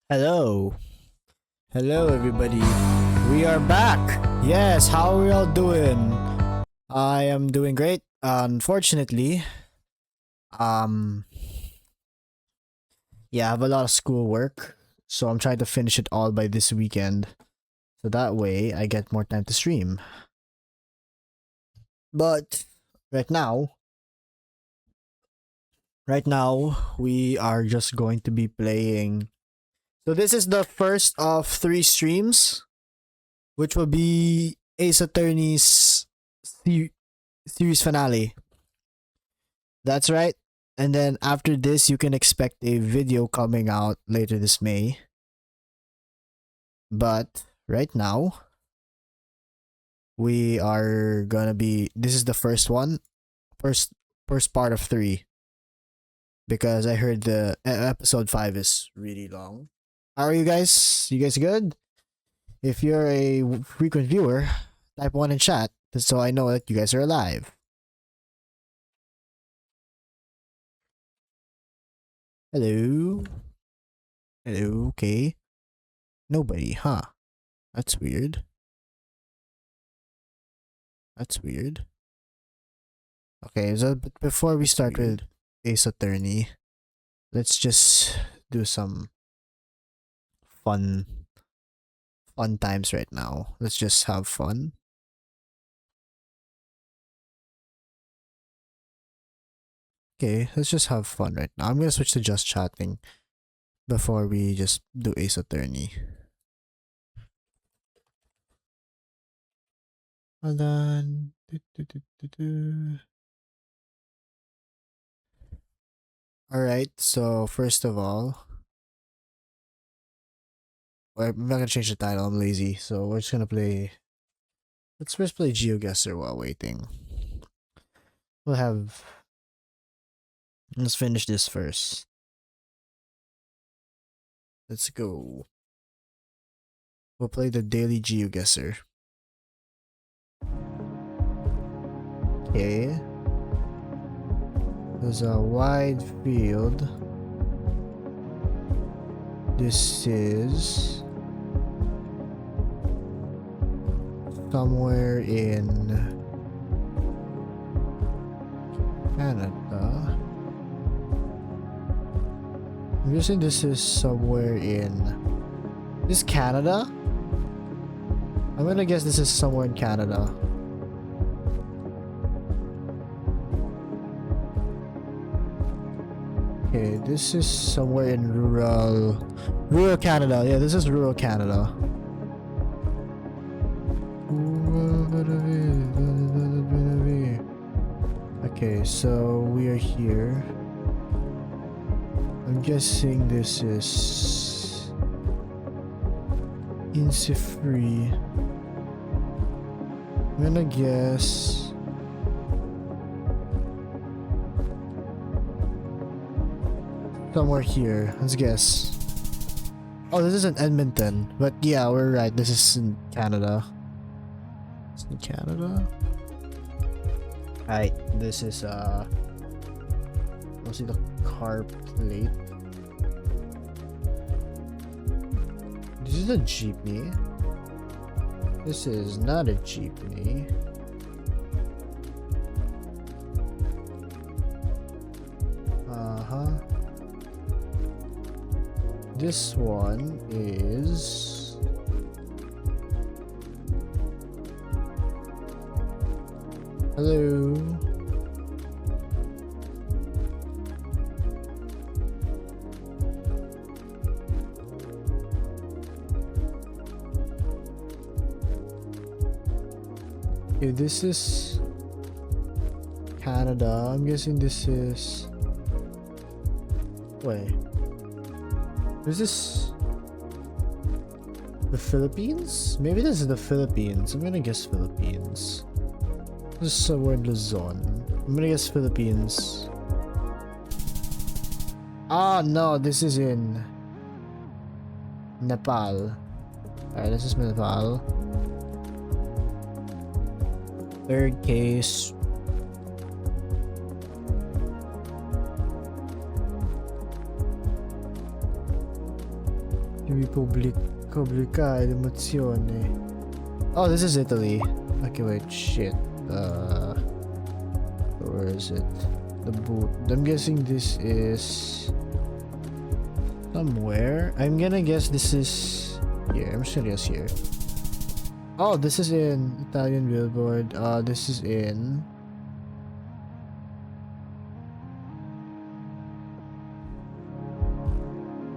Hello. Hello, everybody. We are back. Yes, how are we all doing? I am doing great. Unfortunately, um, yeah, I have a lot of schoolwork, so I'm trying to finish it all by this weekend. So that way I get more time to stream. But right now, we are just going to be playing. So this is the first of 3 streams, which will be Ace Attorney's series finale. That's right. And then after this, you can expect a video coming out later this May. But right now, we are gonna be. This is the first one, first part of 3, because I heard the episode 5 is really long. How are you guys? You guys good? If you're a frequent viewer, type 1 in chat so I know that you guys are alive. Hello. Hello. Okay. Nobody, huh? That's weird. That's weird. Okay, so before we start with Ace Attorney, let's just do some fun times right now. Let's just have fun. Okay, let's just have fun right now. I'm gonna switch to just chatting before we just do Ace Attorney. Hold on. Alright, so first of all, I'm not gonna change the title, I'm lazy, so we're just gonna play. Let's first play GeoGuessr while waiting. Let's finish this first. Let's go. We'll play the daily GeoGuessr. Okay. There's a wide field. This is somewhere in Canada. I'm guessing this is somewhere in... This is Canada? I'm gonna guess this is somewhere in Canada. Okay, this is somewhere in rural Canada. Yeah, this is rural Canada. Okay, so we are here. I'm guessing this is Innisfree. I'm gonna guess somewhere here. Let's guess. Oh, this is in Edmonton. But yeah, we're right. This is in Canada. It's in Canada. Alright, this is let's see the car plate. This is a jeepney. This is not a jeepney. This one is... Hello. Okay, this is Canada. I'm guessing this is... Wait. Is this the Philippines? Maybe this is the Philippines. I'm gonna guess Philippines. This is somewhere in Luzon. I'm gonna guess Philippines. Ah, no, this is in Nepal. Alright, this is Nepal. Third case. Pubblica emozione. Oh, this is Italy. Okay, wait, shit. Where is it? The boot. I'm guessing this is somewhere. I'm gonna guess this is here. I'm just gonna guess here. Oh, this is in Italian Billboard. This is in.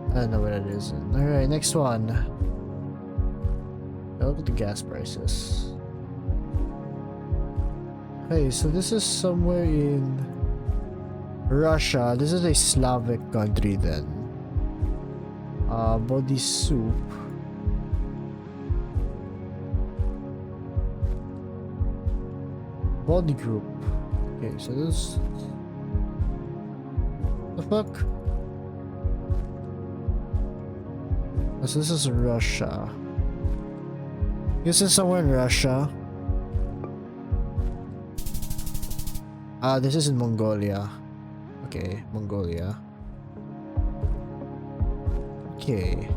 I don't know what it is. Alright, next one. Look at the gas prices. Hey, so this is somewhere in Russia. This is a Slavic country then. Body soup. Body group. Okay, so this. The fuck? Oh, so this is Russia. This is somewhere in Russia. This is in Mongolia. Okay, Mongolia. Okay.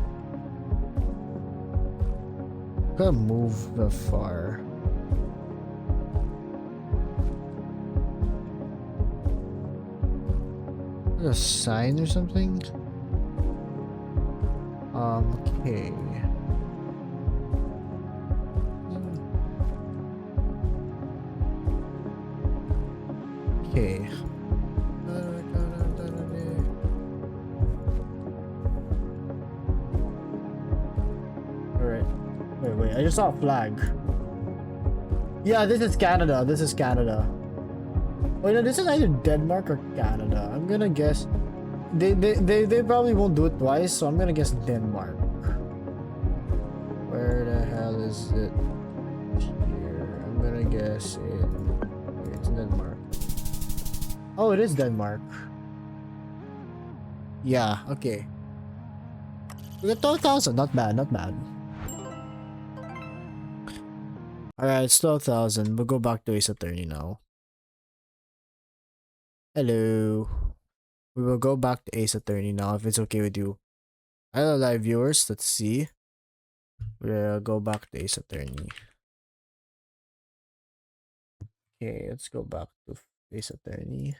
Gotta move that far. A sign or something? Okay. Okay. Alright. Wait. I just saw a flag. Yeah, this is Canada. This is Canada. Wait, no, this is either Denmark or Canada. I'm gonna guess. They probably won't do it twice, so I'm gonna guess Denmark. Where the hell is it? Here. I'm gonna guess it's Denmark. Oh, it is Denmark. Yeah, okay. We got 12,000. Not bad, not bad. Alright, it's 12,000. We'll go back to Ace Attorney now. Hello. We will go back to Ace Attorney now if it's okay with you. Hello, live viewers. Let's see. We'll go back to Ace Attorney. Okay, let's go back to Ace Attorney.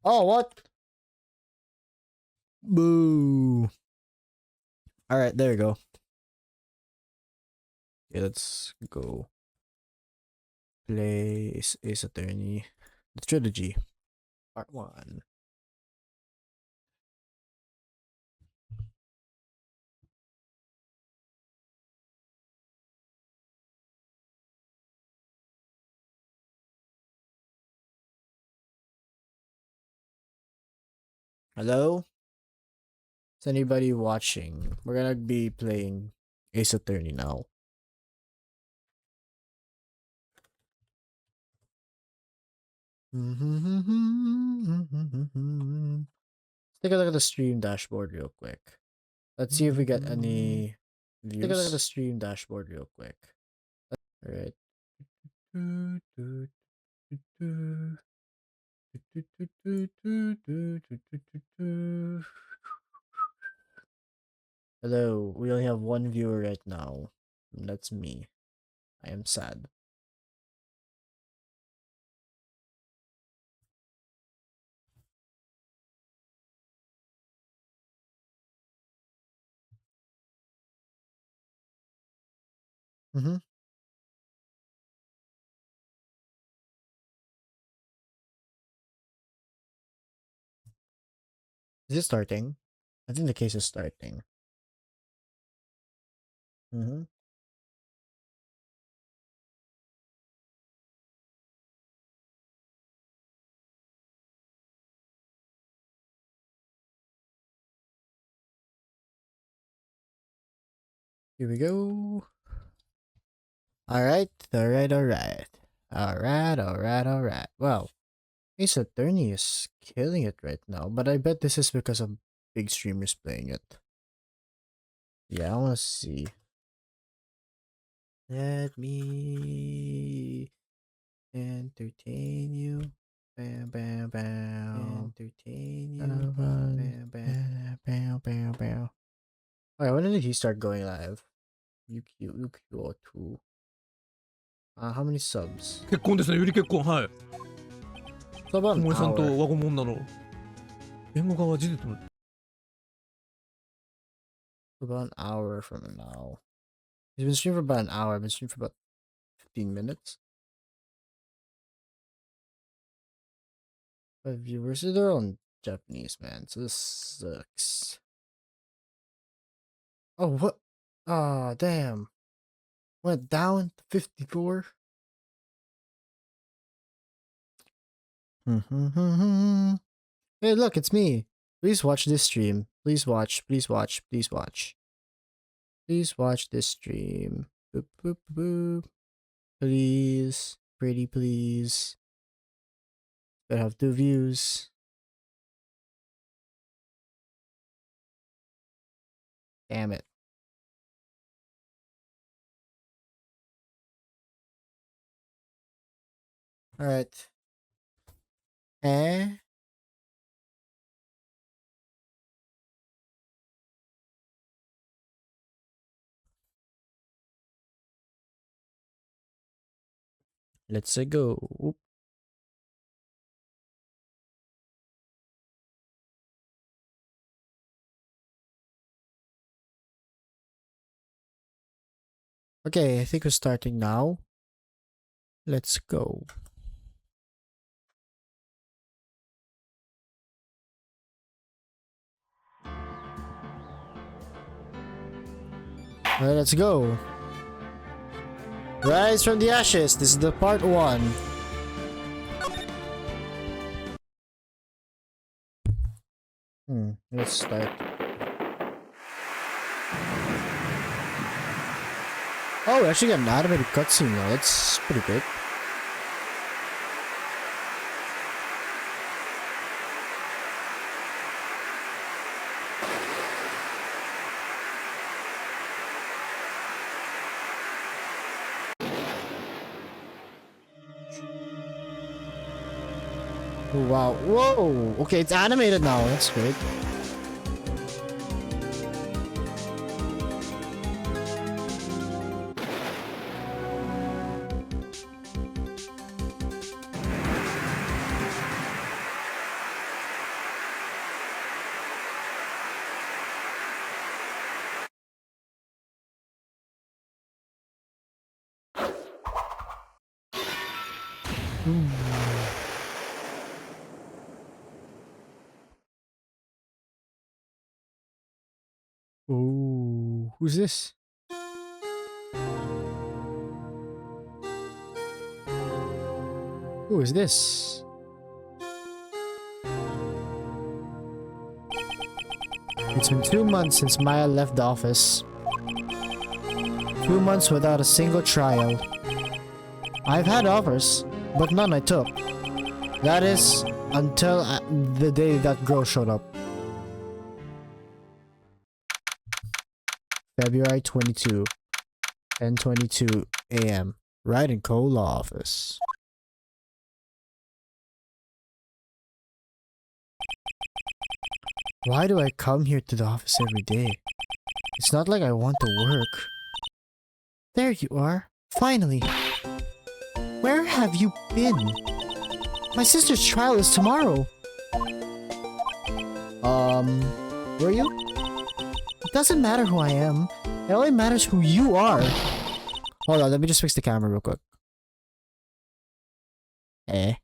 Oh, what? Boo. Alright, there you go. Okay, let's go. Play Ace Attorney. The trilogy. Part 1. Hello? Is anybody watching? We're gonna be playing Ace Attorney now. Let's take a look at the stream dashboard real quick. Let's see if we get any views. Take a look at the stream dashboard real quick. Alright. Hello, we only have one viewer right now. And that's me. I am sad. Mm-hmm. Is it starting? I think the case is starting. Mm-hmm. Here we go. Alright. Well, Ace Attorney is killing it right now, but I bet this is because of big streamers playing it. Yeah, I wanna see. Let me entertain you. Bam, bam, bam. Entertain you. Bam, bam, bam, bam, bam. when did he start going live? UQ02. How many subs? 結婚ですね、ゆり結婚、はい。 So about と an もえさんと hour. 輪ゴム女の弁護側は事実の About an hour from now. He's been streaming for about an hour. I've been streaming for about 15 minutes. 5 viewers. They're all in Japanese, man. So this sucks. Oh, what? Ah, damn. Went down to 54. Hey, look, it's me. Please watch this stream. Please watch. Please watch. Please watch. Please watch this stream. Boop, boop, boop. Please. Pretty please. Better have 2 views. Damn it. Alright. Let's go. Oop. Okay, I think we're starting now. Let's go. Alright, let's go. Rise from the ashes. This is the part 1. Let's start. Oh, we actually got an automated cutscene now. That's pretty good. Oh, wow. Whoa! Okay, it's animated now. That's great. Oh, who's this? Who is this? It's been 2 months since Maya left the office. 2 months without a single trial. I've had offers, but none I took. That is, until the day that girl showed up. February 22, 10:22 a.m. Right in Cola office. Why do I come here to the office every day? It's not like I want to work. There you are. Finally. Where have you been? My sister's trial is tomorrow. Were you? It doesn't matter who I am. It only matters who you are. Hold on, let me just fix the camera real quick. There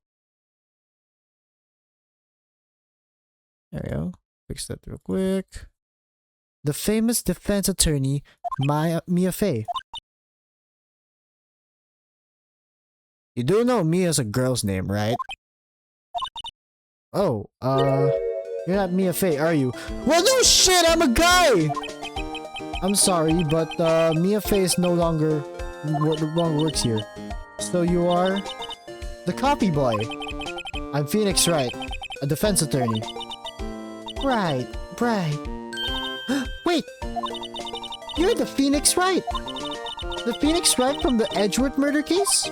we go. Fix that real quick. The famous defense attorney, Mia Fey. You do know Mia's a girl's name, right? Oh, you're not Mia Fey, are you? Well, no shit, I'm a guy! I'm sorry, but, Mia Fey is no longer works here. So you are the copy boy. I'm Phoenix Wright, a defense attorney. Right. Wait! You're the Phoenix Wright! The Phoenix Wright from the Edgeworth murder case?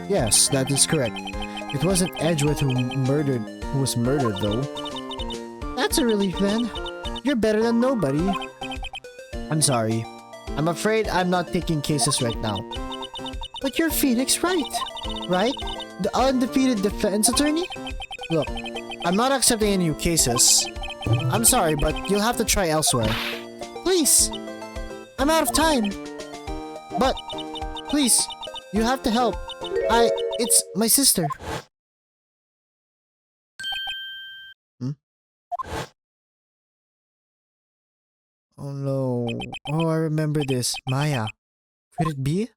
Yes, that is correct. It wasn't Edgeworth who was murdered though. That's a relief then. You're better than nobody. I'm sorry. I'm afraid I'm not taking cases right now. But you're Phoenix, right? Right? The undefeated defense attorney? Look, I'm not accepting any new cases. I'm sorry, but you'll have to try elsewhere. Please! I'm out of time! But, please, you have to help. It's my sister. Hmm? Oh no. Oh, I remember this. Maya. Could it be?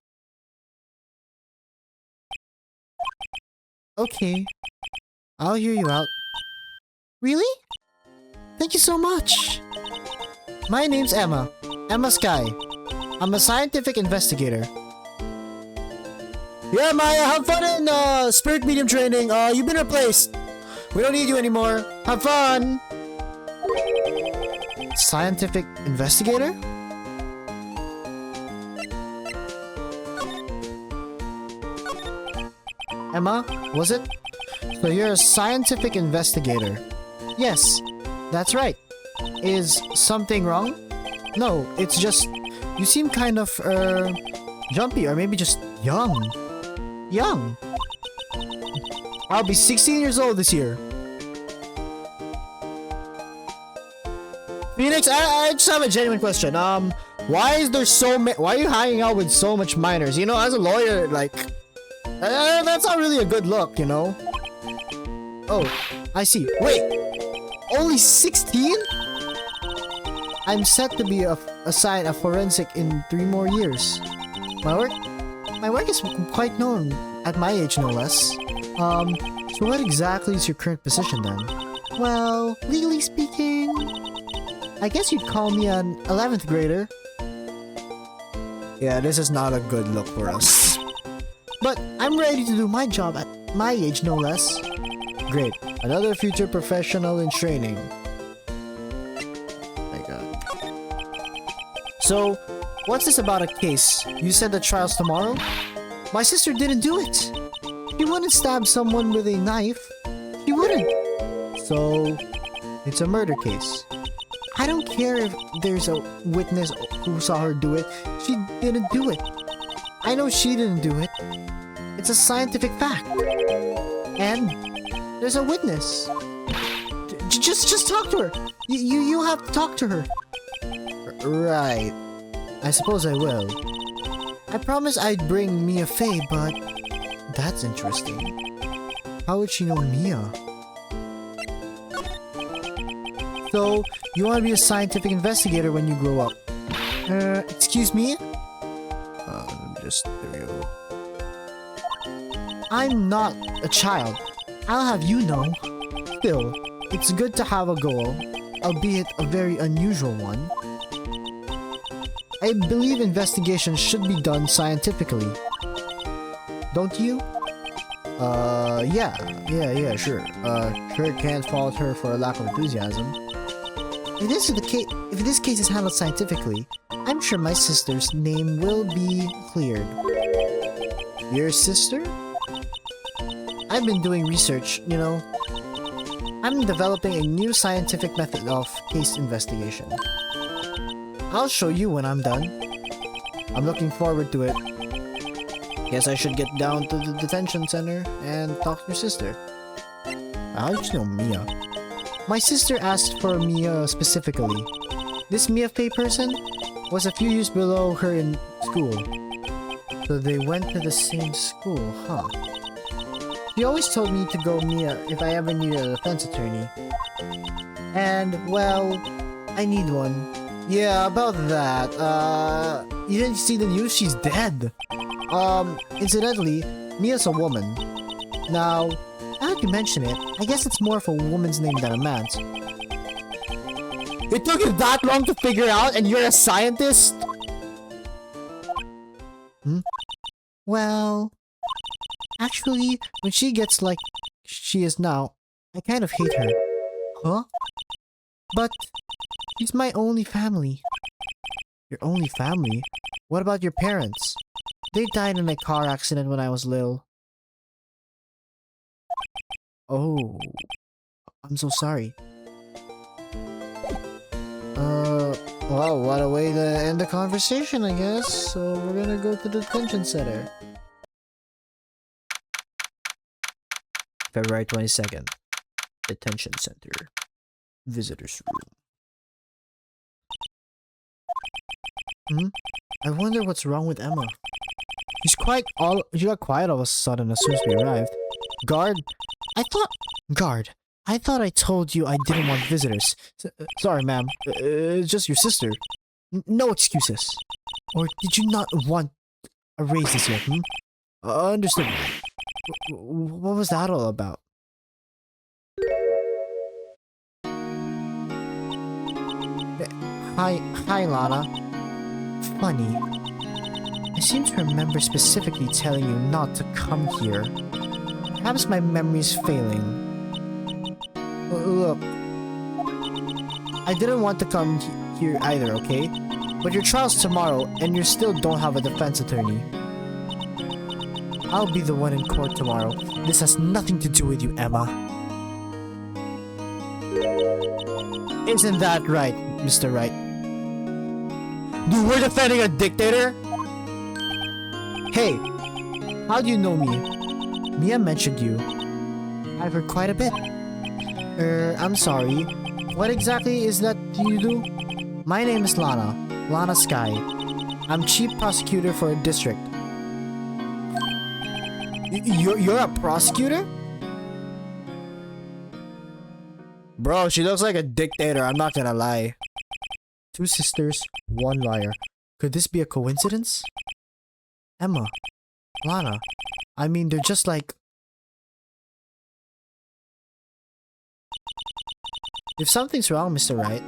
Okay. I'll hear you out. Really? Thank you so much. My name's Emma. Emma Sky. I'm a scientific investigator. Yeah, Maya, have fun in spirit medium training. You've been replaced. We don't need you anymore. Have fun. Scientific investigator? Emma, was it? So you're a scientific investigator. Yes, that's right. Is something wrong? No, it's just you seem kind of jumpy or maybe just young. Young. I'll be 16 years old this year. Phoenix, I just have a genuine question. Why is there why are you hanging out with so much minors? You know, as a lawyer, like, that's not really a good look, you know? Oh, I see. Wait, only 16? I'm set to be assigned a forensic in 3 more years. My work is quite known at my age, no less. So what exactly is your current position then? Well, legally speaking, I guess you'd call me an 11th grader. Yeah, this is not a good look for us. But I'm ready to do my job at my age, no less. Great. Another future professional in training. My god. So, what's this about a case? You said the trial's tomorrow? My sister didn't do it. She wouldn't stab someone with a knife. She wouldn't. So, it's a murder case. I don't care if there's a witness who saw her do it. She didn't do it. I know she didn't do it. It's a scientific fact. And there's a witness. Just talk to her. You have to talk to her. Right. I suppose I will. I promised I'd bring Mia Fey, but that's interesting. How would she know Mia? So, you want to be a scientific investigator when you grow up? Excuse me? There we go. I'm not a child. I'll have you know. Still, it's good to have a goal, albeit a very unusual one. I believe investigations should be done scientifically. Don't you? Yeah, sure. Sure can't fault her for a lack of enthusiasm. If this case is handled scientifically, I'm sure my sister's name will be cleared. Your sister? I've been doing research, you know. I'm developing a new scientific method of case investigation. I'll show you when I'm done. I'm looking forward to it. Guess I should get down to the detention center and talk to your sister. How did you know Mia? My sister asked for Mia specifically. This Mia Fey person was a few years below her in school. So they went to the same school, huh? She always told me to go Mia if I ever needed a defense attorney. And, well, I need one. Yeah, about that, you didn't see the news? She's dead. Incidentally, Mia's a woman. Now, now that you mention it, I guess it's more of a woman's name than a man's. It took you that long to figure out and you're a scientist? Well, actually, when she gets like she is now, I kind of hate her. Huh? But she's my only family. Your only family? What about your parents? They died in a car accident when I was little. Oh, I'm so sorry. Well, what a way to end the conversation, I guess. So we're gonna go to the detention center. February 22nd. Detention center. Visitors room. I wonder what's wrong with Emma. She got quiet all of a sudden as soon as we arrived. Guard, I thought I told you I didn't want visitors. Sorry, ma'am. It's just your sister. No excuses. Or did you not want a raise this year? Understood. What was that all about? Hi, Lana. Funny. I seem to remember specifically telling you not to come here. Perhaps my memory's failing. Look, I didn't want to come here either, okay? But your trial's tomorrow, and you still don't have a defense attorney. I'll be the one in court tomorrow. This has nothing to do with you, Emma. Isn't that right, Mr. Wright? Dude, we're defending a dictator? Hey, how do you know me? Mia mentioned you. I've heard quite a bit. I'm sorry. What exactly is that you do? My name is Lana. Lana Sky. I'm chief prosecutor for a district. You're a prosecutor? Bro, she looks like a dictator, I'm not gonna lie. Two sisters, one liar. Could this be a coincidence? Emma. Lana. I mean, they're just like... If something's wrong, Mr. Wright.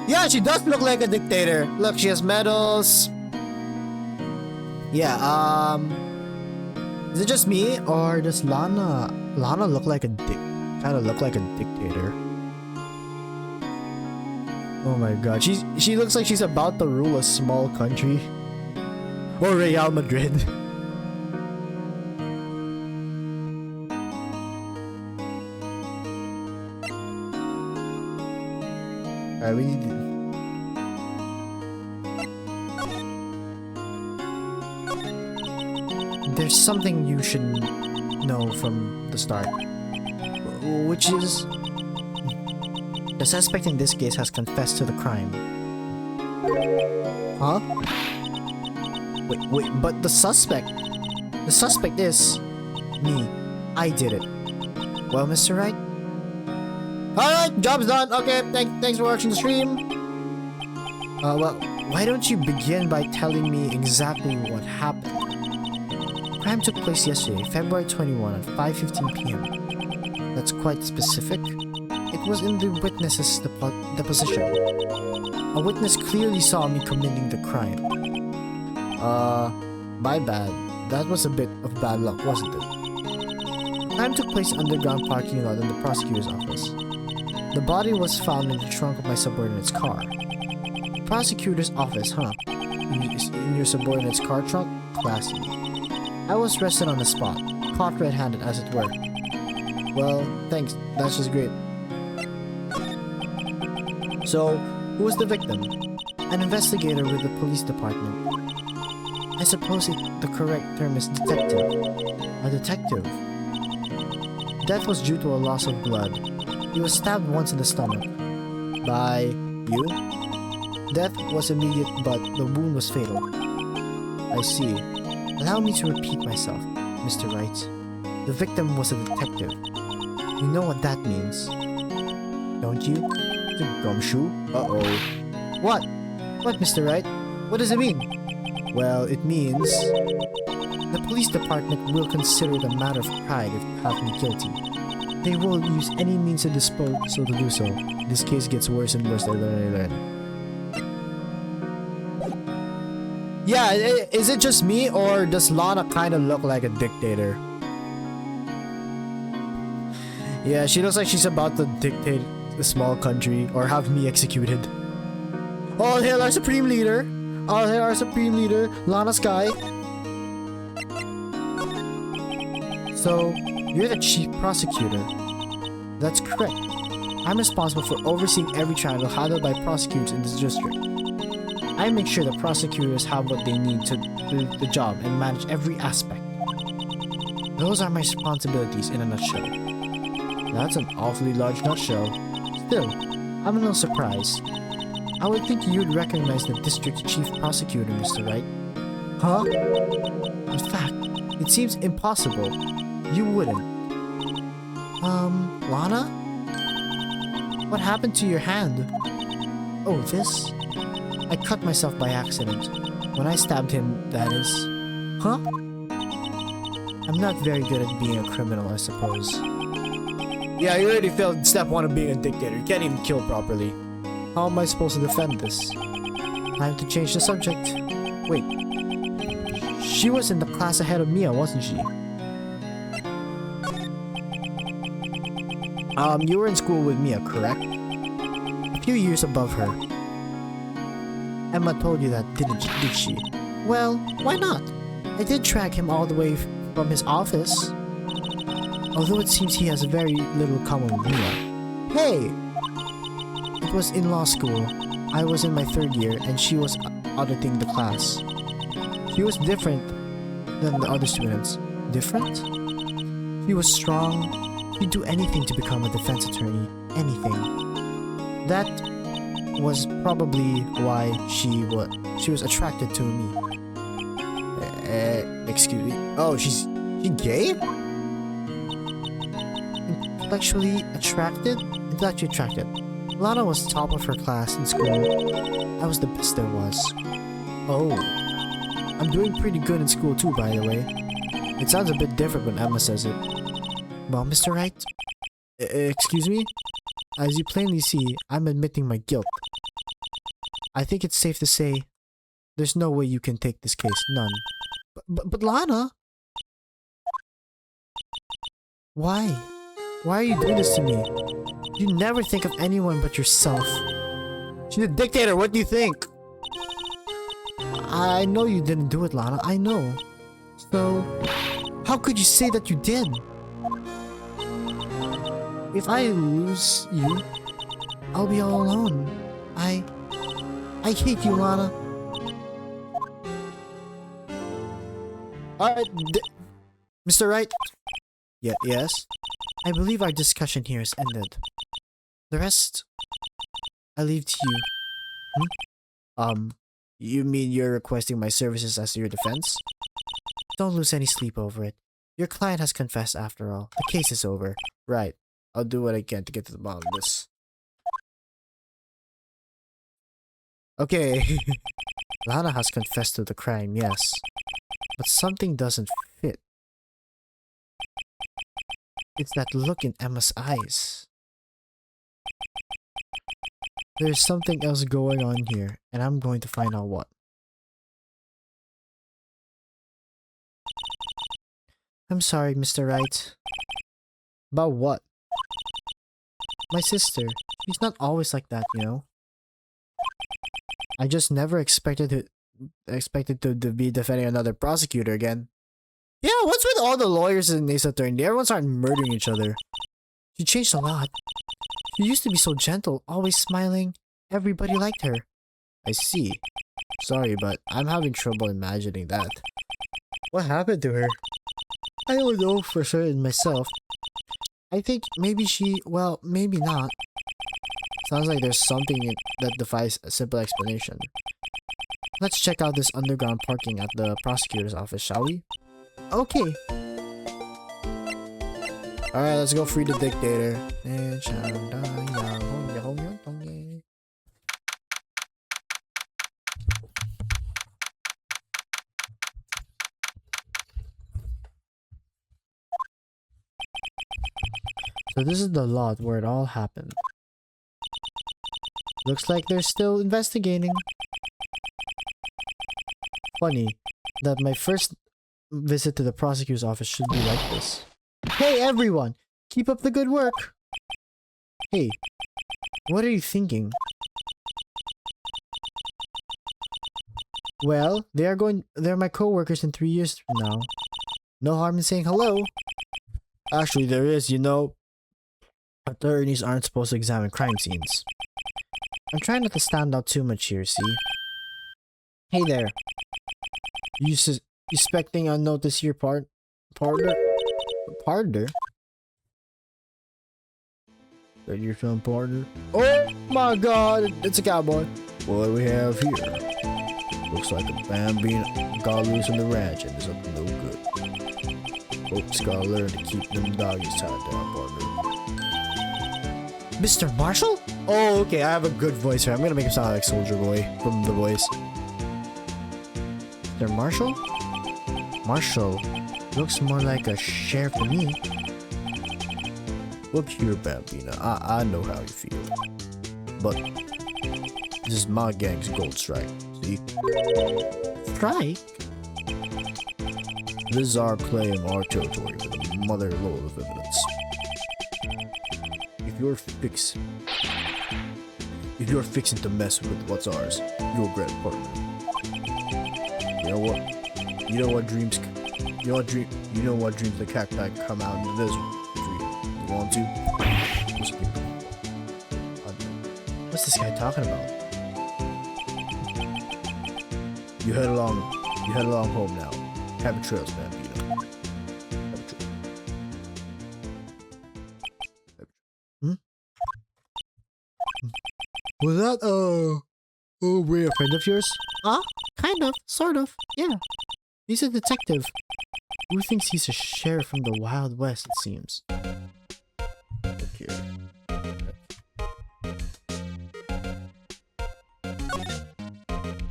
Yeah, she does look like a dictator. Look, she has medals. Yeah, is it just me, or does Lana look like a kind of look like a dictator? Oh my god, she looks like she's about to rule a small country. Or Real Madrid. Alright, we need to... There's something you should know from the start. Which is... The suspect in this case has confessed to the crime. Huh? Wait, but the suspect... The suspect is... me. I did it. Well, Mr. Wright? Alright, job's done. Okay, thanks for watching the stream. Well, why don't you begin by telling me exactly what happened? The crime took place yesterday, February 21 at 5:15 p.m. That's quite specific. It was in the witness's deposition. A witness clearly saw me committing the crime. My bad. That was a bit of bad luck, wasn't it? The crime took place in underground parking lot in the prosecutor's office. The body was found in the trunk of my subordinate's car. Prosecutor's office, huh? In your subordinate's car trunk? Classy. I was arrested on the spot, caught red-handed as it were. Well, thanks. That's just great. So, who was the victim? An investigator with the police department. I suppose the correct term is detective. A detective. Death was due to a loss of blood. He was stabbed once in the stomach. By you? Death was immediate, but the wound was fatal. I see. Allow me to repeat myself, Mr. Wright. The victim was a detective. You know what that means, don't you? The gumshoe? Uh-oh. What? What, Mr. Wright? What does it mean? Well, it means... The police department will consider it a matter of pride if you have me guilty. They will use any means to dispose so to do so. This case gets worse and worse, I learn. Yeah, is it just me, or does Lana kind of look like a dictator? Yeah, she looks like she's about to dictate a small country, or have me executed. All hail our supreme leader! All hail our supreme leader, Lana Sky! So, you're the chief prosecutor. That's correct. I'm responsible for overseeing every trial handled by prosecutors in this district. I make sure the prosecutors have what they need to do the job and manage every aspect. Those are my responsibilities in a nutshell. That's an awfully large nutshell. Still, I'm a little surprised. I would think you'd recognize the district chief prosecutor, Mr. Wright. Huh? In fact, it seems impossible. You wouldn't. Lana? What happened to your hand? Oh, this? I cut myself by accident. When I stabbed him, that is. Huh? I'm not very good at being a criminal, I suppose. Yeah, you already failed step 1 of being a dictator. You can't even kill properly. How am I supposed to defend this? Time to change the subject. Wait. She was in the class ahead of Mia, wasn't she? You were in school with Mia, correct? A few years above her. Emma told you that, did she? Well, why not? I did track him all the way from his office. Although it seems he has very little common with Mia. Hey! It was in law school. I was in my 3rd year and she was auditing the class. She was different than the other students. Different? She was strong. She'd do anything to become a defense attorney. Anything. That was probably why she was attracted to me. Excuse me. Oh, she gay? Intellectually attracted? Intellectually attracted. Lana was top of her class in school. I was the best there was. Oh. I'm doing pretty good in school too, by the way. It sounds a bit different when Emma says it. Well, Mr. Wright? Excuse me? As you plainly see, I'm admitting my guilt. I think it's safe to say there's no way you can take this case. None. But Lana? Why? Why are you doing this to me? You never think of anyone but yourself. She's a dictator, what do you think? I know you didn't do it, Lana. I know. So, how could you say that you did? If I lose you, I'll be all alone. I hate you, Lana. Alright, Mr. Wright? Yes? I believe our discussion here is ended. The rest, I leave to you. You mean you're requesting my services as your defense? Don't lose any sleep over it. Your client has confessed after all. The case is over. Right. I'll do what I can to get to the bottom of this. Okay. Lana has confessed to the crime, yes. But something doesn't fit. It's that look in Emma's eyes. There's something else going on here, and I'm going to find out what. I'm sorry, Mr. Wright. About what? My sister. She's not always like that, you know? I just never expected to be defending another prosecutor again. Yeah, what's with all the lawyers in Ace Attorney? Everyone started murdering each other. She changed a lot. She used to be so gentle, always smiling. Everybody liked her. I see. Sorry, but I'm having trouble imagining that. What happened to her? I don't know for certain myself. I think maybe well, maybe not. Sounds like there's something that defies a simple explanation. Let's check out this underground parking at the prosecutor's office, shall we? Okay. Alright, let's go free the dictator. So this is the lot where it all happened. Looks like they're still investigating. Funny that my first visit to the prosecutor's office should be like this. Hey everyone! Keep up the good work! Hey, what are you thinking? Well, they're my co-workers in 3 years from now. No harm in saying hello. Actually, there is, you know. Attorneys aren't supposed to examine crime scenes. I'm trying not to stand out too much here, see? Hey there. You suspecting unnoticed your partner? Partner? That your film partner? Oh my god, it's a cowboy. What do we have here? Looks like a Bambino got loose on the ranch and is up to no good. Folks gotta learn to keep them doggies tied down, partner. Mr. Marshall? Oh, okay, I have a good voice here. I'm gonna make him sound like Soldier Boy from The Voice. Mr. Marshall? Marshall looks more like a sheriff to me. Look here, Bambina. I know how you feel. But this is my gang's gold strike. See? Strike? This is our claim, our territory, with a mother load of evidence. If you're fixing to mess with what's ours, you'll regret it, partner. You know what? You know what dreams the cacti come out in the desert. You want to? What's this guy talking about? You head along home now. Happy trails, man. Was that Ray a friend of yours? Kind of, sort of, yeah. He's a detective. Who thinks he's a sheriff from the Wild West, it seems. Okay.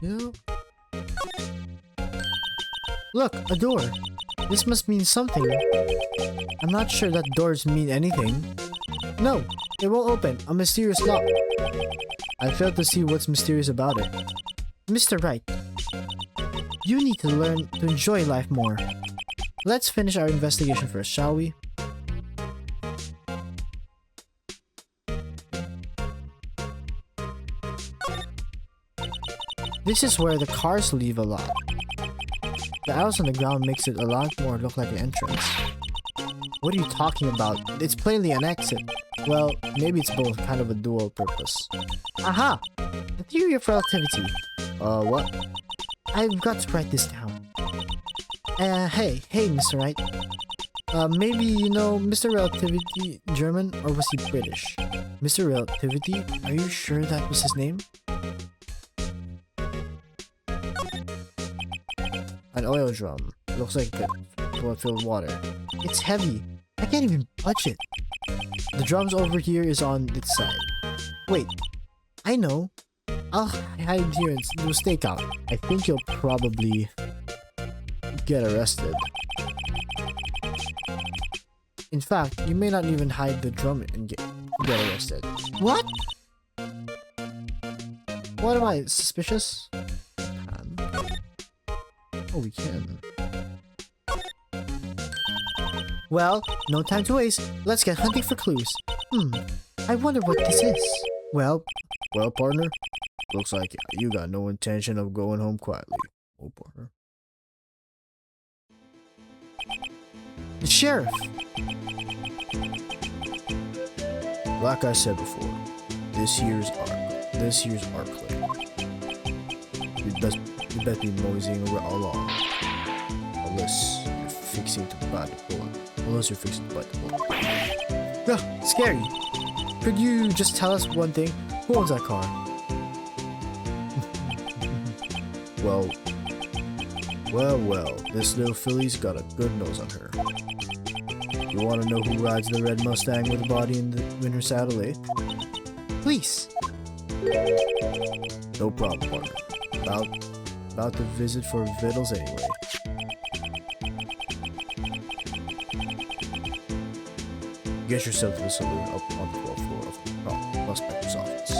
Yeah. Look, a door. This must mean something. I'm not sure that doors mean anything. No, it won't open. A mysterious lock. I failed to see what's mysterious about it. Mr. Wright, you need to learn to enjoy life more. Let's finish our investigation first, shall we? This is where the cars leave a lot. The house on the ground makes it a lot more look like an entrance. What are you talking about? It's plainly an exit. Well, maybe it's both, kind of a dual purpose. Aha! The theory of relativity. What? I've got to write this down. Hey, Mr. Wright. Maybe you know Mr. Relativity German, or was he British? Mr. Relativity? Are you sure that was his name? An oil drum. Looks like it will fill water. It's heavy. I can't even touch it. The drum's over here is on its side. Wait. I know. I'll hide here and do a stakeout. I think you'll probably get arrested. In fact, you may not even hide the drum and get arrested. What? What am I, suspicious? Oh, we can. Well, no time to waste. Let's get hunting for clues. I wonder what this is. Well, partner. Looks like you got no intention of going home quietly. Oh, partner. The sheriff! Like I said before, this here's our claim. You best be moseying along. Unless you're fixing to bite the bullet. Ugh, scary. Could you just tell us one thing? Who owns that car? Well, this little filly's got a good nose on her. You want to know who rides the red Mustang with a body in her saddle, eh? Please. No problem, partner. About to visit for victuals anyway. Get yourself to the saloon up on the 12th floor of the prospector's office.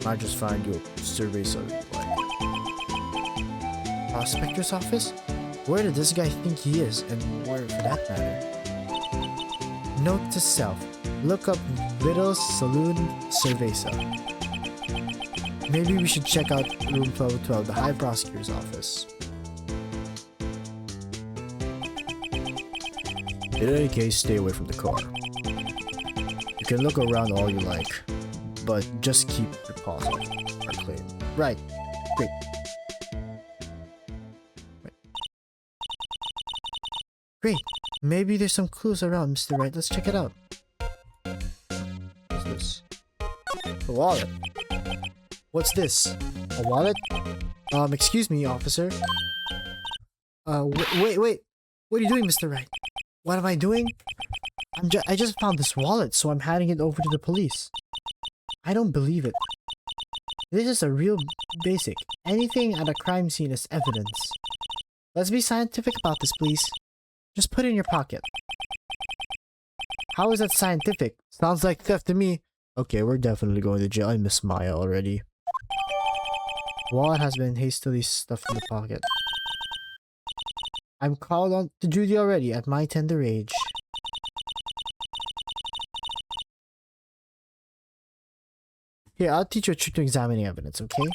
Might just find you a survey so you like. Prospector's office? Where did this guy think he is, and where for that matter? Note to self. Look up Vittles Saloon Cerveza. Maybe we should check out room 1212, the High Prosecutor's office. In any case, stay away from the car. can look around all you like, but just keep your paws off our claim. Right. Great. Great. Maybe there's some clues around, Mr. Wright. Let's check it out. What's this? A wallet. What's this? A wallet? Excuse me, officer. Wait. What are you doing, Mr. Wright? What am I doing? I just found this wallet, so I'm handing it over to the police. I don't believe it. This is a real basic. Anything at a crime scene is evidence. Let's be scientific about this, please. Just put it in your pocket. How is that scientific? Sounds like theft to me. Okay, we're definitely going to jail. I miss Maya already. Wallet has been hastily stuffed in the pocket. I'm called on to duty already at my tender age. Here, I'll teach you a trick to examining evidence, okay?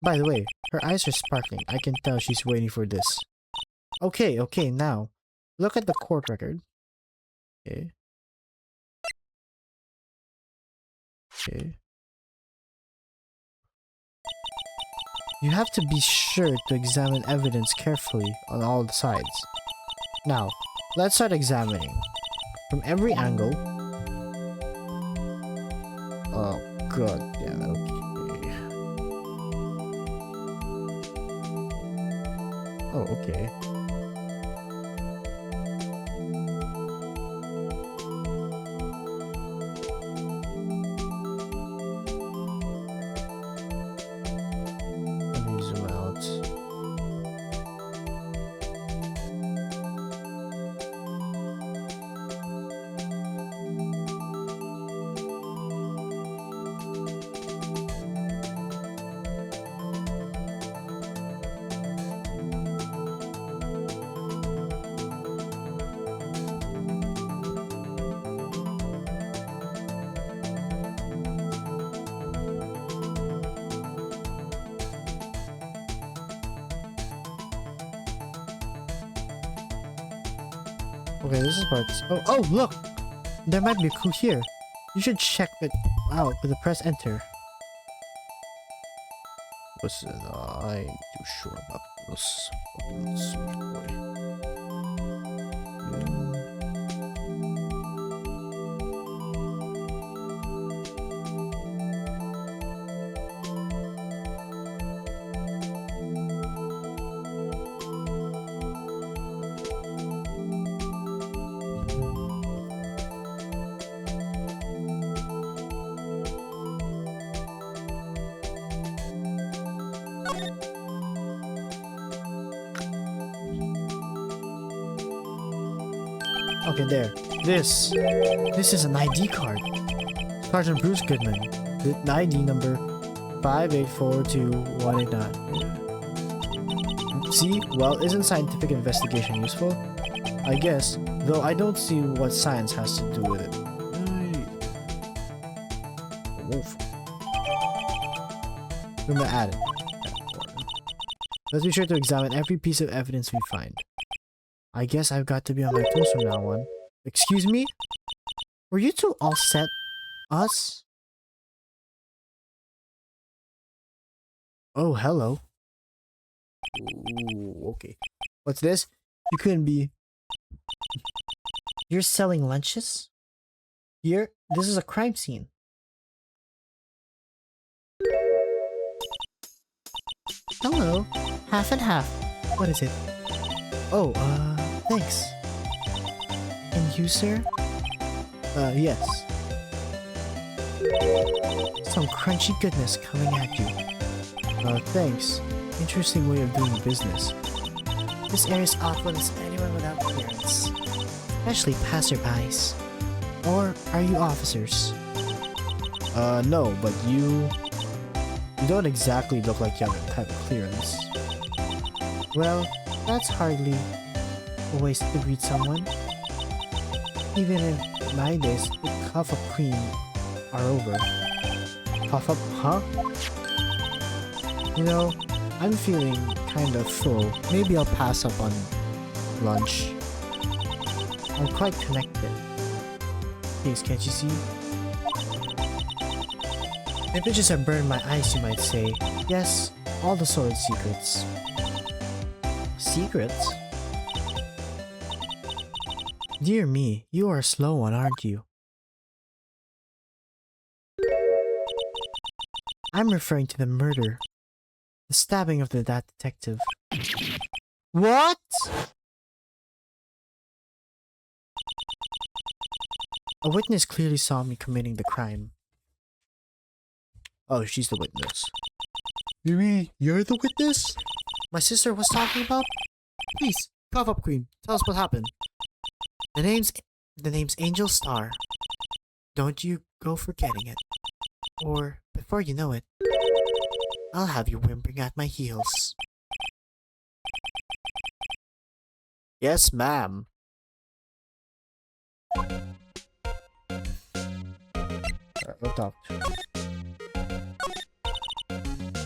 By the way, her eyes are sparkling. I can tell she's waiting for this. Okay, now. Look at the court record. Okay. You have to be sure to examine evidence carefully on all the sides. Now, let's start examining. From every angle. Oh, god damn it, okay. Oh, okay. Let me zoom out. Okay, this is part. Oh, look! There might be a clue here. You should check it out with the press enter. Listen, I ain't too sure about this fucking sweet boy. Okay, there. This is an ID card. Sergeant Bruce Goodman. The ID number 5842189. See? Well, isn't scientific investigation useful? I guess, though I don't see what science has to do with it. Wolf. We're gonna add it. Let's be sure to examine every piece of evidence we find. I guess I've got to be on my toes from now on. Excuse me? Were you two all set? Us? Oh, hello. Ooh, okay. What's this? You couldn't be... You're selling lunches? Here? This is a crime scene. Hello. Half and half. What is it? Oh, thanks. And you, sir? Yes. Some crunchy goodness coming at you. Thanks. Interesting way of doing business. This area's off limits to anyone without clearance. Especially passerbys. Or are you officers? No, but you don't exactly look like you have that type of clearance. Well, that's hardly a way to greet someone. Even in my days, the cough up cream are over. Cough up, huh? You know, I'm feeling kind of full. Maybe I'll pass up on lunch. I'm quite connected. face, can't you see? If it just had burned my eyes, you might say. Yes, all the sordid secrets. Secrets? Dear me, you are a slow one, aren't you? I'm referring to the murder. The stabbing of that detective. What? A witness clearly saw me committing the crime. Oh, she's the witness. You mean you're the witness? My sister was talking about? Please, cough up, Queen. Tell us what happened. The name's Angel Star. Don't you go forgetting it. Or, before you know it, I'll have you whimpering at my heels. Yes, ma'am. We'll talk.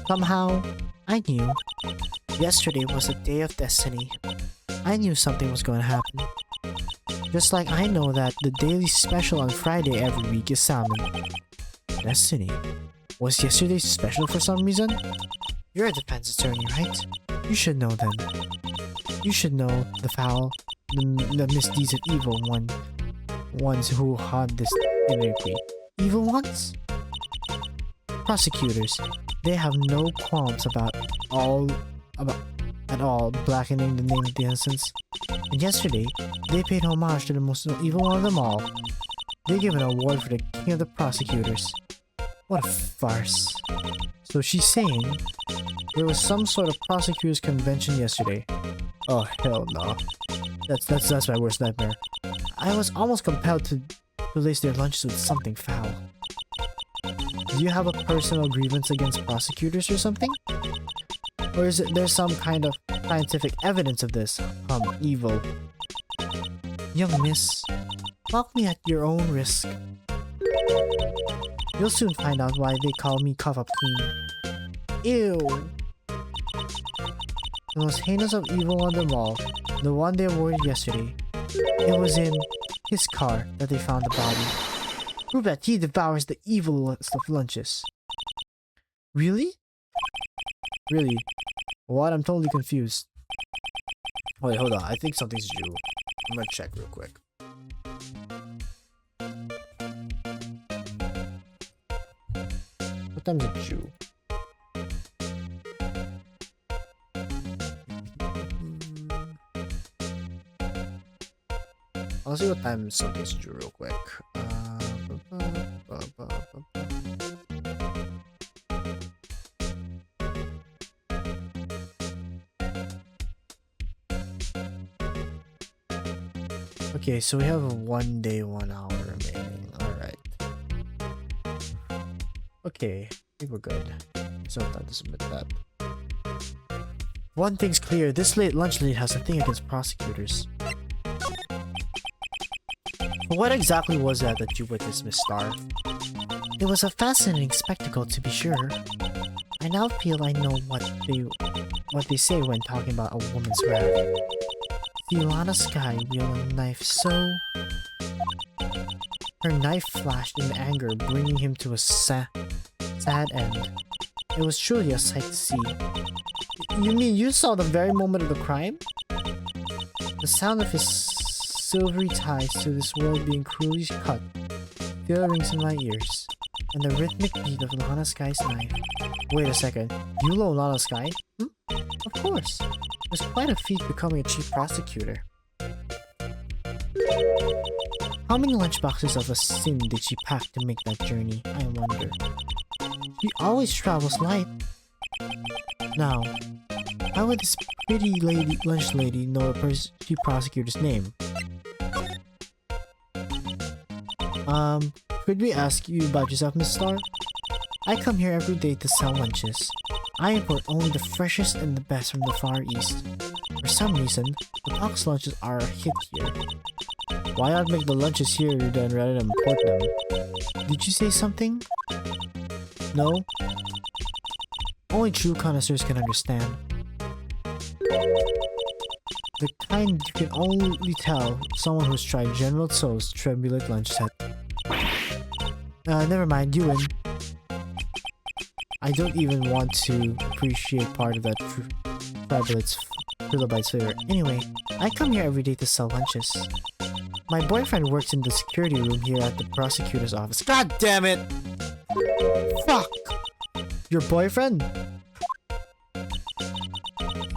Somehow, I knew. Yesterday was a day of destiny. I knew something was going to happen. Just like I know that the daily special on Friday every week is salmon. Destiny? Was yesterday's special for some reason? You're a defense attorney, right? You should know then. You should know the foul, the misdeeds of evil ones who haunt this iniquity. Evil ones? Prosecutors. They have no qualms at all blackening the name of the innocents. And yesterday, they paid homage to the most evil one of them all. They gave an award for the king of the prosecutors. What a farce. So she's saying there was some sort of prosecutors convention yesterday. Oh hell no. That's my worst nightmare. I was almost compelled to lace their lunches with something foul. Do you have a personal grievance against prosecutors or something? Or is it there's some kind of scientific evidence of this? Evil. Young miss, talk me at your own risk. You'll soon find out why they call me Cough Up Queen. Ew. The most heinous of evil on them all, the one they awarded yesterday. It was in his car that they found the body. Prove that he devours the evilest of lunches. Really? Really? What? I'm totally confused. Wait, hold on. I think something's due. I'm gonna check real quick. What time is it due? I'll see what time something's due real quick. Okay, so we have a 1 day, 1 hour remaining. Alright. Okay, I think we're good. So time to submit that. One thing's clear, this lunch lady has a thing against prosecutors. What exactly was that you witnessed, Miss Star? It was a fascinating spectacle, to be sure. I now feel I know what they say when talking about a woman's wrath. The Ilana Sky wielded a knife so... Her knife flashed in anger, bringing him to a sad end. It was truly a sight to see. You mean you saw the very moment of the crime? The sound of his silvery ties to this world being cruelly cut still rings in my ears, and the rhythmic beat of Lana Sky's knife. Wait a second, you know Lana Sky? Of course. It was quite a feat becoming a chief prosecutor. How many lunchboxes of a sin did she pack to make that journey, I wonder? She always travels light. Now, how would this pretty lunch lady know a chief prosecutor's name? Could we ask you about yourself, Miss Star? I come here every day to sell lunches. I import only the freshest and the best from the Far East. For some reason, the box lunches are a hit here. Why not make the lunches here then rather than import them? Did you say something? No? Only true connoisseurs can understand. The kind you can only tell someone who's tried General Tso's Tribulate lunch set. Never mind, you win. I don't even want to appreciate part of that Trilobyte's flavor. Anyway, I come here every day to sell lunches. My boyfriend works in the security room here at the prosecutor's office. God damn it! Fuck! Your boyfriend?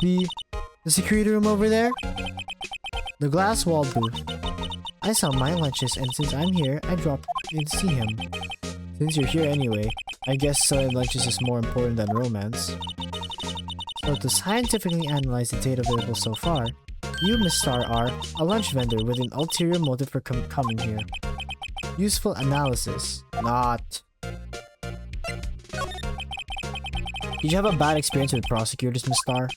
The security room over there? The glass wall booth. I sell my lunches, and since I'm here, I dropped in to see him. Since you're here anyway, I guess selling lunches is more important than romance. So to scientifically analyze the data available so far, you, Miss Star, are a lunch vendor with an ulterior motive for coming here. Useful analysis. Not. Did you have a bad experience with prosecutors, Miss Star?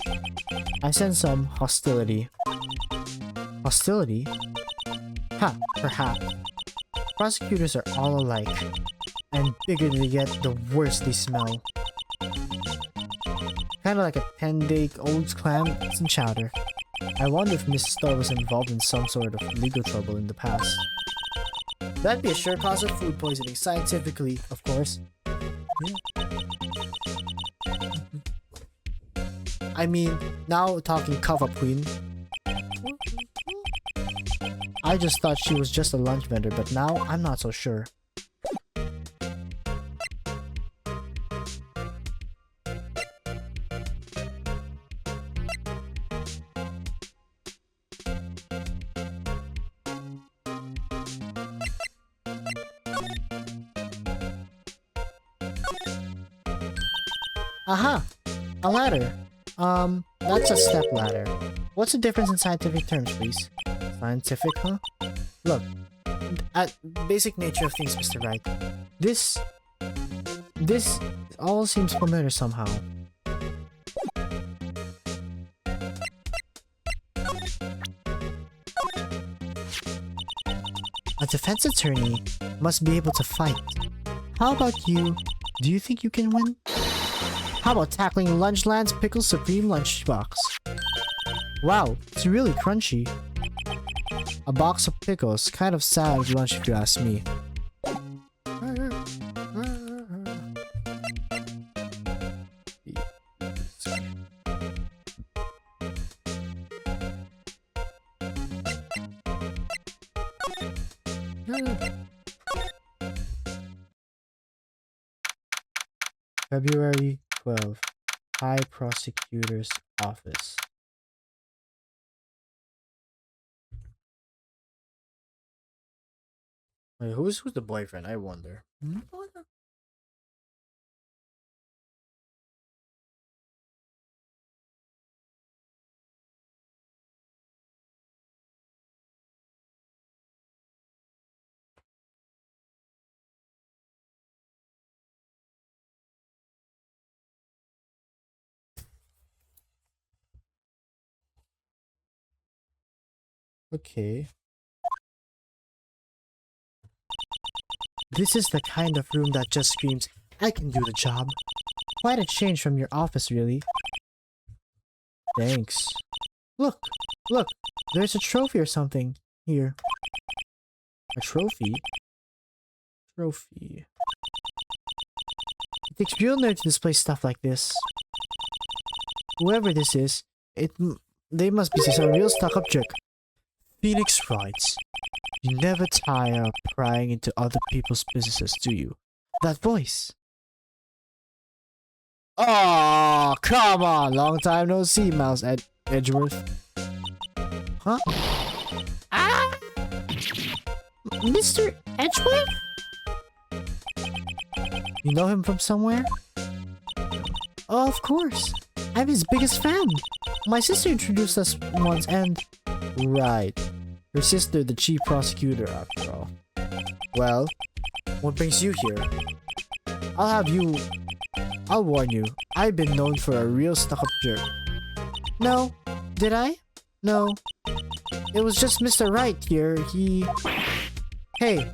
I sense some hostility. Hostility? Ha, perhaps. Prosecutors are all alike. And bigger they get, the worse they smell. Kinda like a 10-day-old clam and chowder. I wonder if Miss Star was involved in some sort of legal trouble in the past. That'd be a sure cause of food poisoning, scientifically, of course. Yeah. I mean, now talking cover queen. I just thought she was just a lunch vendor, but now I'm not so sure. Aha! A ladder. That's a step ladder. What's the difference in scientific terms, please? Scientific, huh? Look, at basic nature of things, Mr. Wright. This all seems familiar somehow. A defense attorney must be able to fight. How about you? Do you think you can win? How about tackling Lunchland's Pickle Supreme Lunchbox? Wow, it's really crunchy. A box of pickles, kind of savage lunch if you ask me. February 12. High Prosecutor's Office. Wait, who's the boyfriend? I wonder. Okay. This is the kind of room that just screams, I can do the job. Quite a change from your office, really. Thanks. Look, there's a trophy or something here. A trophy? Trophy. It takes real nerve to display stuff like this. Whoever this is, they must be some real stuck-up jerk. Phoenix writes, you never tire of prying into other people's businesses, do you? That voice. Oh, come on! Long time no see, Miles Edgeworth. Huh? Ah! Mr. Edgeworth? You know him from somewhere? Oh, of course. I'm his biggest fan. My sister introduced us once and... Right. Your sister, the chief prosecutor, after all. Well, what brings you here? I'll warn you, I've been known for a real stuck-up jerk. No. Did I? No. It was just Mr. Wright here, Hey,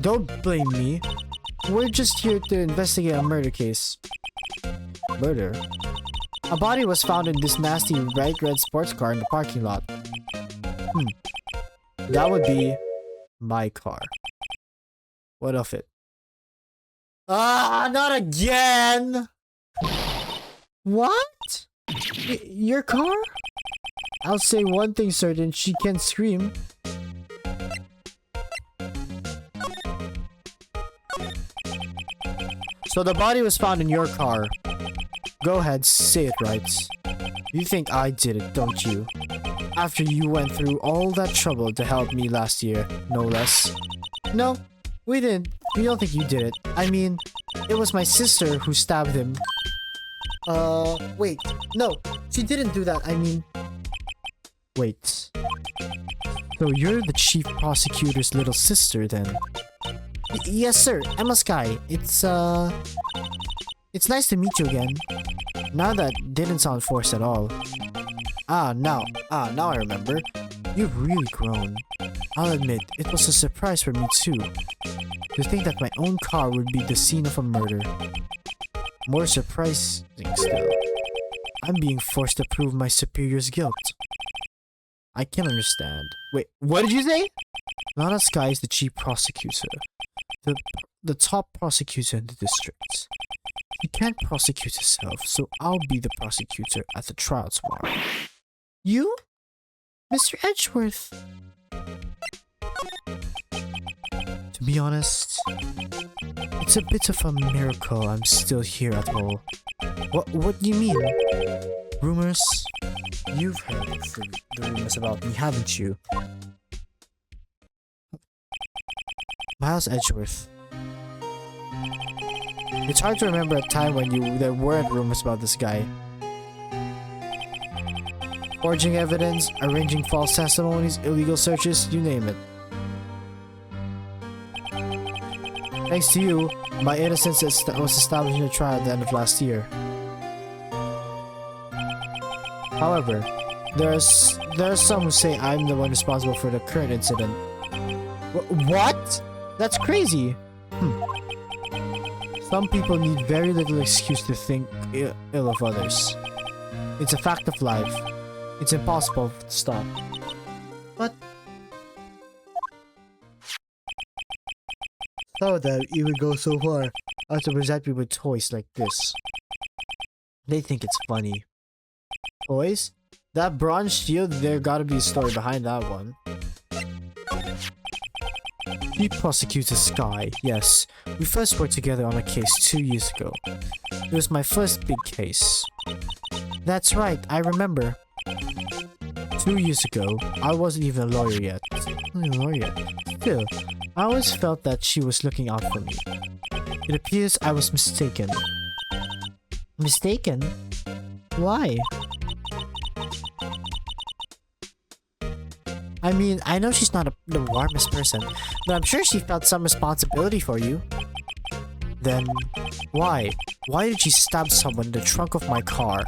don't blame me. We're just here to investigate a murder case. Murder? A body was found in this nasty bright red sports car in the parking lot. That would be my car. What of it? Ah, not again! What? Your car? I'll say one thing certain, she can scream. So the body was found in your car. Go ahead, say it right. You think I did it, don't you? After you went through all that trouble to help me last year, no less. No, we didn't. We don't think you did it. I mean, it was my sister who stabbed him. Wait. No, she didn't do that. I mean... Wait. So you're the chief prosecutor's little sister then? Yes, sir. Emma Sky. It's nice to meet you again. Now that didn't sound forced at all. Now I remember. You've really grown. I'll admit, it was a surprise for me too. To think that my own car would be the scene of a murder. More surprising still. I'm being forced to prove my superior's guilt. I can understand. Wait, what did you say? Nana Sky is the chief prosecutor. The top prosecutor in the district. He can't prosecute himself, so I'll be the prosecutor at the trial tomorrow. You? Mr. Edgeworth? To be honest, it's a bit of a miracle I'm still here at all. What do you mean? Rumors? You've heard the rumors about me, haven't you? Miles Edgeworth. It's hard to remember a time when there weren't rumors about this guy. Forging evidence, arranging false testimonies, illegal searches, you name it. Thanks to you, my innocence was established in a trial at the end of last year. However, there are some who say I'm the one responsible for the current incident. What? That's crazy! Some people need very little excuse to think ill of others. It's a fact of life. It's impossible to stop. But... some of them even go so far as to present me with toys like this. They think it's funny. Toys? That bronze shield, there gotta be a story behind that one. He prosecutes Sky, yes. We first worked together on a case 2 years ago. It was my first big case. That's right, I remember. 2 years ago, I wasn't even a lawyer yet. Still, I always felt that she was looking out for me. It appears I was mistaken. Mistaken? Why? I mean, I know she's not the warmest person, but I'm sure she felt some responsibility for you. Then, why? Why did she stab someone in the trunk of my car?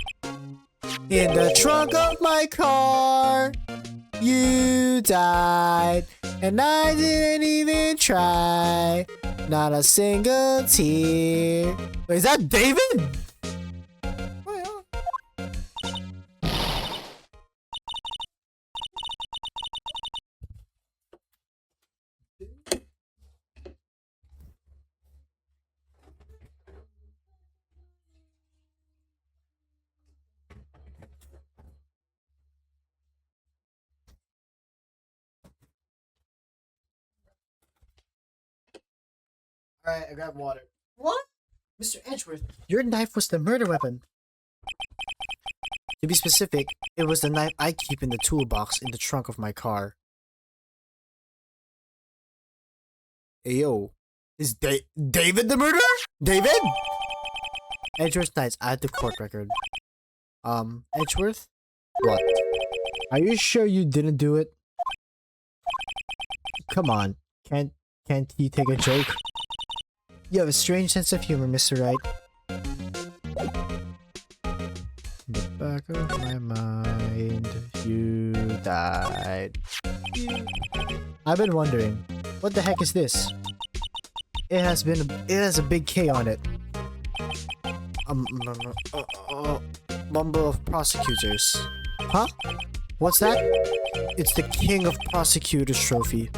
In the trunk of my car, you died, and I didn't even try. Not a single tear. Wait, is that David? Alright, I grabbed water. What? Mr. Edgeworth, your knife was the murder weapon. To be specific, it was the knife I keep in the toolbox in the trunk of my car. Hey yo, is David the murderer? David? Edgeworth Knights, add to court record. Edgeworth? What? Are you sure you didn't do it? Come on, can't he take a joke? You have a strange sense of humor, Mr. Wright. In the back of my mind, you died. I've been wondering, what the heck is this? It has a big K on it. Mumble of prosecutors. Huh? What's that? It's the King of Prosecutors trophy.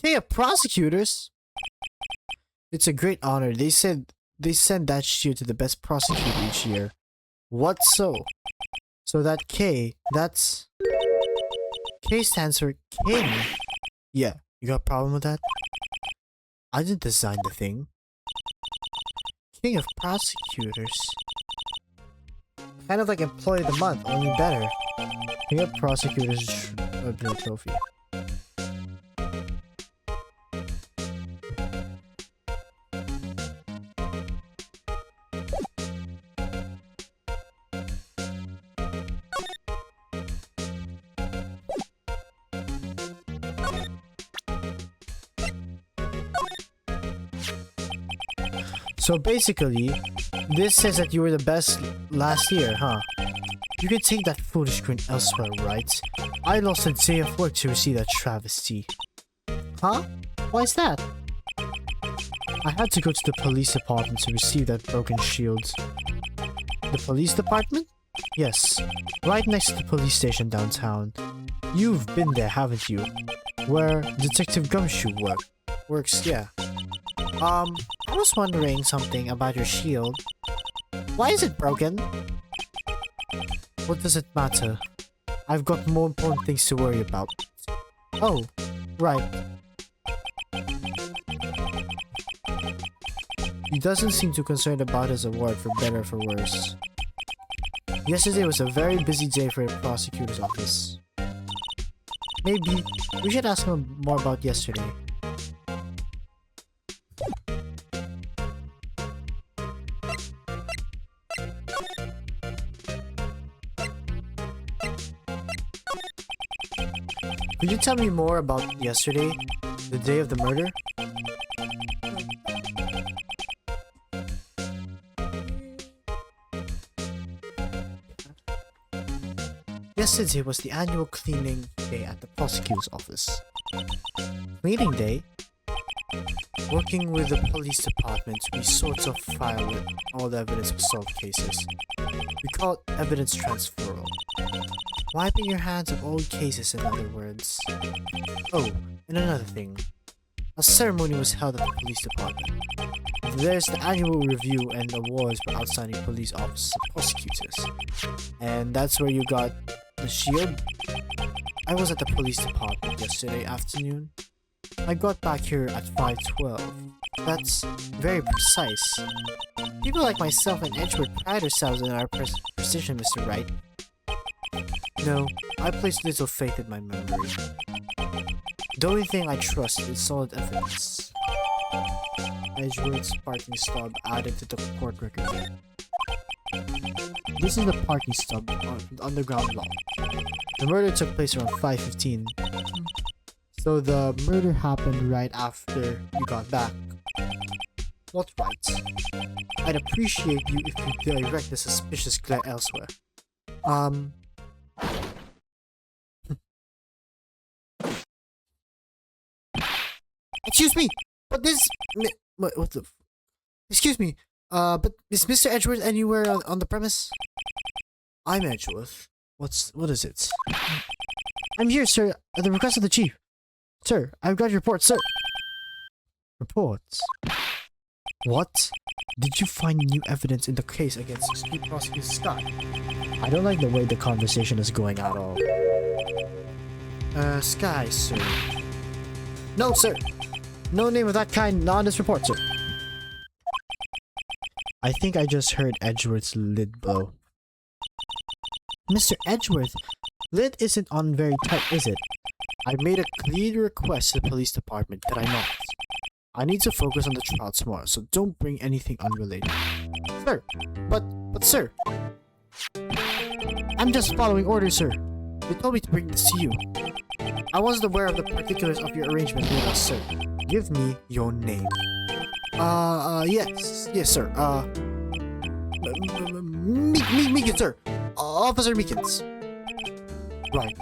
King King of prosecutors? It's a great honor. They said they send that shield to the best prosecutor each year. What so? So that K, that's... K stands for king. Yeah, you got a problem with that? I didn't design the thing. King of prosecutors. Kind of like employee of the month, only better. King of prosecutors trophy. So basically, this says that you were the best last year, huh? You can take that foolish grin elsewhere, right? I lost a day of work to receive that travesty. Huh? Why is that? I had to go to the police department to receive that broken shield. The police department? Yes, right next to the police station downtown. You've been there, haven't you? Where Detective Gumshoe works, yeah. I was wondering something about your shield. Why is it broken? What does it matter? I've got more important things to worry about. Oh, right. He doesn't seem too concerned about his award, for better or for worse. Yesterday was a very busy day for the prosecutor's office. Maybe we should ask him more about yesterday. Could you tell me more about yesterday? The day of the murder? Yesterday was the annual cleaning day at the prosecutor's office. Cleaning day? Working with the police department, we sort of file all the evidence for solved cases. We call it evidence transferal. Wiping your hands of old cases, in other words. Oh, and another thing. A ceremony was held at the police department. There's the annual review and awards for outstanding police officers and prosecutors. And that's where you got the shield? I was at the police department yesterday afternoon. I got back here at 5:12. That's very precise. People like myself and Edgeworth pride ourselves in our precision, Mr. Wright. No, I place little faith in my memory. The only thing I trust is solid evidence. Edgeworth's parking stub added to the court record. This is the parking stub on the underground lot. The murder took place around 5:15. So the murder happened right after you got back. What right? I'd appreciate you if you direct the suspicious glare elsewhere. Excuse me, but this... What the... Excuse me, but is Mr. Edgeworth anywhere on the premise? I'm Edgeworth. What is it? I'm here, sir, at the request of the chief. Sir, I've got your report, sir. Reports? What? Did you find new evidence in the case against Street Prosecutor Scott? I don't like the way the conversation is going at all. Sky, sir. No, sir. No name of that kind, not on this report, sir. I think I just heard Edgeworth's lid blow. Mr. Edgeworth, lid isn't on very tight, is it? I made a clear request to the police department that I not. I need to focus on the trial tomorrow, so don't bring anything unrelated. Sir, but sir. I'm just following orders, sir. They told me to bring this to you. I wasn't aware of the particulars of your arrangement with us, sir. Give me your name. Yes, sir. Meekins, sir. Officer Meekins. Right,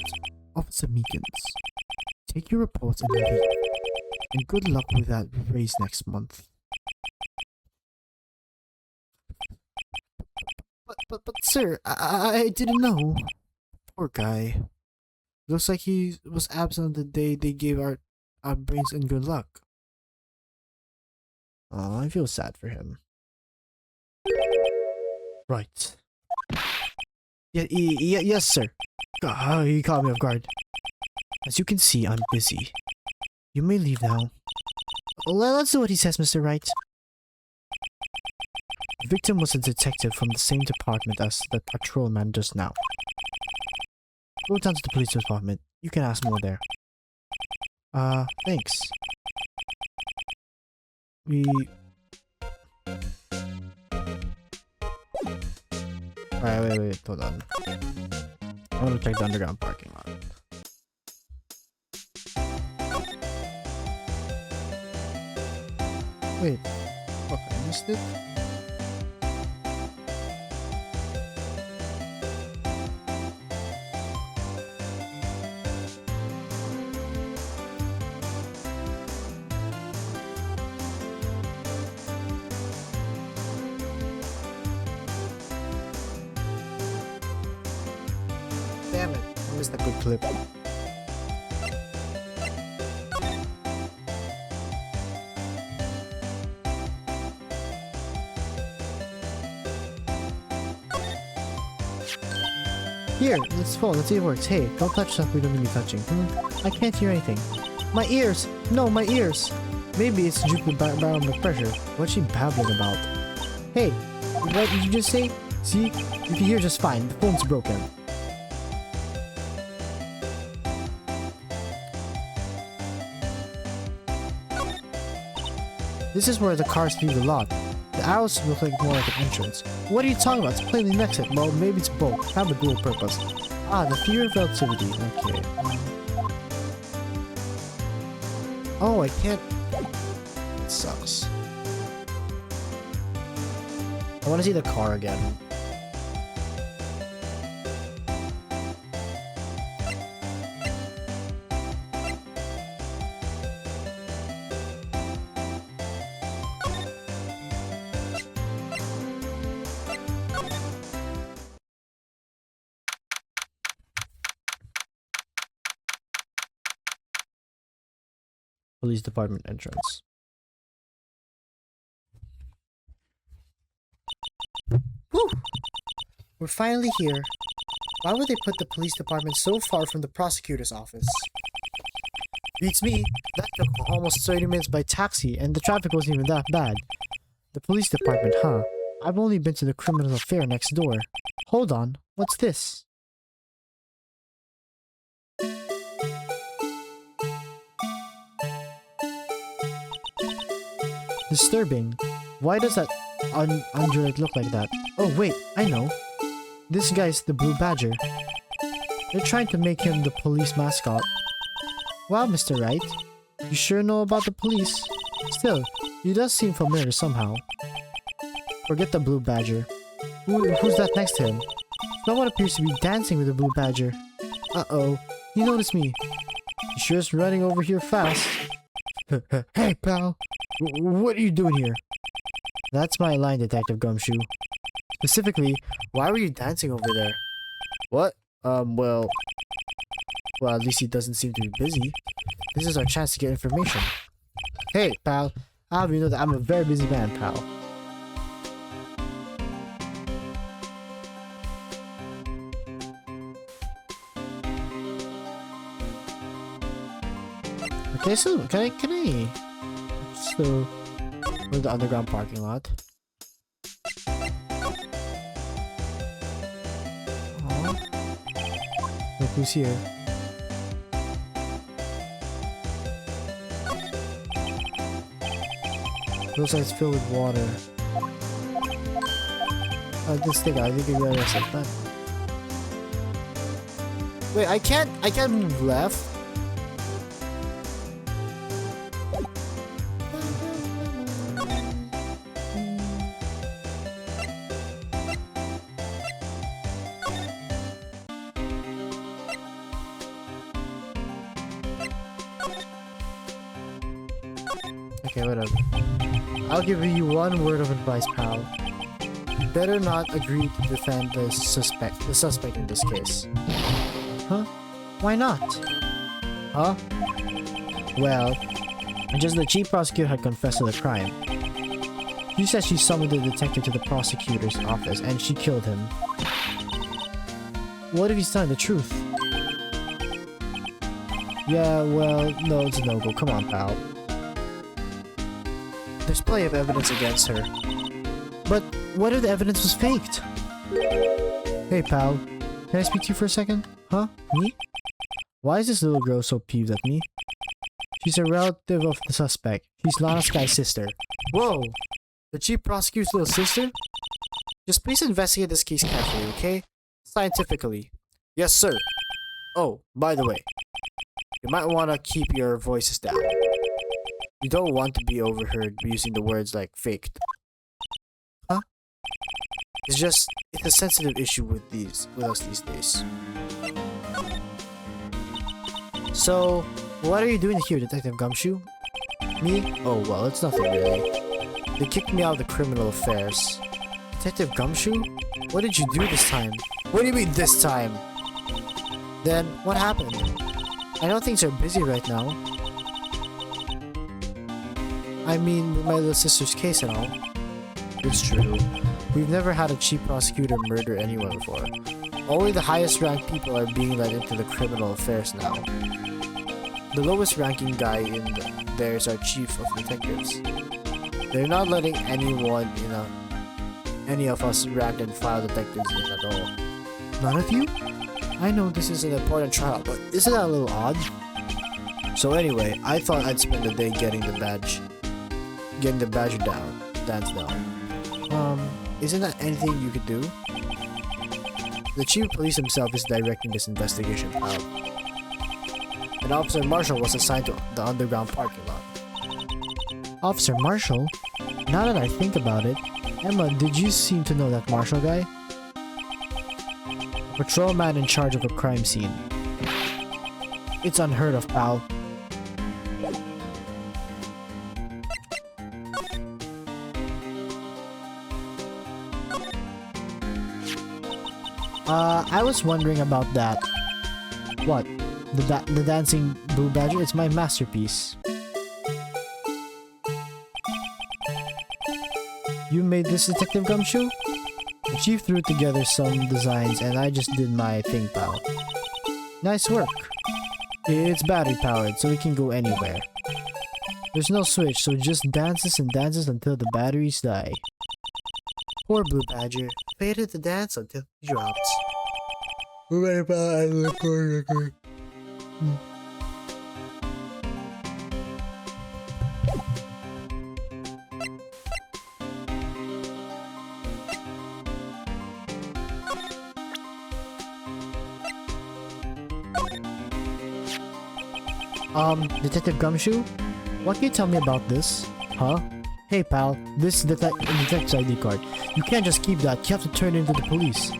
Officer Meekins. Take your reports and leave. And good luck with that raise next month. But sir, I didn't know. Poor guy. Looks like he was absent on the day they gave our brains and good luck. I feel sad for him. Right. Yes, sir. He caught me off guard. As you can see, I'm busy. You may leave now. Let's do what he says, Mr. Wright. The victim was a detective from the same department as the patrolman just now. Go down to the police department. You can ask more there. Thanks. Alright, wait, hold on. I want to check the underground parking lot. Wait, fuck, I missed it? Damn it, I missed a good clip. Here, let's phone. Let's see if it works. Hey, don't touch stuff we don't need to be touching. I can't hear anything. My ears! No, my ears! Maybe it's due to the barometric pressure. What's she babbling about? Hey, what did you just say? See? You can hear just fine. The phone's broken. This is where the cars leave the lot. The arrows look like more like an entrance. What are you talking about? It's plainly an exit. Well, maybe it's both. Have a dual purpose. Ah, the theory of relativity. Okay. Oh, I can't... It sucks. I want to see the car again. Police department entrance. Whew! We're finally here. Why would they put the police department so far from the prosecutor's office? Beats me. That took almost 30 minutes by taxi, and the traffic wasn't even that bad. The police department, huh? I've only been to the criminal affair next door. Hold on, what's this? Disturbing. Why does that undulate look like that? Oh wait, I know. This guy's the Blue Badger. They're trying to make him the police mascot. Wow, Mr. Wright. You sure know about the police. Still, he does seem familiar somehow. Forget the Blue Badger. Who's that next to him? Someone appears to be dancing with the Blue Badger. Uh-oh, he noticed me. He sure is running over here fast. Hey, pal. What are you doing here? That's my line, Detective Gumshoe. Specifically, why were you dancing over there? What? Well, at least he doesn't seem to be busy. This is our chance to get information. Hey, pal. I'll have you know that I'm a very busy man, pal. Okay, so can I so go to the underground parking lot? Aww. Look who's here. Looks like it's filled with water. This thing, I think I realized that. Wait, I can't move left. Okay, whatever. I'll give you one word of advice, pal. You better not agree to defend the suspect in this case. Huh? Why not? Huh? Well, just the chief prosecutor had confessed to the crime. She says she summoned the detective to the prosecutor's office and she killed him. What if he's telling the truth? Yeah, well, no, it's a no-go. Come on, pal. There's plenty of evidence against her. But what if the evidence was faked? Hey, pal. Can I speak to you for a second? Huh? Me? Why is this little girl so peeved at me? She's a relative of the suspect. She's Lana Sky's sister. Whoa! The chief prosecutor's little sister? Just please investigate this case carefully, okay? Scientifically. Yes, sir. Oh, by the way, you might want to keep your voices down. You don't want to be overheard using the words like faked. Huh? It's a sensitive issue with us these days. So, what are you doing here, Detective Gumshoe? Me? Oh, well, it's nothing really. They kicked me out of the criminal affairs. Detective Gumshoe? What did you do this time? What do you mean this time? Then, what happened? I know things are busy right now. I mean, with my little sister's case and all. It's true. We've never had a chief prosecutor murder anyone before. Only the highest ranked people are being let into the criminal affairs now. The lowest ranking guy in there is our chief of detectives. They're not letting any of us ranked and file detectives in at all. None of you? I know this is an important trial, but isn't that a little odd? So anyway, I thought I'd spend the day getting the badge dance down. Isn't that anything you could do? The chief of police himself is directing this investigation, pal. And Officer Marshall was assigned to the underground parking lot. Officer Marshall? Now that I think about it, Emma, did you seem to know that Marshall guy? A patrolman in charge of a crime scene. It's unheard of, pal. I was wondering about that. What? The dancing blue badger? It's my masterpiece. You made this, Detective Gumshoe? The chief threw together some designs and I just did my thing, pal. Nice work. It's battery powered, so it can go anywhere. There's no switch, so it just dances and dances until the batteries die. Poor blue badger. Faded to dance until he drops. Detective Gumshoe? What can you tell me about this? Huh? Hey pal, this is detective's ID card. You can't just keep that, you have to turn it into the police.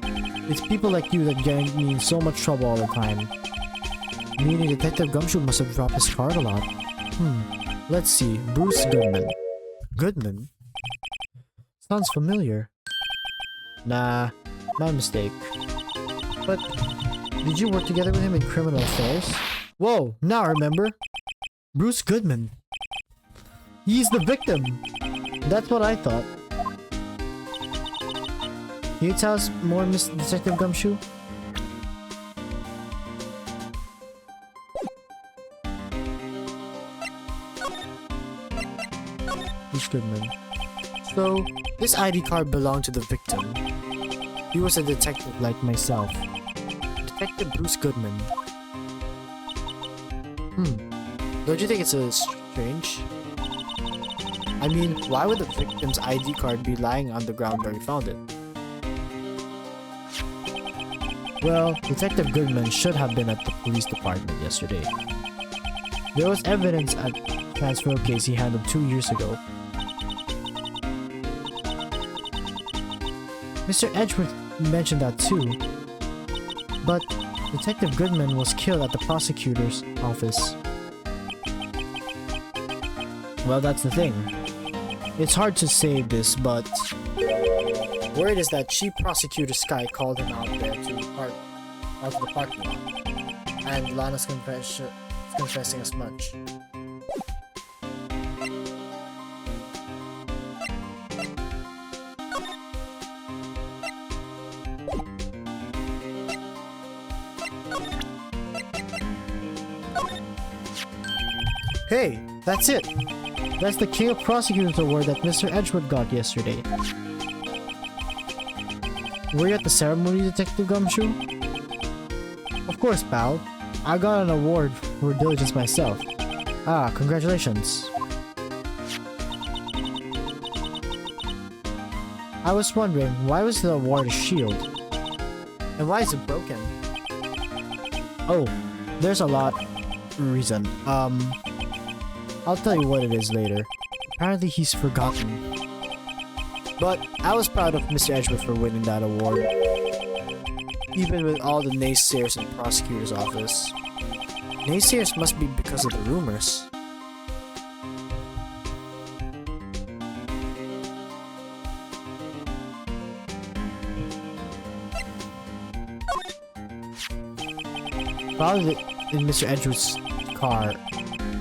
It's people like you that get me in so much trouble all the time. Meaning Detective Gumshoe must have dropped his card a lot. Let's see, Bruce Goodman. Goodman? Sounds familiar. Nah, my mistake. But, did you work together with him in criminal affairs? Whoa, now I remember. Bruce Goodman. He's the victim. That's what I thought. Can you tell us more, Mr. Detective Gumshoe? Bruce Goodman. So, this ID card belonged to the victim. He was a detective like myself. Detective Bruce Goodman. Don't you think it's strange? I mean, why would the victim's ID card be lying on the ground where he found it? Well, Detective Goodman should have been at the police department yesterday. There was evidence at a transfer case he handled 2 years ago. Mr. Edgeworth mentioned that too. But Detective Goodman was killed at the prosecutor's office. Well, that's the thing. It's hard to say this, but word is that Chief Prosecutor Sky called him out there out of the parking lot, and Lana's confessing as much. Hey, that's it! That's the King of Prosecutors award that Mr. Edgewood got yesterday. Were you at the ceremony, Detective Gumshoe? Of course, pal. I got an award for diligence myself. Ah, congratulations. I was wondering, why was the award a shield? And why is it broken? Oh, there's a lot reason. I'll tell you what it is later. Apparently he's forgotten. But I was proud of Mr. Edgewood for winning that award. Even with all the naysayers in the prosecutor's office. Naysayers must be because of the rumors. Probably in Mr. Edgewood's car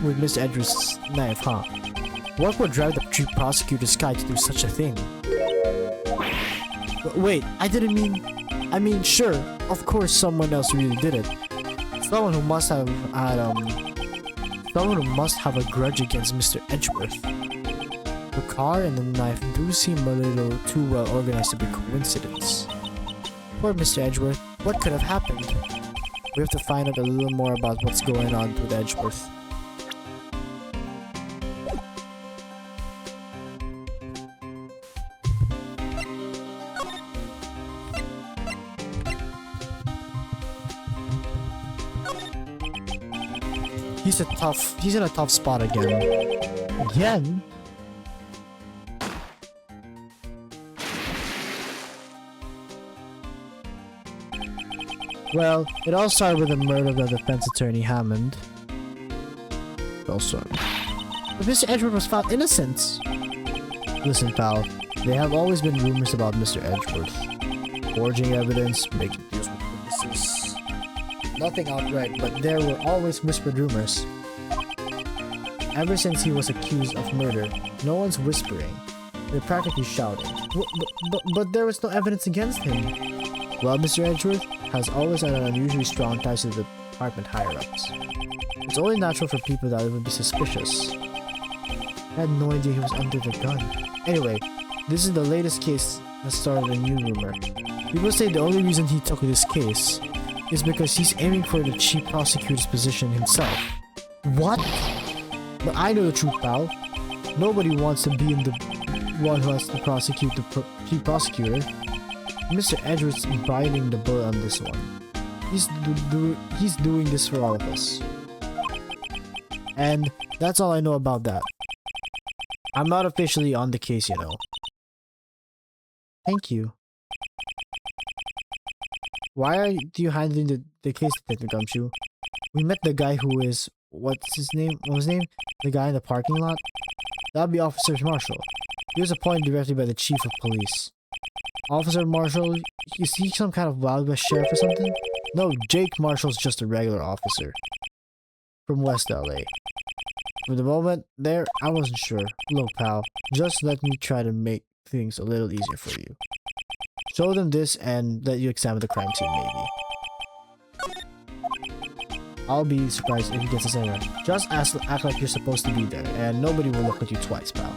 with Mr. Edgewood's knife, huh? What would drive the chief prosecutor's guy to do such a thing? Wait, I mean, sure, of course someone else really did it. Someone who must have a grudge against Mr. Edgeworth. The car and the knife do seem a little too well organized to be coincidence. Poor Mr. Edgeworth, what could have happened? We have to find out a little more about what's going on with Edgeworth. He's in a tough spot again. Again? Well, it all started with the murder of the defense attorney Hammond. Also, but Mr. Edgeworth was found innocent. Listen, pal, there have always been rumors about Mr. Edgeworth. Forging evidence, making deals with witnesses. Nothing outright, but there were always whispered rumors. Ever since he was accused of murder, no one's whispering. They're practically shouting. But there was no evidence against him. Well, Mr. Edgeworth has always had an unusually strong ties to the department higher-ups. It's only natural for people that would be suspicious. I had no idea he was under the gun. Anyway, this is the latest case that started a new rumor. People say the only reason he took this case is because he's aiming for the chief prosecutor's position himself. What? But I know the truth, pal. Nobody wants to be in the one who has to prosecute the chief prosecutor. Mr. Edgeworth's biting the bullet on this one. He's doing this for all of us. And that's all I know about that. I'm not officially on the case, you know. Thank you. Why are you handling the case, Detective Gumshoe? We met the guy who is... What's his name? What was his name? The guy in the parking lot? That'd be Officer Marshall. He was appointed directly by the Chief of Police. Officer Marshall, is he some kind of Wild West sheriff or something? No, Jake Marshall's just a regular officer. From West LA. For the moment there, I wasn't sure. Look, pal, just let me try to make things a little easier for you. Show them this and let you examine the crime scene, maybe. I'll be surprised if he gets us anywhere. Just act like you're supposed to be there, and nobody will look at you twice, pal.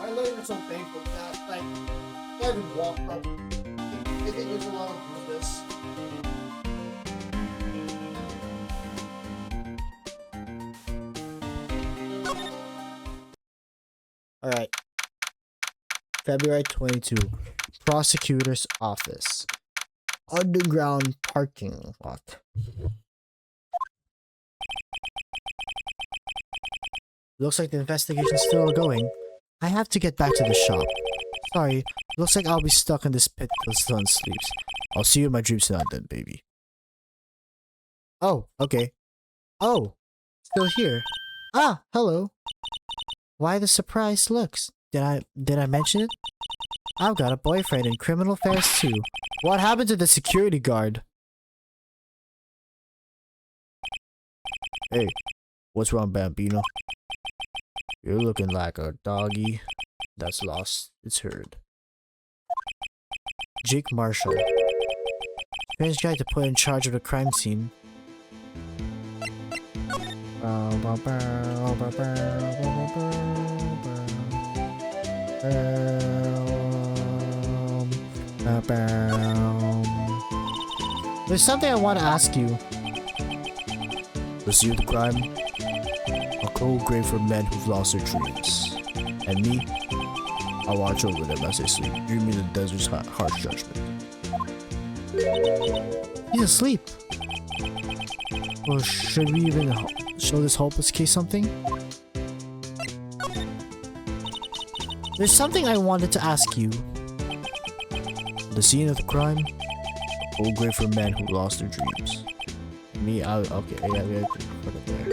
I learned so painful that, like, every walk up. I think there's a lot of this. Alright. February 22. Prosecutor's Office. Underground parking lot. Looks like the investigation's still going. I have to get back to the shop. Sorry, looks like I'll be stuck in this pit till the sun sleeps. I'll see you in my dreams tonight then, baby. Oh, okay. Oh, still here. Ah, hello. Why the surprised looks? Did I mention it? I've got a boyfriend in criminal affairs too. What happened to the security guard? Hey, what's wrong, Bambino? You're looking like a doggy that's lost its herd. Jake Marshall. Strange guy to put in charge of the crime scene. There's something I want to ask you. The scene of the crime? A cold grave for men who've lost their dreams. And me? I watch over them as they sleep, dreaming the desert's harsh judgment. He's asleep. Or should we even show this hopeless case something? There's something I wanted to ask you. The scene of the crime? A cold grave for men who lost their dreams. Me, okay, yeah, we have to put it there.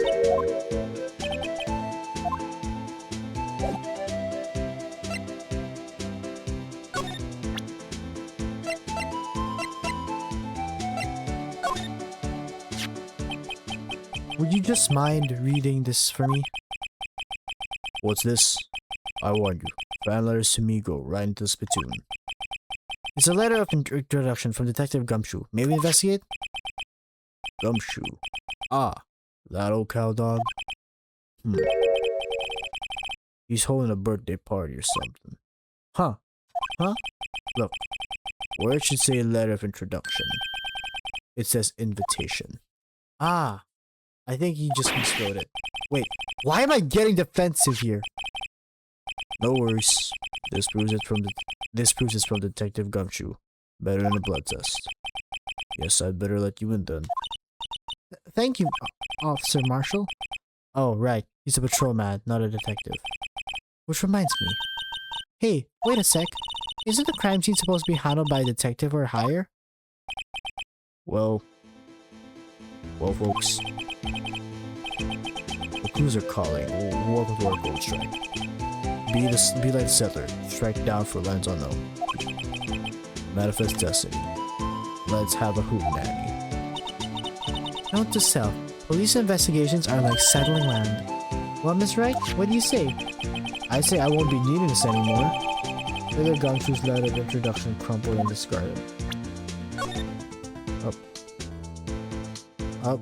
Would you just mind reading this for me? What's this? I warn you. Fan letters to me go right into the spittoon. It's a letter of introduction from Detective Gumshoe. May we investigate? Gumshoe. Ah, that old cow dog. He's holding a birthday party or something. Huh? Look, where it should say letter of introduction, it says invitation. Ah, I think he just miswrote it. Wait, why am I getting defensive here? No worries. This proves it's from Detective Gumshoe. Better than a blood test. Yes, I'd better let you in then. Thank you, Officer Marshall. Oh, right. He's a patrolman, not a detective. Which reminds me. Hey, wait a sec. Isn't the crime scene supposed to be handled by a detective or higher? Well, folks. The crews are calling. Welcome to our gold strike. Be like the settler. Strike down for lands unknown. Manifest destiny. Let's have a hoot nanny. Note to self. Police investigations are like settling land. Well, Miss Wright, what do you say? I say I won't be needing this anymore. Further Gumshoe's letter of introduction crumpled and discarded. Up.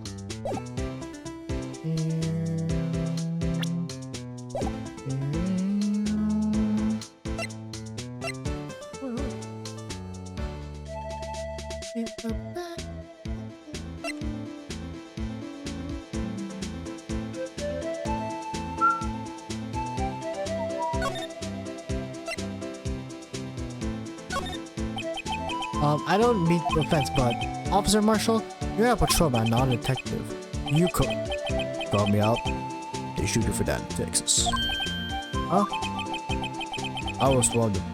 I don't mean no offense, but Officer Marshall, you're a patrolman, not a detective. You could call me out. They shoot you for that in Texas. Huh? I was wondering.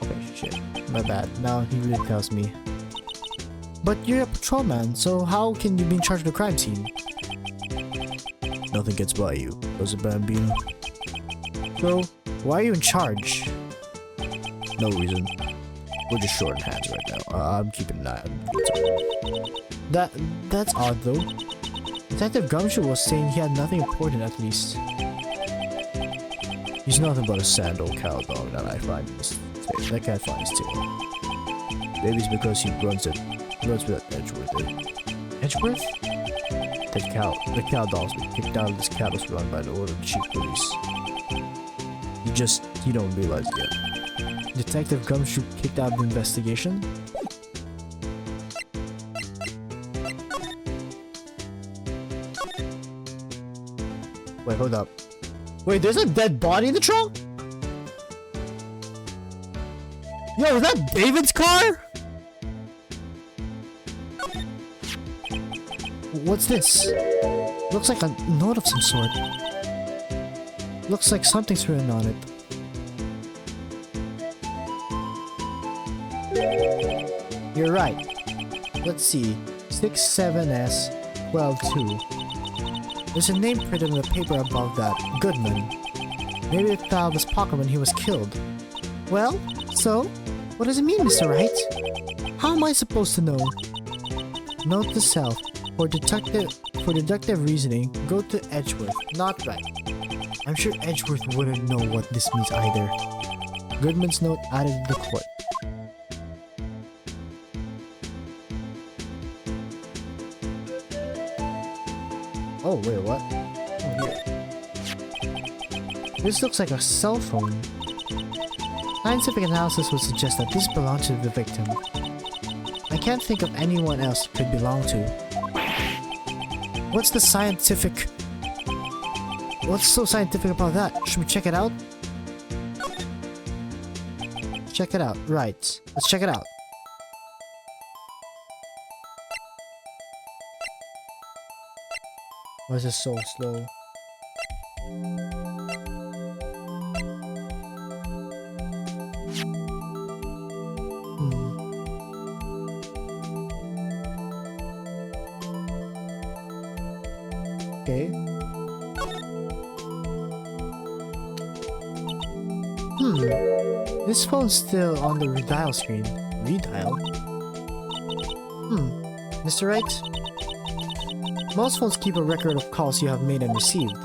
Okay, shit. My bad. Now he really tells me. But you're a patrolman, so how can you be in charge of the crime scene? Nothing gets by you, does it, Bambino? So, why are you in charge? No reason. We're just short in hands right now. I'm keeping an eye on it. That's odd though. Detective Gumshoe was saying he had nothing important at least. He's nothing but a sad old cow dog that I find in his tail. That can't find his tail. Maybe it's because he runs with that Edgeworth. Edgeworth? The cow dog's been kicked out of this cattle's run by the order of the chief police. You don't realize it yet. Detective Gumshoe kicked out of the investigation? Wait, hold up. Wait, there's a dead body in the trunk? Yo, is that David's car? What's this? Looks like a note of some sort. Looks like something's written on it. You're right. Let's see. 67S122. There's a name printed in the paper above that. Goodman. Maybe it fell out of his pocket when he was killed. Well, so? What does it mean, Mr. Wright? How am I supposed to know? Note to self. For deductive reasoning, go to Edgeworth, not right. I'm sure Edgeworth wouldn't know what this means either. Goodman's note added to the court. Oh, wait, what? Oh, here. This looks like a cell phone. Scientific analysis would suggest that this belongs to the victim. I can't think of anyone else it could belong to. What's so scientific about that? Should we check it out? Check it out. Right. Let's check it out. Why is this so slow? Okay. This phone's still on the redial screen. Redial? Mr. Wright? Most phones keep a record of calls you have made and received.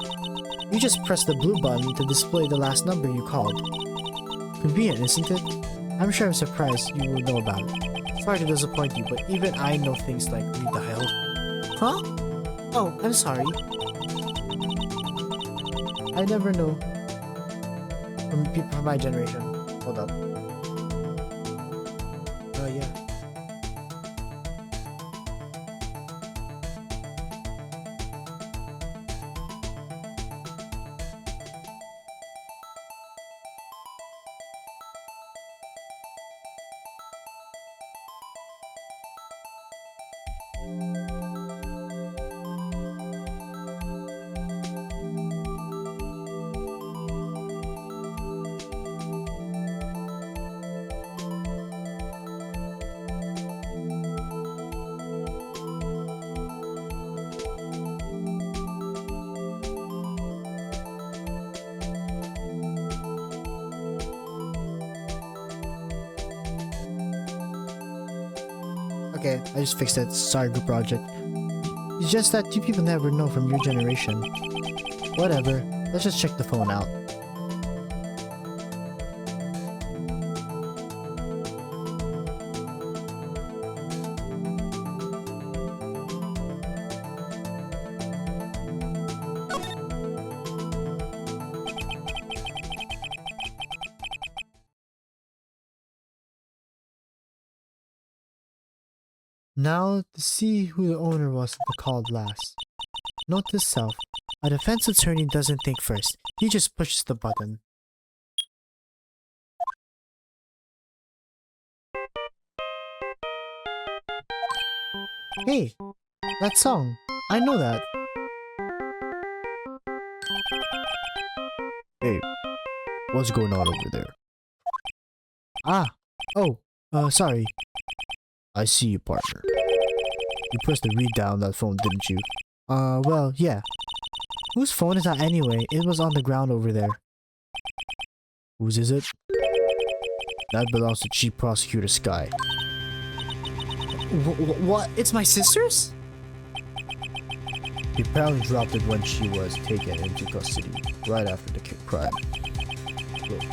You just press the blue button to display the last number you called. Convenient, isn't it? I'm sure I'm surprised you would know about it. Sorry to disappoint you, but even I know things like redial. Huh? Oh, I'm sorry. I never know from people from my generation. Hold up. Yeah. Okay, I just fixed it. Sorry, group project. It's just that you people never know from your generation. Whatever, let's just check the phone out. Now, to see who the owner was that called last. Note to self, a defense attorney doesn't think first, he just pushes the button. Hey, that song, I know that. Hey, what's going on over there? Sorry. I see you, partner. You pressed the read down that phone, didn't you? Well, yeah. Whose phone is that anyway? It was on the ground over there. Whose is it? That belongs to Chief Prosecutor Sky. What? It's my sister's? He apparently dropped it when she was taken into custody, right after the crime. Look,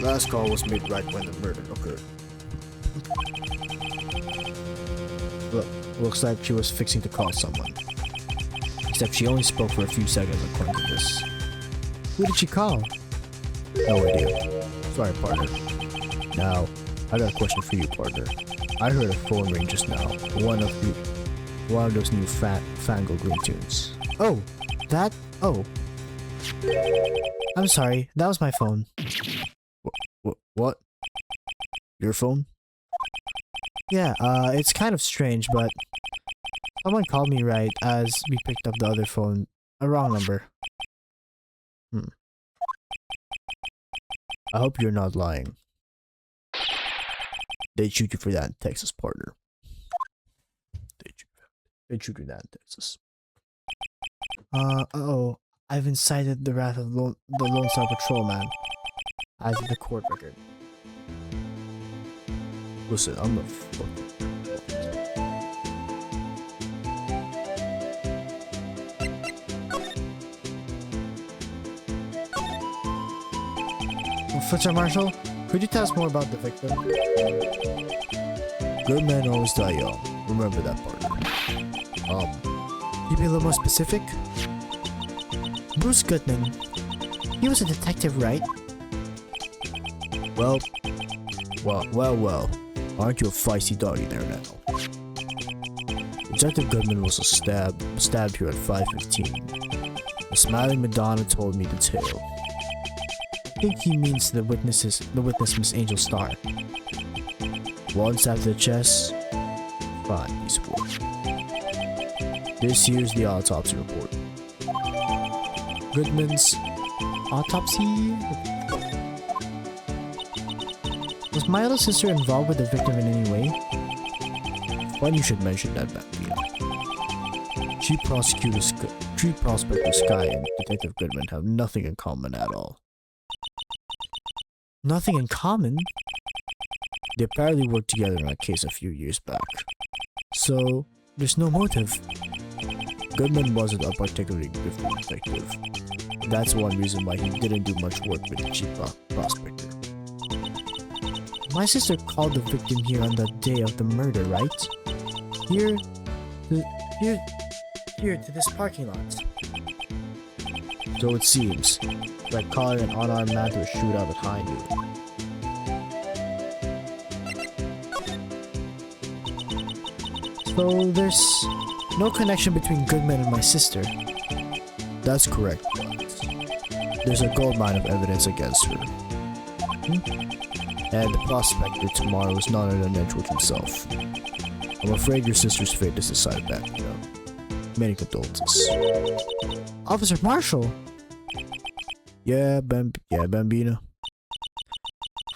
last call was made right when the murder occurred. Look, looks like she was fixing to call someone. Except she only spoke for a few seconds according to this. Who did she call? No idea. Sorry, partner. Now, I got a question for you, partner. I heard a phone ring just now. One of those new fangled ringtones. Oh, that? Oh. I'm sorry, that was my phone. What? Your phone? Yeah, it's kind of strange, but someone called me right as we picked up the other phone. A wrong number. I hope you're not lying. They'd shoot you for that in Texas, partner. They'd shoot you for that in Texas. Uh-oh. I've incited the wrath of the Lone Star Patrolman. As the court record. Listen, I'm a fucking... Officer Marshall, could you tell us more about the victim? Good men always die young. Remember that part. You be a little more specific? Bruce Goodman. He was a detective, right? Well. Aren't you a feisty doggy there now? Detective Goodman was stabbed here at 5:15. The smiling Madonna told me the tale. I think he means the witness Miss Angel Starr. Once after the chest, fine piece of work. This here's the autopsy report. Goodman's autopsy? Was my little sister involved with the victim in any way? Funny you should mention that, Bambino. Chief Prospector Sky and Detective Goodman have nothing in common at all. Nothing in common? They apparently worked together on a case a few years back. So, there's no motive. Goodman wasn't a particularly gifted detective. That's one reason why he didn't do much work with the Chief Prospector. My sister called the victim here on the day of the murder, right? Here to this parking lot. So it seems, like calling an unarmed man to a shootout behind you. So there's no connection between Goodman and my sister. That's correct, but there's a goldmine of evidence against her. And the prospector tomorrow is none other than Edgewood himself. I'm afraid your sister's fate is decided back now. Many condolences. Officer Marshall? Yeah, Bambino.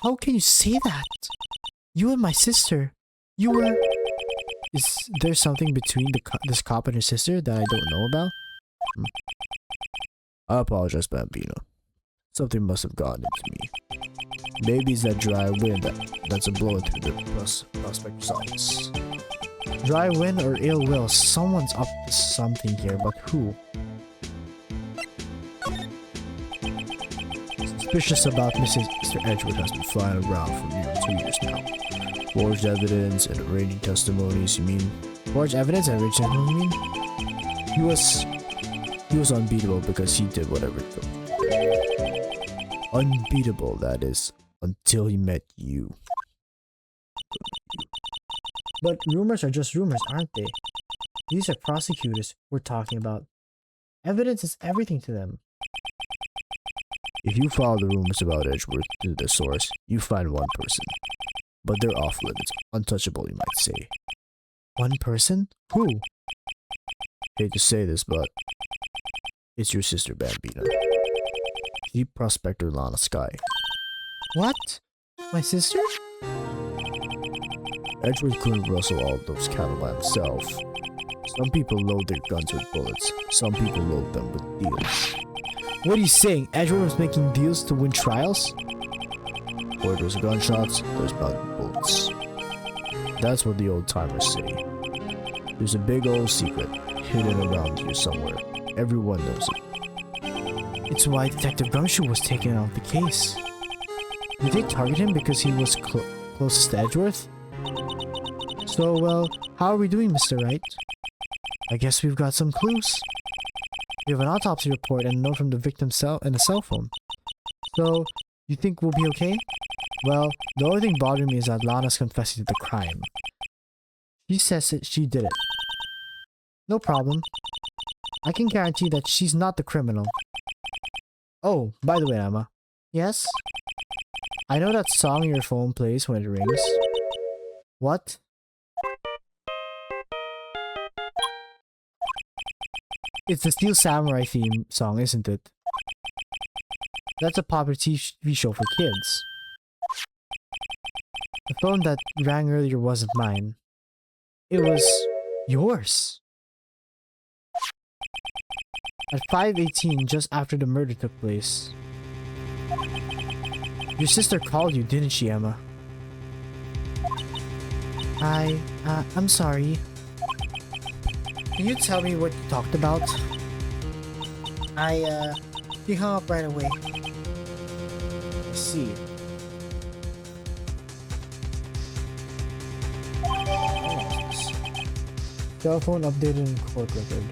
How can you say that? You and my sister. You were... Is there something between this cop and her sister that I don't know about? I apologize, Bambino. Something must have gotten into me. Maybe it's that dry wind that's a blow into the prospector's office. Dry wind or ill will, someone's up to something here, but who? Suspicious about Mr. Edgewood has been flying around for nearly 2 years now. Forged evidence and arranging testimonies, you mean? Forged evidence and arranging testimonies, you mean? He was unbeatable because he did whatever it took. Unbeatable, that is, until he met you. But rumors are just rumors, aren't they? These are prosecutors we're talking about. Evidence is everything to them. If you follow the rumors about Edgeworth to the source, you find one person. But they're off limits, untouchable you might say. One person? Who? Hate to say this, but it's your sister Bambino. Chief Prospector Lana Sky. What? My sister? Edgeworth couldn't rustle all those cattle by himself. Some people load their guns with bullets, some people load them with deals. What are you saying? Edgeworth was making deals to win trials? Where there's gunshots, there's bullets. That's what the old timers say. There's a big old secret hidden around here somewhere. Everyone knows it. It's why Detective Gumshoe was taken off the case. Did they target him because he was closest to Edgeworth? So, well, how are we doing, Mr. Wright? I guess we've got some clues. We have an autopsy report and a note from the victim's cell and a cell phone. So, you think we'll be okay? Well, the only thing bothering me is that Lana's confessing to the crime. She says that she did it. No problem. I can guarantee that she's not the criminal. Oh, by the way, Emma. Yes? I know that song your phone plays when it rings. What? It's the Steel Samurai theme song, isn't it? That's a popular TV show for kids. The phone that rang earlier wasn't mine. It was yours. At 5:18, just after the murder took place. Your sister called you, didn't she, Emma? I'm sorry. Can you tell me what you talked about? She hung up right away. see. Cell phone updated in court record.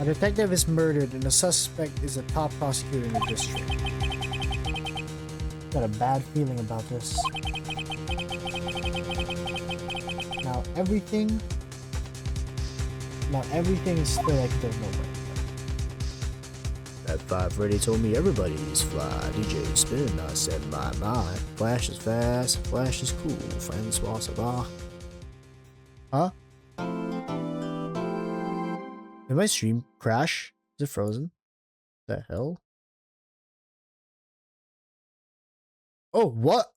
A detective is murdered and the suspect is a top prosecutor in the district. Got a bad feeling about this. Now everything is still like the moment. That 5 already told me everybody's fly. DJ spin, I said my mind. Flash is fast, flash is cool. Friends walks about. Huh? Did my stream crash? Is it frozen? The hell? Oh, what?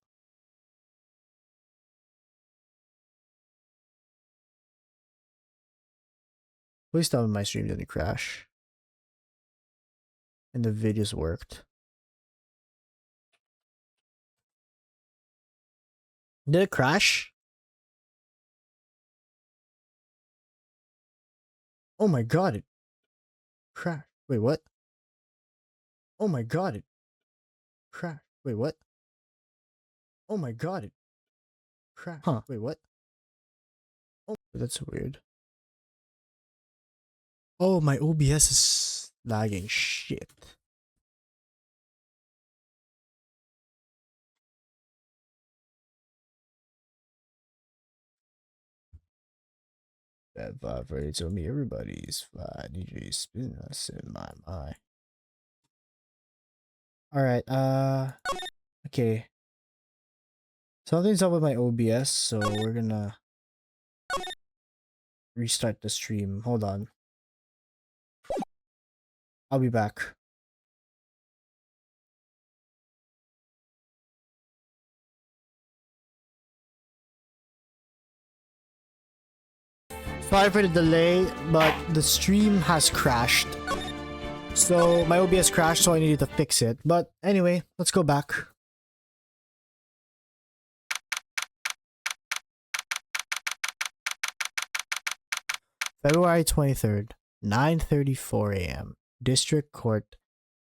Please tell me my stream didn't crash. And the videos worked. Did it crash? Oh my god, it crashed. Wait, what? Oh my god, it crashed. Wait, what? Oh my god, it crashed. Huh. Wait, what? Oh, that's weird. Oh, my OBS is lagging. Shit. That vibe already told me everybody's fly. DJ spin us in my mind. Alright, okay. Something's up with my OBS, so we're gonna restart the stream. Hold on. I'll be back. Sorry for the delay, but the stream has crashed. So my OBS crashed, so I needed to fix it. But anyway, let's go back. February 23rd, 9:34 a.m. District Court,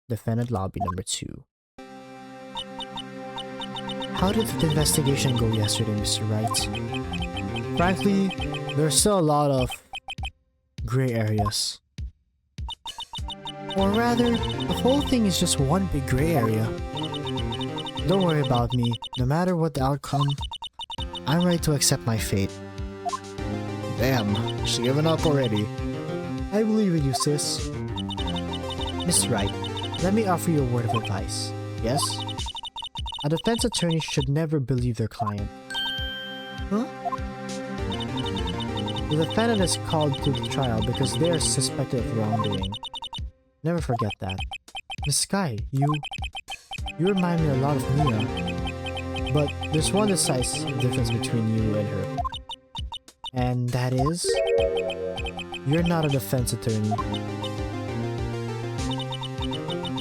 Defendant Lobby number 2. How did the investigation go yesterday, Mr. Wright? Frankly, there's still a lot of gray areas. Or rather, the whole thing is just one big gray area. Don't worry about me. No matter what the outcome, I'm ready to accept my fate. Damn, she's given up already. I believe in you, sis. Miss Wright, let me offer you a word of advice. Yes? A defense attorney should never believe their client. Huh? The defendant is called to the trial because they are suspected of wrongdoing. Never forget that. Miss Sky, you remind me a lot of Mia. But there's one decisive difference between you and her. And that is, you're not a defense attorney.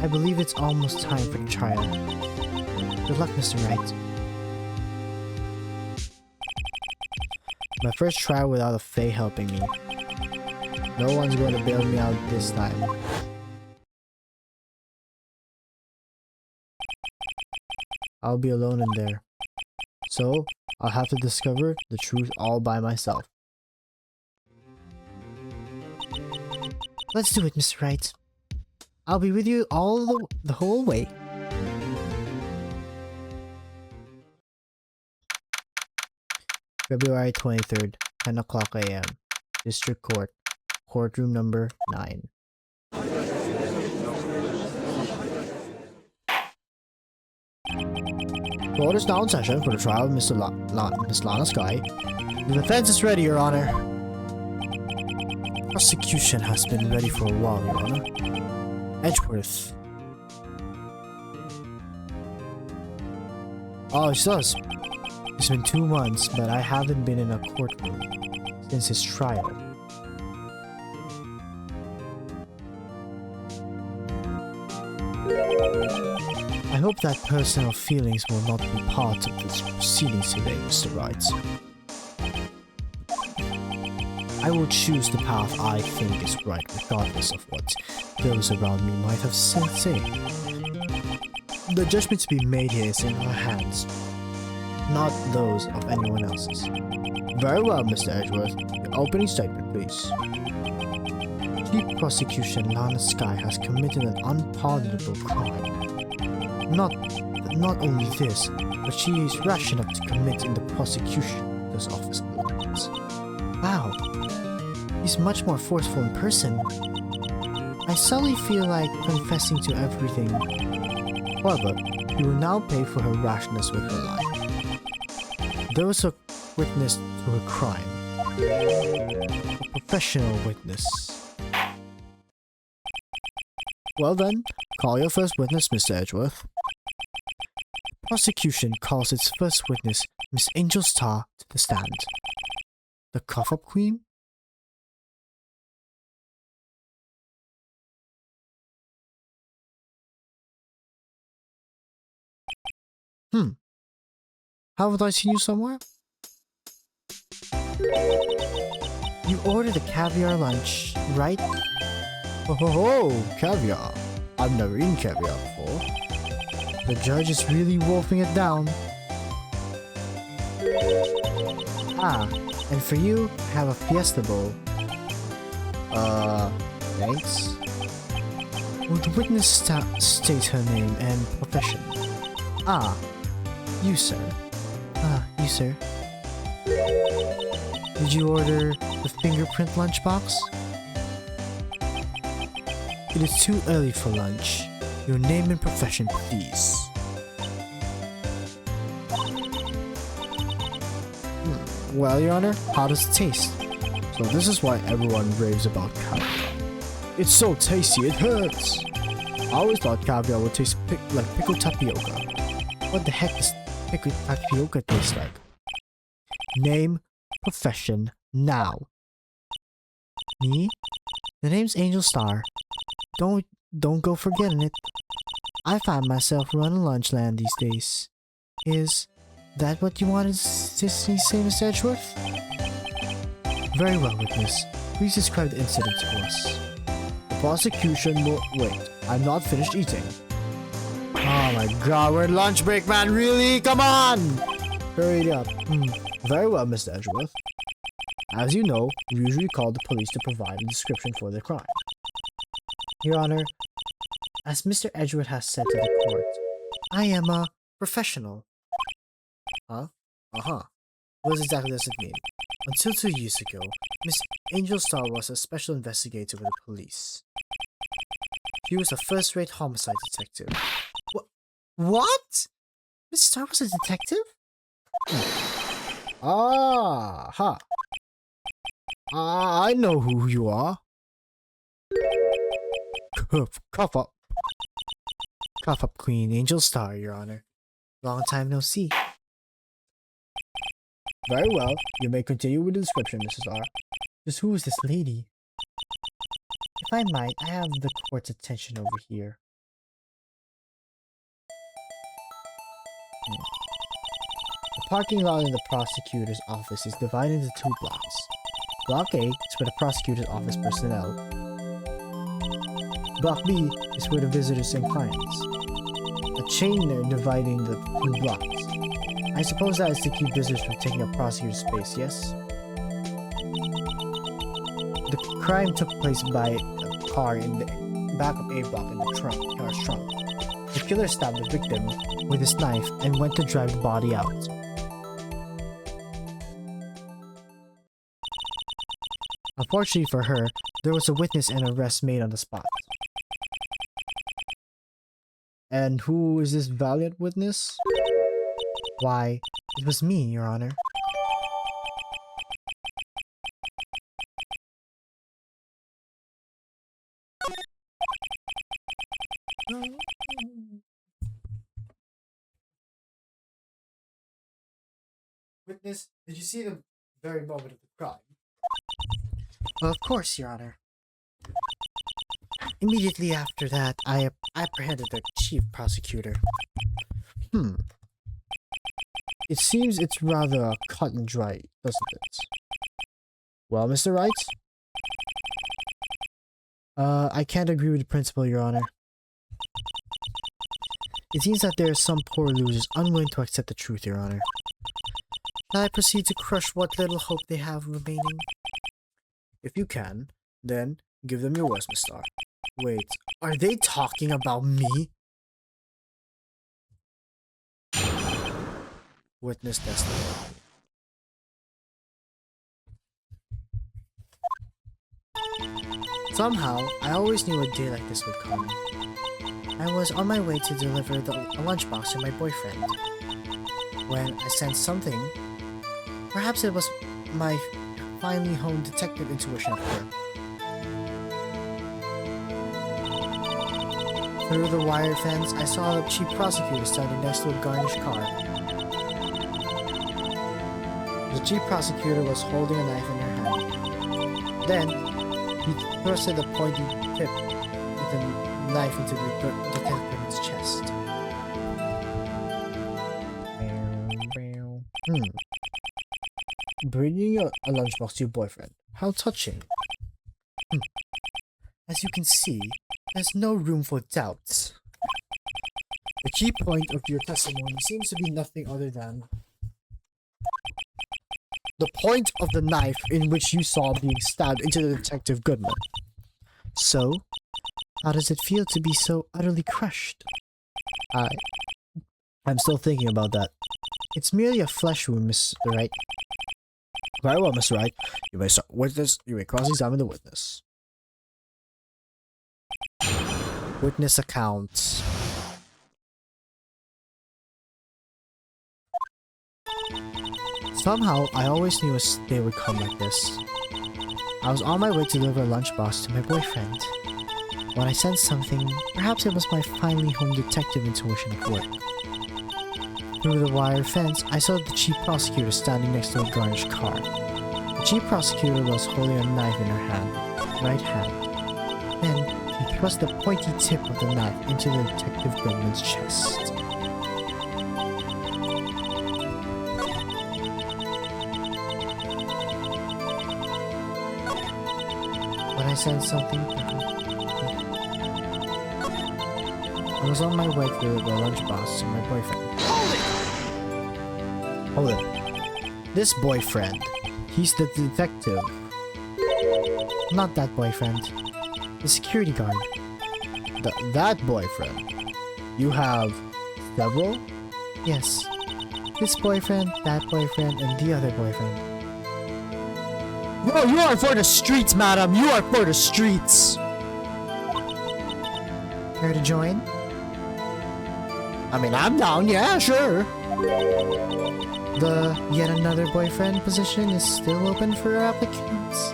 I believe it's almost time for the trial. Good luck, Mr. Wright. My first trial without a Fae helping me. No one's going to bail me out this time. I'll be alone in there. So, I'll have to discover the truth all by myself. Let's do it, Mr. Wright. I'll be with you all the whole way. February 23rd, 10 o'clock a.m. District Court, courtroom number 9. Court is now in session for the trial of Miss Lana Sky. The defense is ready, Your Honor. Prosecution has been ready for a while, Your Honor. Edgeworth. Oh, it does. It's been 2 months, but I haven't been in a courtroom since his trial. I hope that personal feelings will not be part of this proceedings today, Mr. Wright. I will choose the path I think is right, regardless of what those around me might have say. The judgment to be made here is in our hands, not those of anyone else's. Very well, Mr. Edgeworth. Your opening statement, please. Chief Prosecution Lana Sky has committed an unpardonable crime. Not only this, but she is rash enough to commit in the prosecutor's office alliance. Wow, he's much more forceful in person. I suddenly feel like confessing to everything. However, he will now pay for her rashness with her life. There was a witness to a crime. A professional witness. Well then, call your first witness, Mr. Edgeworth. Prosecution calls its first witness, Miss Angel Star, to the stand. The Cough-Up Queen? Haven't I seen you somewhere? You ordered a caviar lunch, right? Oh, caviar. I've never eaten caviar before. The judge is really wolfing it down. Ah, and for you, have a Fiesta Bowl. Thanks. Would the witness state her name and profession? Ah, you sir. You sir. Did you order the fingerprint lunchbox? It is too early for lunch. Your name and profession, please. Well, Your Honor, how does it taste? So this is why everyone raves about caviar. It's so tasty, it hurts! I always thought caviar would taste like pickled tapioca. What the heck does pickled tapioca taste like? Name, profession, now. Me? The name's Angel Star. Don't go forgetting it. I find myself running Lunchland these days. Is that what you wanted to say, Mr. Edgeworth? Very well, witness. Please describe the incident to us. The prosecution will... Wait, I'm not finished eating. Oh my god, we're at lunch break, man, really? Come on! Hurry up. Very well, Mr. Edgeworth. As you know, we usually call the police to provide a description for the crime. Your Honor, as Mr. Edgeworth has said to the court, I am a professional. Huh? What exactly does it mean? Until 2 years ago, Miss Angel Star was a special investigator with the police. She was a first-rate homicide detective. What? Miss Star was a detective? I know who you are. Cough-Up Queen, Angel Star, Your Honor. Long time no see. Very well, you may continue with the description, Mrs. R. Just who is this lady? If I might, I have the court's attention over here. The parking lot in the prosecutor's office is divided into 2 blocks. Block A is for the prosecutor's office personnel. Block B is for the visitors and clients. A chain there dividing the 2 blocks. I suppose that is to keep visitors from taking up prosecutor's space, yes? The crime took place by a car in the back of A block in the car's trunk. The killer stabbed the victim with his knife and went to drag the body out. Unfortunately for her, there was a witness and arrest made on the spot. And who is this valiant witness? Why, it was me, Your Honor. Witness, did you see the very moment of the crime? Well, of course, Your Honor. Immediately after that, I apprehended the chief prosecutor. It seems it's rather cut and dry, doesn't it? Well, Mr. Wright? I can't agree with the principal, Your Honor. It seems that there are some poor losers unwilling to accept the truth, Your Honor. Shall I proceed to crush what little hope they have remaining? If you can, then give them your worst, Miss Star. Wait, are they talking about me? Witness testimony. Somehow, I always knew a day like this would come. I was on my way to deliver a lunchbox to my boyfriend when I sensed something. Perhaps it was my finely honed detective intuition at work. Through the wire fence, I saw a chief prosecutor standing next to a garnished car. The chief prosecutor was holding a knife in her hand. Then, he thrusted a pointy tip with the knife into the detective's chest. Bringing a lunchbox to your boyfriend. How touching. As you can see, there's no room for doubts. The key point of your testimony seems to be nothing other than the point of the knife in which you saw being stabbed into the Detective Goodman. So, how does it feel to be so utterly crushed? I'm still thinking about that. It's merely a flesh wound, Mr. Wright. Very well, Mr. Wright. You may start witness. You may cross-examine the witness. Witness accounts. Somehow, I always knew a day would come like this. I was on my way to deliver a lunchbox to my boyfriend when I sensed something. Perhaps it was my finely honed detective intuition at work. Through the wire fence, I saw the chief prosecutor standing next to a garnished car. The chief prosecutor was holding a knife in her right hand. Then, he thrust the pointy tip of the knife into the Detective Goodman's chest. When I sensed something, I was on my way to the lunchbox to my boyfriend. Hold it. This boyfriend. He's the detective. Not that boyfriend. The security guard. That boyfriend. You have several? Yes. This boyfriend, that boyfriend, and the other boyfriend. No, you are for the streets, madam! You are for the streets! Care to join? I mean, I'm down, yeah, sure. The yet another boyfriend position is still open for applicants.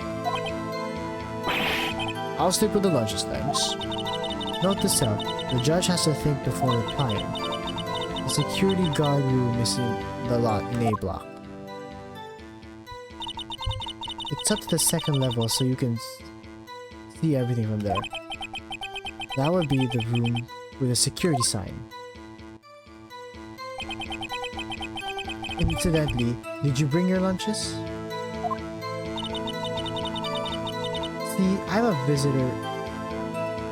I'll stick with the lunches, thanks. Note to self, the judge has to think before replying. The security guard room is in the lot in A block. It's up to the second level so you can see everything from there. That would be the room with a security sign. Incidentally, did you bring your lunches? See, I'm a visitor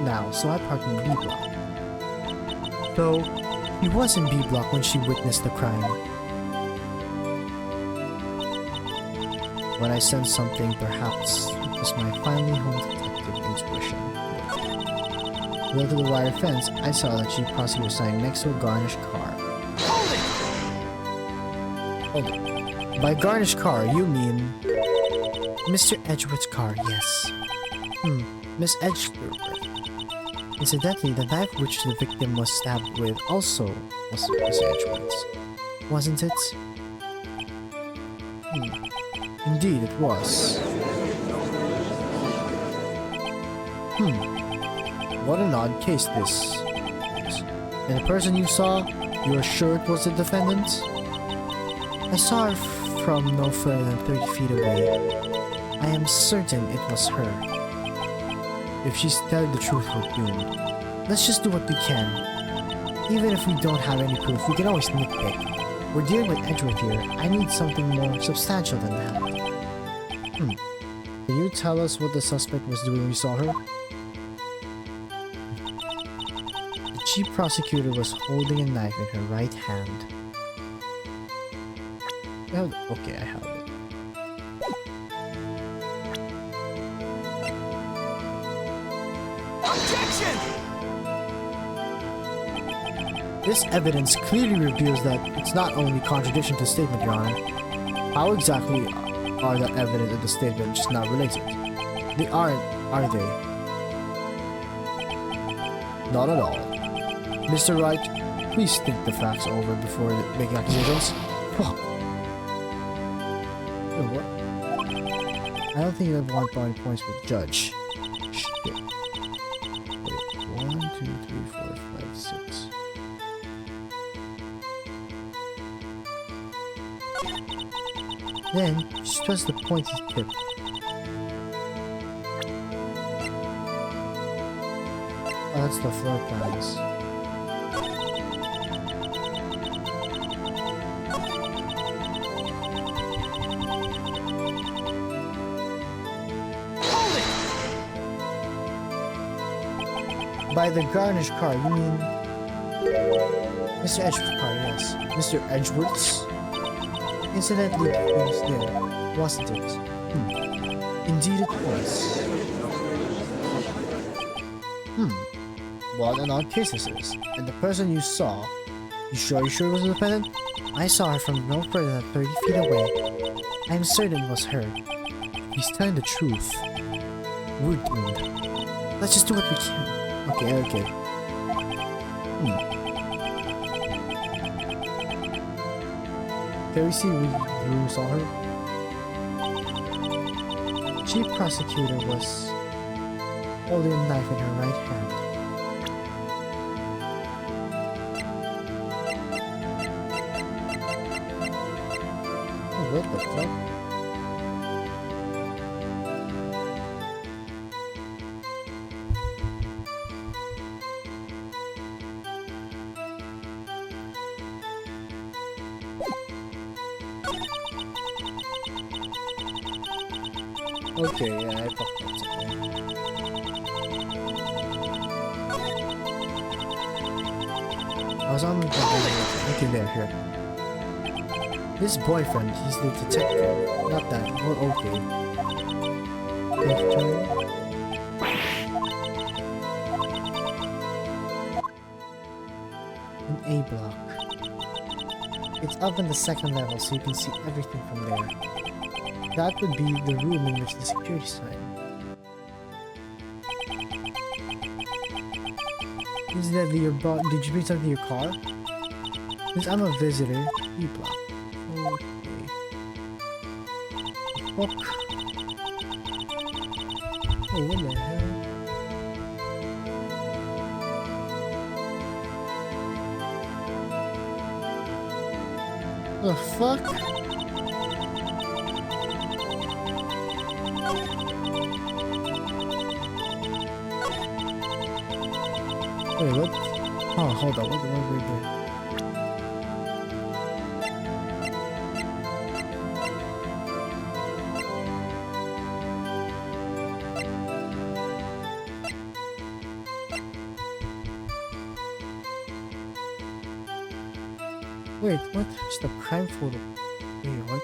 now, so I parked in B block. Though, he was in B block when she witnessed the crime. When I sensed something, perhaps it was my finely honed detective intuition. Below to the wire fence, I saw the chief prosecutor standing next to a garnished car. Hold it. By garnished car, you mean Mr. Edgeworth's car, yes. Miss Edgeworth. Incidentally, the knife which the victim was stabbed with also was Mr. Edgeworth's, wasn't it? Indeed, it was. What an odd case this is. And the person you saw, you are sure it was the defendant? I saw her from no further than 30 feet away. I am certain it was her. If she's telling the truth, we're doomed. Let's just do what we can. Even if we don't have any proof, we can always nitpick. We're dealing with Edgeworth here. I need something more substantial than that. tell us what the suspect was doing when you saw her? The chief prosecutor was holding a knife in her right hand. Okay, I have it. This evidence clearly reveals that it's not only contradiction to the statement, Your Honor. How exactly are the evidence and the statement just not related? They aren't, are they? Not at all. Mr. Wright, please think the facts over before making accusations. Wait, what? I don't think you have 1 point points with the judge. Shit. Wait, 1, 2, 3, 4, 5, 6. Then, stress the pointy tip. Oh, that's the floor plans. By the garnish car, you mean Mr. Edgeworth's car, yes. Mr. Edgeworth's? Incidentally, it was there, wasn't it? Indeed it was. What an odd case this is. And the person you saw, you sure it was a defendant? I saw her from no further than 30 feet away. I am certain it was her. He's telling the truth. We're doomed. Let's just do what we can. Okay. Can we see who saw her? Chief prosecutor was holding a knife in her right hand. Oh, what the fuck? Okay, yeah, I fucked up something. I was on the okay, here. This boyfriend, he's the detective. Not that. Well, okay. An A block. It's up in the second level, so you can see everything from there. That would be the room in which the security signed. Incidentally, did you bring something in your car? Since I'm a visitor, E block. Okay. Fuck. Oh, what the hell? The fuck? Wait, what? Oh, hold on. What are we doing? Wait, what? It's the crime photo. Wait, what?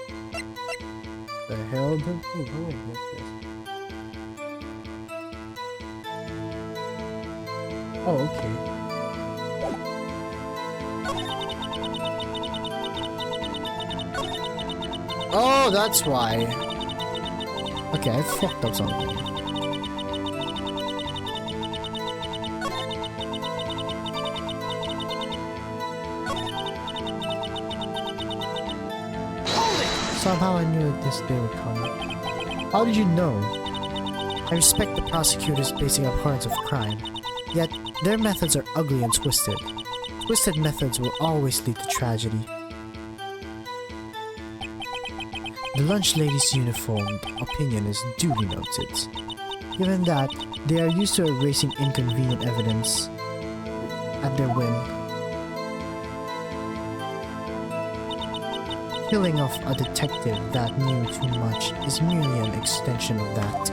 The hell? Oh, okay. Oh, that's why. Okay, I fucked up something. Somehow I knew that this day would come. How did you know? I respect the prosecutors basing abhorrence of crime, yet their methods are ugly and twisted. Twisted methods will always lead to tragedy. The lunch lady's uniformed opinion is duly noted. Given that, they are used to erasing inconvenient evidence at their whim. Killing of a detective that knew too much is merely an extension of that.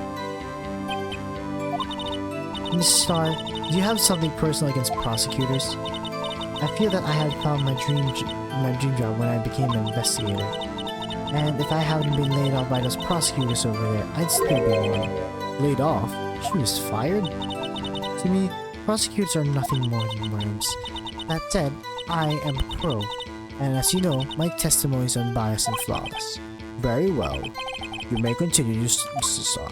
Miss Starr, do you have something personal against prosecutors? I feel that I had found my dream job when I became an investigator. And if I hadn't been laid off by those prosecutors over there, I'd still be one. Laid off? She was fired? To me, prosecutors are nothing more than worms. That said, I am a pro. And as you know, my testimony is unbiased and flawless. Very well. You may continue, Mr. Starr.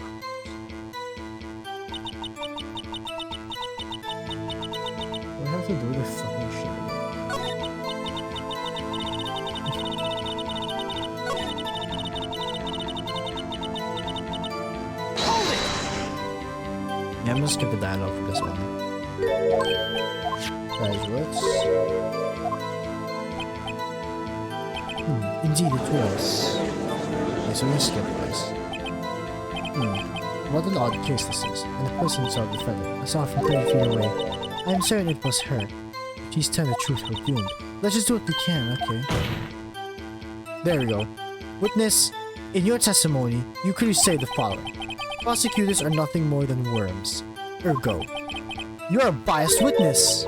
What do I have to do with the fucking shit? Yeah, I'm gonna skip the dialogue for this one. Graduates. Indeed it was. Okay, so we're gonna skip this. What an odd case this is. And the person saw the defendant. I saw her from 30 feet away. I am certain it was her. If she's telling the truth, we're doomed. Let's just do what we can, okay? There we go. Witness, in your testimony, you could say the following. Prosecutors are nothing more than worms. Ergo, you're a biased witness!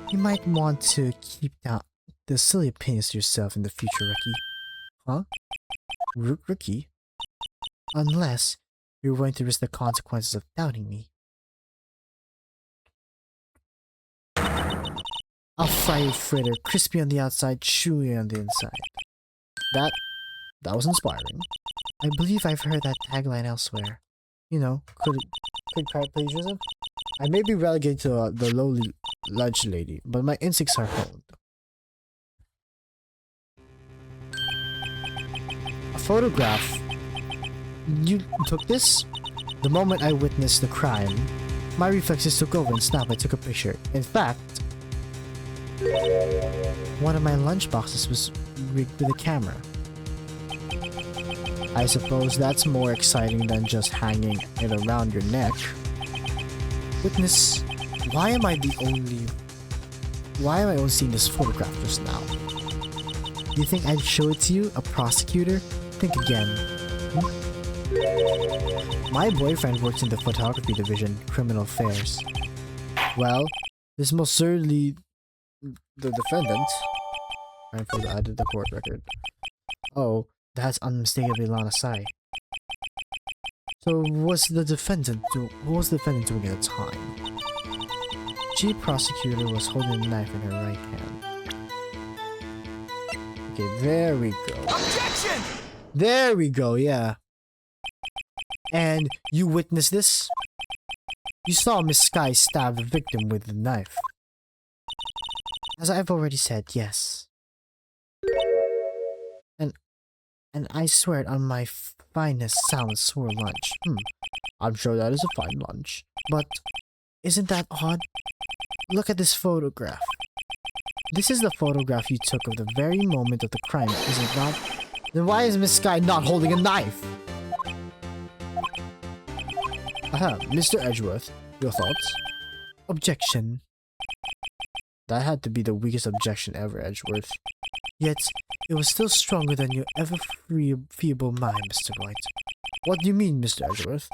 You might want to keep down the silly opinions to yourself in the future, Rookie. Huh? Rookie? Unless you're going to risk the consequences of doubting me. I'll fry you fritter, crispy on the outside, chewy on the inside. That was inspiring. I believe I've heard that tagline elsewhere. You know, could card plagiarism? I may be relegated to the lowly lunch lady, but my instincts are honed. A photograph. You took this? The moment I witnessed the crime, my reflexes took over and snap, I took a picture. In fact, one of my lunch boxes was rigged with a camera. I suppose that's more exciting than just hanging it around your neck. Witness, why am I only seeing this photograph just now? You think I'd show it to you, a prosecutor? Think again. My boyfriend works in the photography division, criminal affairs. Well, this most certainly the defendant. I added the court record. Oh, that's unmistakably Lana Sai. So what was the defendant doing at the time? Chief prosecutor was holding a knife in her right hand. Okay, there we go. Objection! There we go, yeah. And you witnessed this? You saw Miss Sky stab the victim with the knife. As I've already said, yes. And I swear it on my finest salad swirl lunch. I'm sure that is a fine lunch. But isn't that odd? Look at this photograph. This is the photograph you took of the very moment of the crime, is it not? Then why is Miss Sky not holding a knife? Aha, Mr. Edgeworth, your thoughts? Objection. That had to be the weakest objection ever, Edgeworth. Yet, it was still stronger than your ever-feeble mind, Mr. White. What do you mean, Mr. Edgeworth?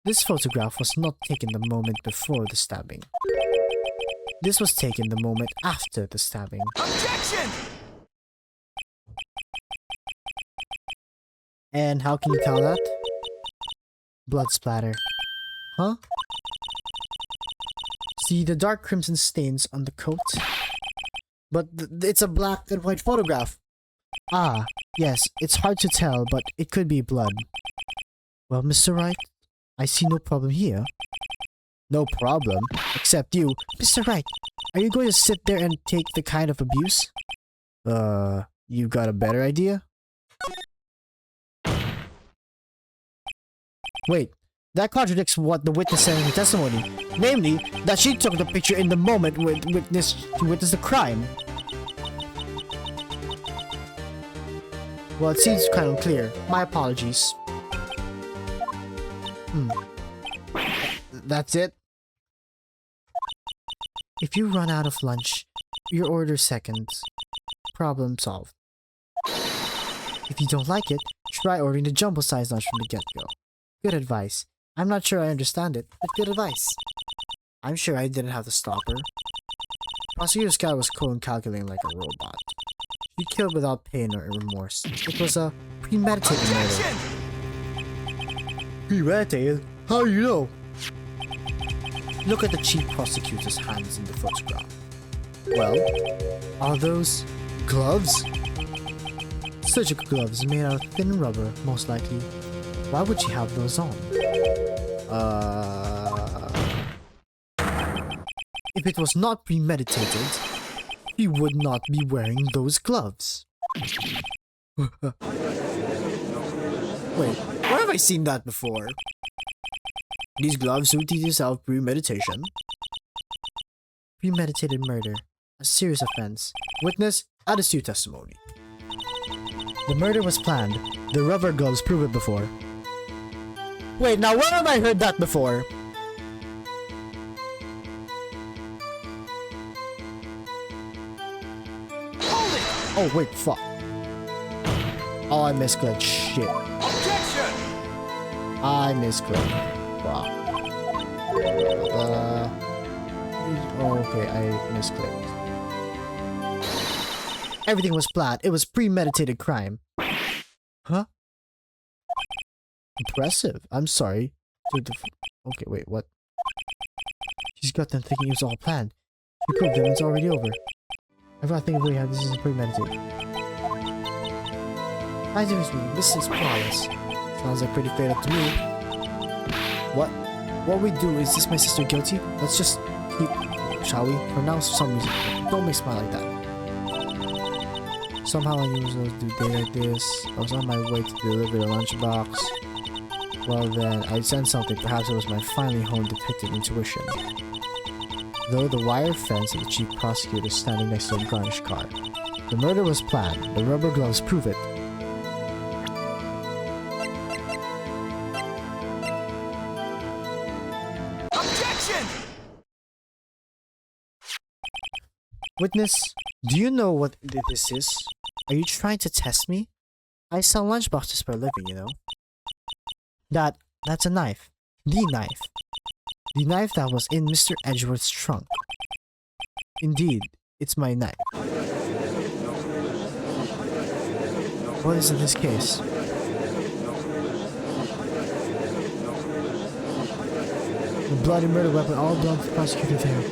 This photograph was not taken the moment before the stabbing. This was taken the moment after the stabbing. Objection! And how can you tell that? Blood splatter. Huh? See the dark crimson stains on the coat? But it's a black and white photograph. Ah, yes, it's hard to tell, but it could be blood. Well, Mr. Wright, I see no problem here. No problem? Except you. Mr. Wright, are you going to sit there and take the kind of abuse? You got a better idea? Wait, that contradicts what the witness said in her testimony. Namely, that she took the picture in the moment to witness the crime. Well, it seems kind of unclear. My apologies. That's it? If you run out of lunch, your order seconds. Problem solved. If you don't like it, try ordering the jumbo-sized lunch from the get-go. Good advice. I'm not sure I understand it, but good advice. I'm sure I didn't have to stop her. Prosecutor Sky was cool and calculating like a robot. She killed without pain or remorse. It was a premeditated murder. Premeditated? How do you know? Look at the chief prosecutor's hands in the photograph. Well, are those gloves? Surgical gloves made out of thin rubber, most likely. Why would she have those on? If it was not premeditated, he would not be wearing those gloves. Wait, where have I seen that before? These gloves would teach yourself premeditation. Premeditated murder. A serious offense. Witness, add us to testimony. The murder was planned. The rubber gloves prove it before. Wait, now where have I heard that before? Oh wait, fuck. Oh, I misclicked. Shit. Objection! I misclicked. Wow. Okay, I misclicked. Everything was planned. It was premeditated crime. Huh? Impressive. I'm sorry. Okay, wait, what? She's got them thinking it was all planned. You proved them, it's already over. I've got to think of how this is premeditated. I do this is flawless. Sounds like pretty fatal to me. What we do is this my sister guilty? Let's just keep, shall we? For now, for some reason. Don't make smile like that. Somehow I usually do day like this. I was on my way to deliver the lunchbox. Well then, I sensed something. Perhaps it was my finely honed detective intuition. Though the wire fence of the chief prosecutor standing next to a garnished car. The murder was planned. The rubber gloves prove it. Objection! Witness, do you know what this is? Are you trying to test me? I sell lunchboxes for a living, you know. That's a knife. The knife. The knife that was in Mr. Edgeworth's trunk. Indeed, it's my knife. What is in this case? The bloody murder weapon all belongs to the prosecutor there.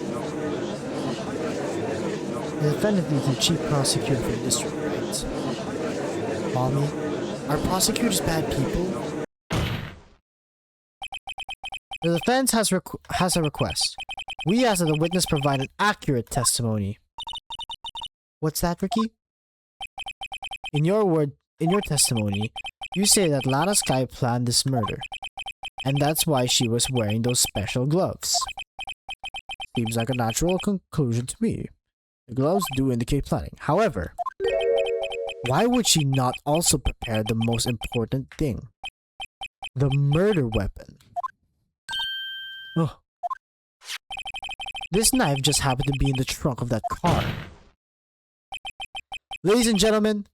The defendant is the chief prosecutor for the district, right? Mommy, are prosecutors bad people? The defense has a request. We ask that the witness provide an accurate testimony. What's that, Ricky? In your testimony, you say that Lana Sky planned this murder, and that's why she was wearing those special gloves. Seems like a natural conclusion to me. The gloves do indicate planning. However, why would she not also prepare the most important thing? The murder weapon. Oh. This knife just happened to be in the trunk of that car. Ladies and gentlemen,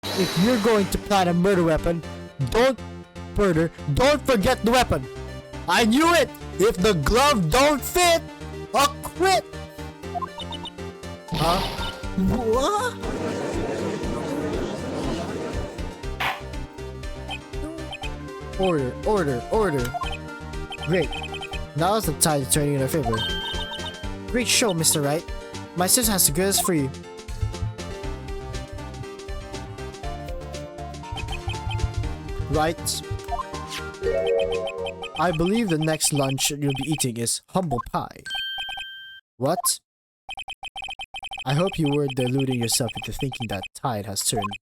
if you're going to plan a murder weapon, don't forget the weapon. I knew it! If the glove don't fit, I'll quit! Huh? What? Order. Great. Now's the tide turning in our favor. Great show, Mr. Wright. My sister has the goods for you. Right. I believe the next lunch you'll be eating is humble pie. What? I hope you weren't deluding yourself into thinking that tide has turned.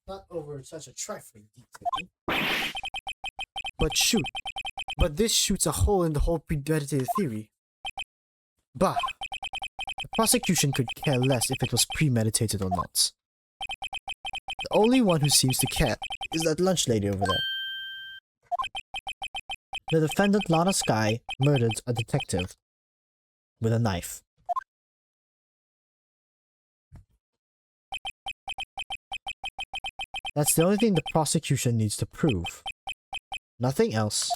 Not over such a trifling detail. But this shoots a hole in the whole premeditated theory. Bah! The prosecution could care less if it was premeditated or not. The only one who seems to care is that lunch lady over there. The defendant Lana Sky murdered a detective with a knife. That's the only thing the prosecution needs to prove. Nothing else.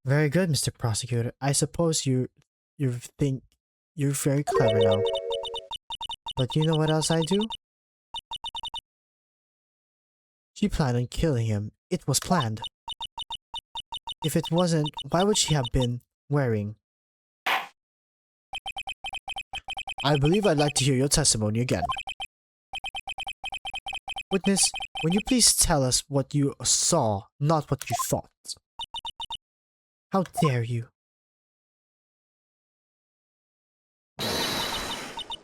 Very good, Mr. Prosecutor. I suppose you think you're very clever now. But you know what else I do? She planned on killing him. It was planned. If it wasn't, why would she have been wearing? I believe I'd like to hear your testimony again. Witness, will you please tell us what you saw, not what you thought? How dare you?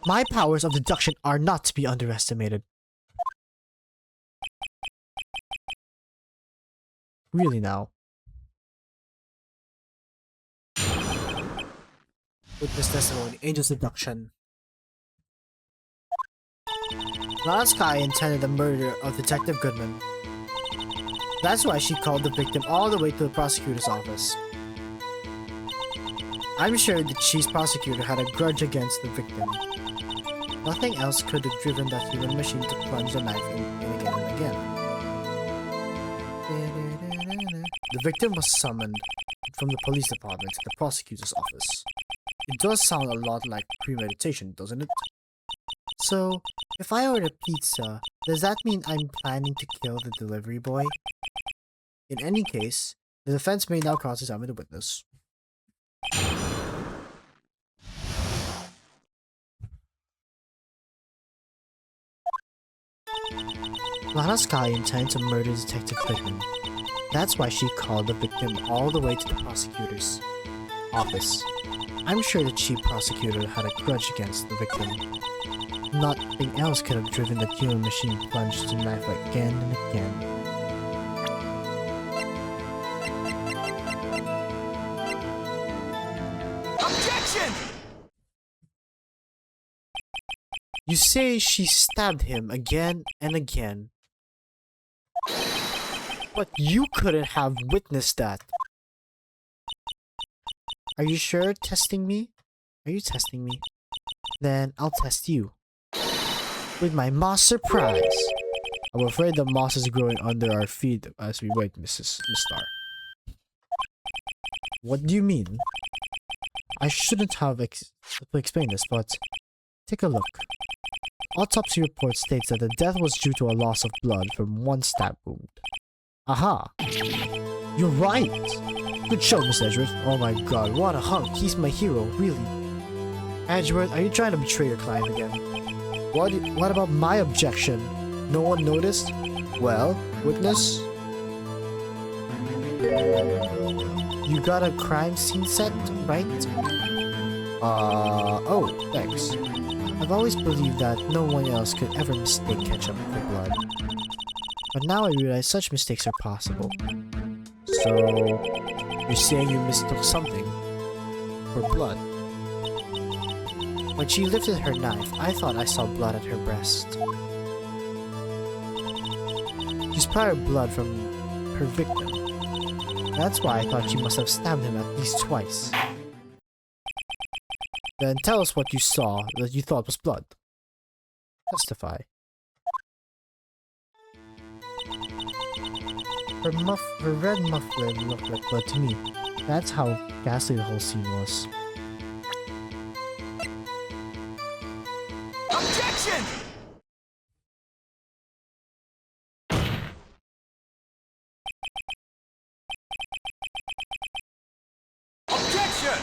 My powers of deduction are not to be underestimated. Really now. Witness testimony, Angel's deduction. Lana Skye intended the murder of Detective Goodman. That's why she called the victim all the way to the prosecutor's office. I'm sure the chief prosecutor had a grudge against the victim. Nothing else could have driven that human machine to plunge the knife in again and again. The victim was summoned from the police department to the prosecutor's office. It does sound a lot like premeditation, doesn't it? So, if I order pizza, does that mean I'm planning to kill the delivery boy? In any case, the defense may now cross-examine the witness. Lana Skye intended to murder Detective Goodman. That's why she called the victim all the way to the prosecutor's office. I'm sure the chief prosecutor had a grudge against the victim. Nothing else could have driven the human machine to plunge the knife again and again. Objection! You say she stabbed him again and again. But you couldn't have witnessed that. Are you sure testing me? Are you testing me? Then I'll test you. With my moss surprise. I'm afraid the moss is growing under our feet as we wait, Miss Star. What do you mean? I shouldn't have explained this, but take a look. Autopsy report states that the death was due to a loss of blood from one stab wound. Aha! You're right! Good show, Miss Edgeworth. Oh my god, what a hunk. He's my hero, really. Edgeworth, are you trying to betray your client again? What about my objection? No one noticed? Well, witness? You got a crime scene set, right? Oh, thanks. I've always believed that no one else could ever mistake ketchup for blood. But now I realize such mistakes are possible. So, you're saying you mistook something for blood? When she lifted her knife, I thought I saw blood at her breast. She splattered blood from her victim. That's why I thought she must have stabbed him at least twice. Then tell us what you saw that you thought was blood. Testify. Her red muffler looked like blood to me. That's how ghastly the whole scene was. Objection! Objection!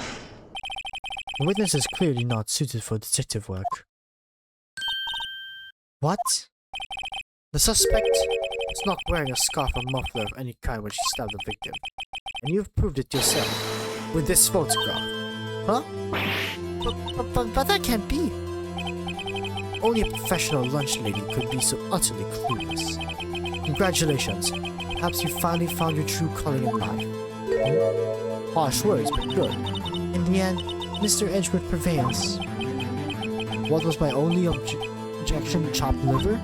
The witness is clearly not suited for detective work. What? The suspect was not wearing a scarf or muffler of any kind when she stabbed the victim. And you've proved it yourself with this photograph. Huh? But that can't be. Only a professional lunch lady could be so utterly clueless. Congratulations. Perhaps you finally found your true calling in life. Harsh words, but good. In the end, Mr. Edgeworth prevails. What was my only objection? Chopped liver?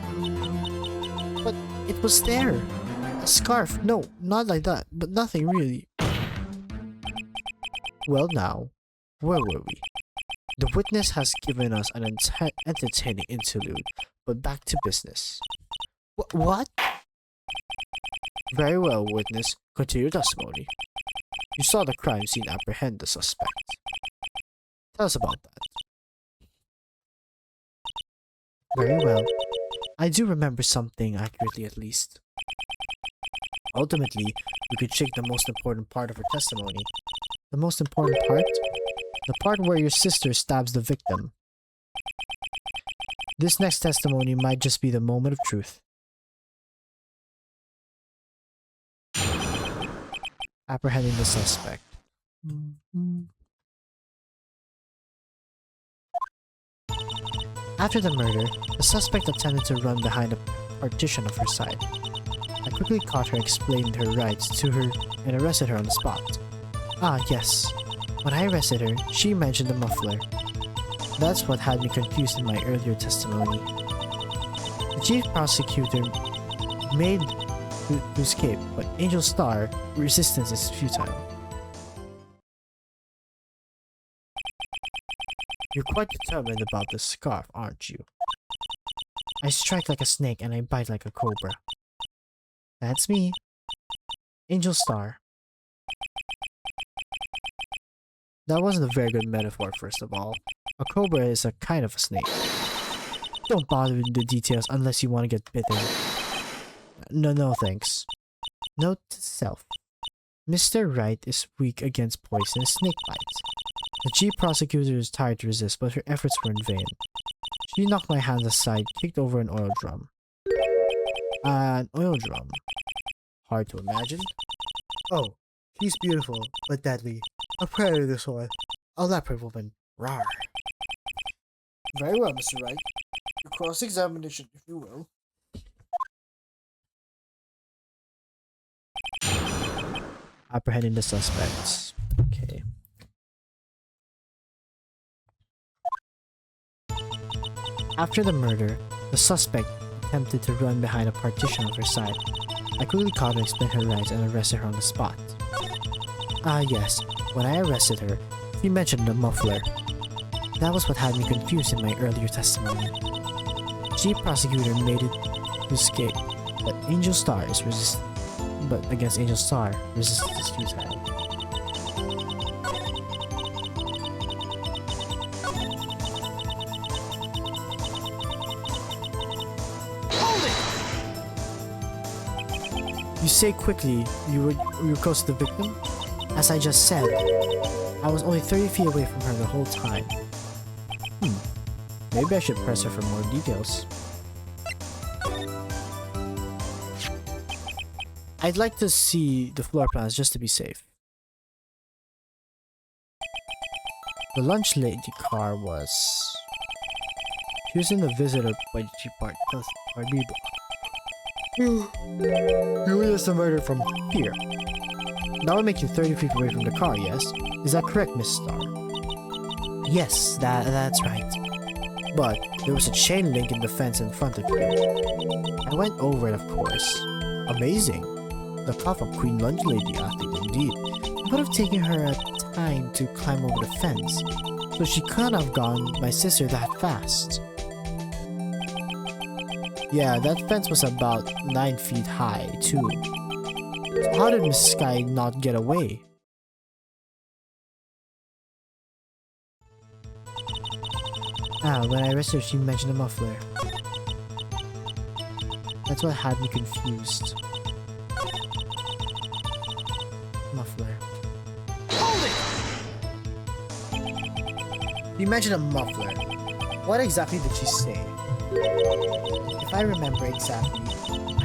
But it was there. A scarf. No, not like that, but nothing really. Well now, where were we? The witness has given us an entertaining interlude, but back to business. What? Very well, witness. Continue your testimony. You saw the crime scene apprehend the suspect. Tell us about that. Very well. I do remember something accurately at least. Ultimately, we could check the most important part of her testimony. The most important part? The part where your sister stabs the victim. This next testimony might just be the moment of truth. Apprehending the suspect. After the murder, the suspect attempted to run behind a partition of her side. I quickly caught her, explained her rights to her, and arrested her on the spot. Ah, yes. When I arrested her, she mentioned the muffler. That's what had me confused in my earlier testimony. The chief prosecutor made to escape, but Angel Star resistance is futile. You're quite determined about the scarf, aren't you? I strike like a snake and I bite like a cobra. That's me. Angel Star. That wasn't a very good metaphor, first of all. A cobra is a kind of a snake. Don't bother with the details unless you want to get bitten. No thanks. Note to self. Mr. Wright is weak against poison and snake bites. The chief prosecutor is tired to resist, but her efforts were in vain. She knocked my hands aside, kicked over an oil drum. An oil drum. Hard to imagine. Oh, she's beautiful, but deadly. A prey to this one. A leopard woman. Rawr. Very well, Mr. Wright. A cross-examination, if you will. Apprehending the suspects. Okay. After the murder, the suspect attempted to run behind a partition on her side. I quickly caught her, explained her rights, and arrested her on the spot. Ah, yes. When I arrested her, she mentioned the muffler. That was what had me confused in my earlier testimony. The chief prosecutor made it to escape, but Angel Star is But against Angel Star, resistance is futile. Hold it! You say quickly you were close to the victim? As I just said, I was only 30 feet away from her the whole time. Maybe I should press her for more details. I'd like to see the floor plans just to be safe. The lunch lady car was... She was in the visitor by G Park plus RB block. You witnessed the murder from here. That would make you 30 feet away from the car, yes? Is that correct, Miss Star? Yes, that's right. But there was a chain link in the fence in front of you. I went over it, of course. Amazing. The pop-up Queen Lunch Lady athlete indeed. It would have taken her a time to climb over the fence, so she couldn't have gone my sister that fast. Yeah, that fence was about 9 feet high, too. So how did Miss Sky not get away? When I arrested her, she mentioned a muffler. That's what had me confused. Muffler. Hold it! You mentioned a muffler. What exactly did she say? If I remember exactly,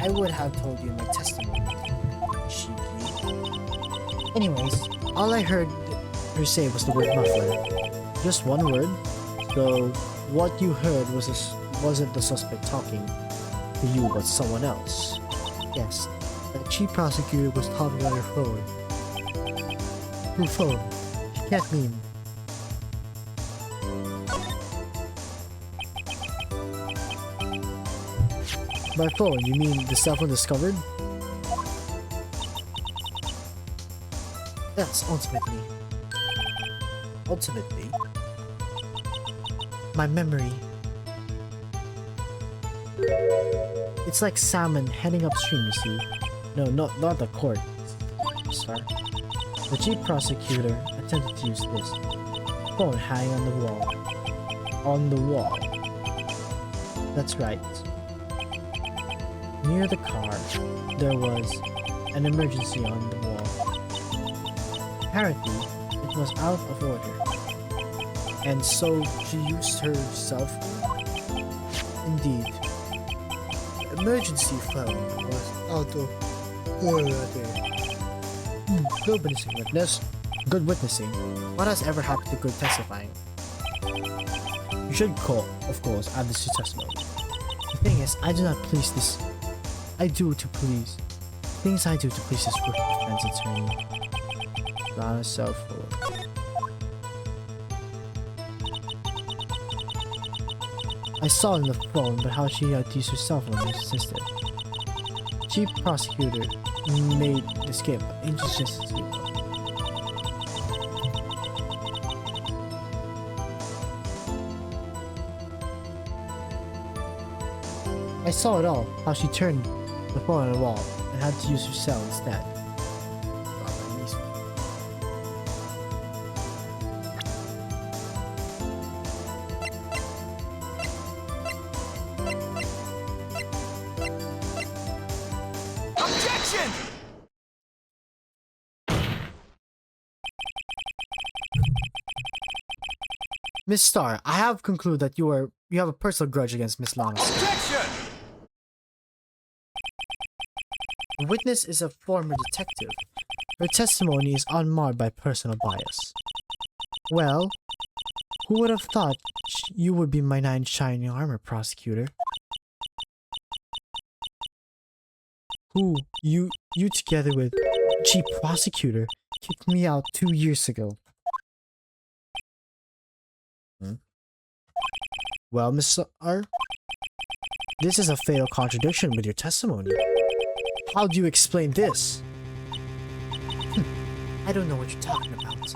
I would have told you in my testimony. Cheeky. Anyways, all I heard her say was the word muffler. Just one word. So what you heard wasn't the suspect talking to you, but someone else. Yes, the chief prosecutor was talking on her phone. Her phone. She can't mean. By phone, you mean the cell phone discovered? Yes, ultimately. My memory. It's like salmon heading upstream, you see. No, not the court, sir. The chief prosecutor attempted to use this phone hanging on the wall. On the wall. That's right. Near the car, there was an emergency on the wall. Apparently, it was out of order. And so she used her cell phone? Indeed. The emergency phone was out of order. Good witnessing, witness. Good witnessing. What has ever happened to good testifying? You should call, of course, add this to testimony. The thing is, I do not please this. I do to please. Things I do to please this defense attorney. Not a cell phone. I saw in the phone, but how she had to use her cell phone was assisted. Chief prosecutor made the escape inconsistency. I saw it all, how she turned the phone on the wall and had to use her cell instead. Objection! Miss Starr, I have concluded that you have a personal grudge against Miss Lana. Objection! The witness is a former detective. Her testimony is unmarred by personal bias. Well, who would have thought you would be my knight in shining armor, prosecutor? Who, you together with chief prosecutor, kicked me out 2 years ago. Well, Miss R, this is a fatal contradiction with your testimony. How do you explain this? I don't know what you're talking about.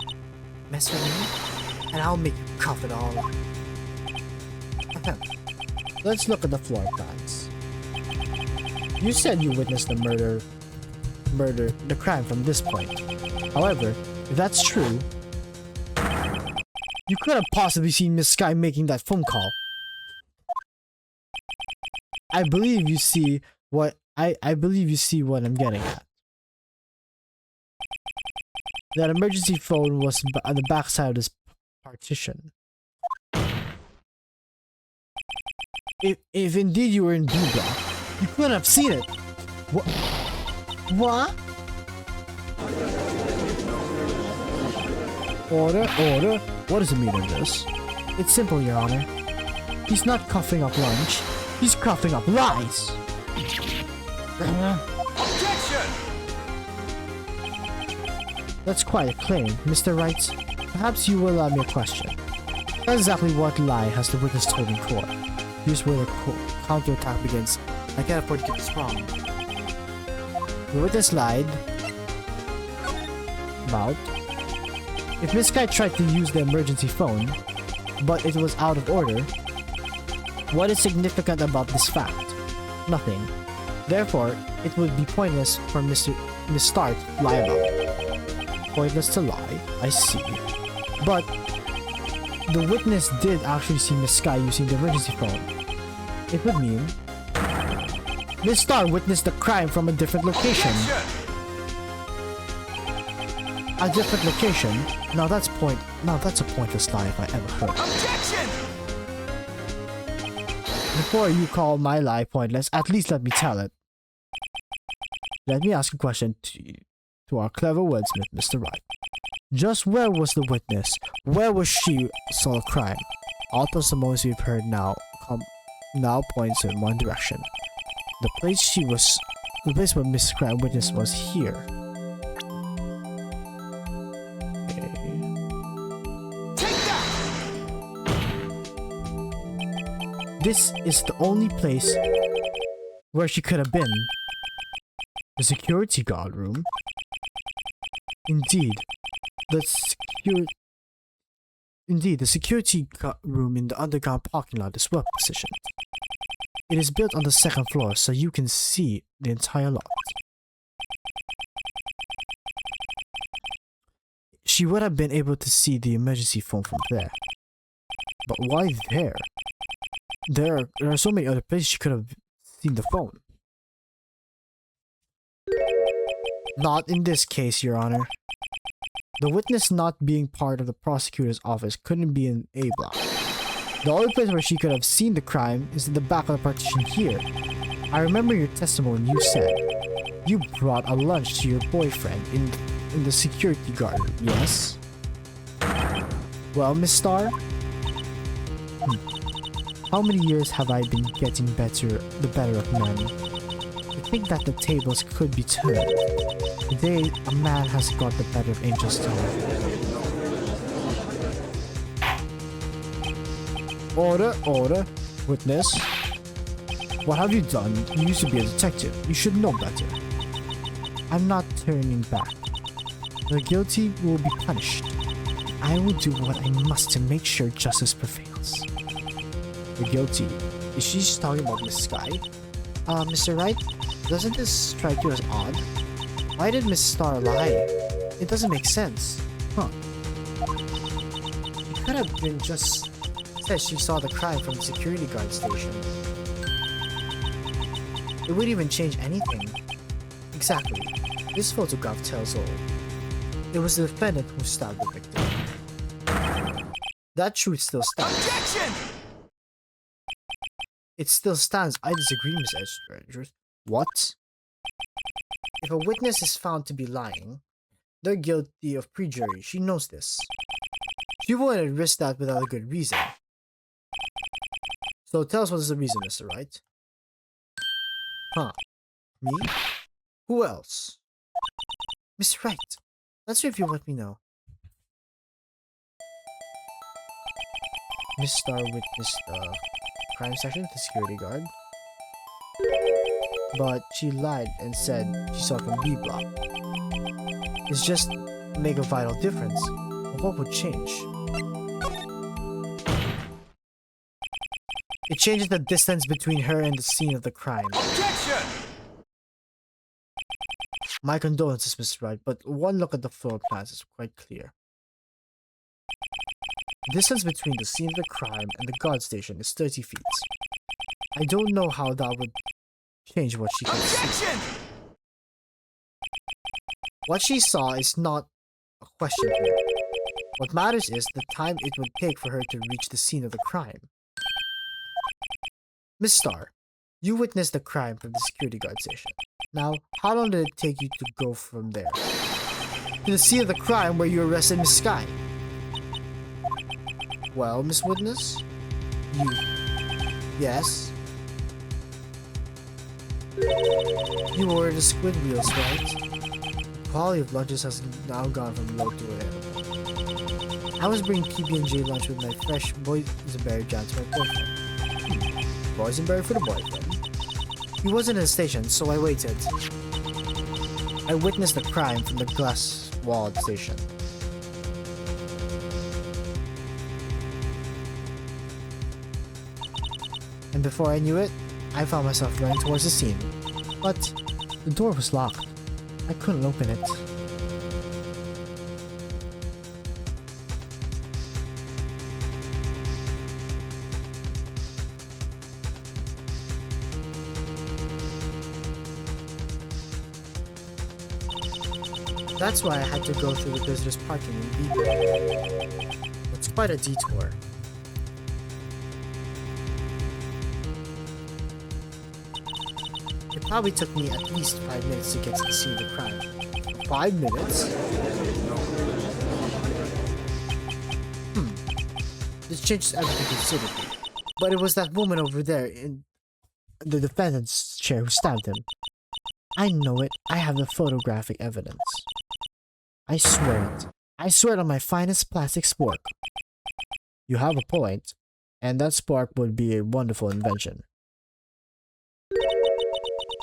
Mess with me, and I'll make you cough it all up. Let's look at the floor plans. You said you witnessed the the crime from this point. However, if that's true, you could have possibly seen Miss Sky making that phone call. I believe you see what I'm getting at. That emergency phone was on the backside of this partition. If indeed you were in blue block, you couldn't have seen it. What? Order. What is the meaning of this? It's simple, Your Honor. He's not coughing up lunch. He's coughing up lies. Objection! That's quite a claim, Mr. Wright. Perhaps you will allow me a question. Exactly what lie has the witness told in court? Here's where the counterattack begins. I can't afford to get this wrong. The witness lied about if Miss Sky tried to use the emergency phone, but it was out of order. What is significant about this fact? Nothing. Therefore, it would be pointless for Miss Starr to lie about it. Pointless to lie, I see. But the witness did actually see Miss Sky using the emergency phone. It would mean Miss Starr witnessed the crime from a different location. A different location? Now that's a pointless lie if I ever heard. Objection! Before you call my lie pointless, at least let me tell it. Let me ask a question to our clever wordsmith, Mr. Wright. Just where was the witness? Where was she saw the crime? All testimonies we've heard now points in one direction. The place where Miss Crime witness was here. This is the only place where she could have been. The security guard room. Indeed, Indeed, the security room in the underground parking lot is well positioned. It is built on the second floor, so you can see the entire lot. She would have been able to see the emergency phone from there. But why there? There are so many other places she could have seen the phone. Not in this case, Your Honor. The witness not being part of the prosecutor's office couldn't be in A block. The only place where she could have seen the crime is in the back of the partition here. I remember your testimony. You said you brought a lunch to your boyfriend in the security guard, yes? Well, Miss Starr? How many years have I been getting the better of men? I think that the tables could be turned. Today, a man has got the better of Angel Star. Order. Witness. What have you done? You used to be a detective. You should know better. I'm not turning back. The guilty will be punished. I will do what I must to make sure justice prevails. The guilty. Is she just talking about Miss Sky? Mr. Wright, doesn't this strike you as odd? Why did Miss Starr lie? It doesn't make sense. Huh. It could have been just said she saw the crime from the security guard station. It wouldn't even change anything. Exactly. This photograph tells all. It was the defendant who stabbed the victim. That truth still stands. Objection! It still stands. I disagree, Miss Edgeworth. What? If a witness is found to be lying, they're guilty of perjury. She knows this. She wouldn't risk that without a good reason. So tell us what is the reason, Mr. Wright. Huh. Me? Who else? Mr. Wright, let's review what we know. Miss Starr witnessed the crime section with the security guard. But she lied and said she saw it from B block. It's just make a vital difference. But what would change? It changes the distance between her and the scene of the crime. Objection! My condolences, Mr. Wright, but one look at the floor plans is quite clear. The distance between the scene of the crime and the guard station is 30 feet. I don't know how that would change what she could see. What she saw is not a question here. What matters is the time it would take for her to reach the scene of the crime. Miss Starr, you witnessed the crime from the security guard station. Now, how long did it take you to go from there to the scene of the crime where you arrested Miss Sky? Well, Miss Witness? You... Yes? You ordered the squid wheels, right? The quality of lunches has now gone from low to edible. I was bringing PB&J lunch with my fresh boysenberry jam to my boyfriend. Boysenberry for the boyfriend. He wasn't in the station, so I waited. I witnessed the crime from the glass-walled station. And before I knew it, I found myself running towards the scene. But the door was locked. I couldn't open it. That's why I had to go through the visitor's parking in Beacon. It's quite a detour. It probably took me at least 5 minutes to get to the scene of the crime. 5 minutes? This changes everything considerably. But it was that woman over there in the defendant's chair who stabbed him. I know it. I have the photographic evidence. I swear it. I swear it on my finest plastic spork. You have a point, and that spark would be a wonderful invention.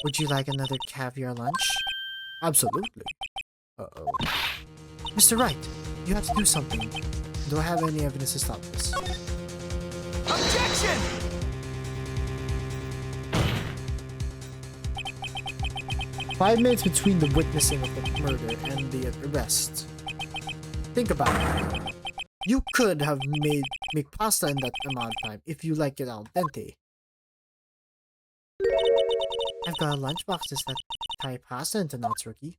Would you like another caviar lunch? Absolutely. Uh-oh. Mr. Wright, you have to do something. Do I have any evidence to stop this? Objection! 5 minutes between the witnessing of the murder and the arrest. Think about it. You could have make pasta in that amount of time if you like it al dente. I've got a lunchboxes that tie pasta into knots, rookie.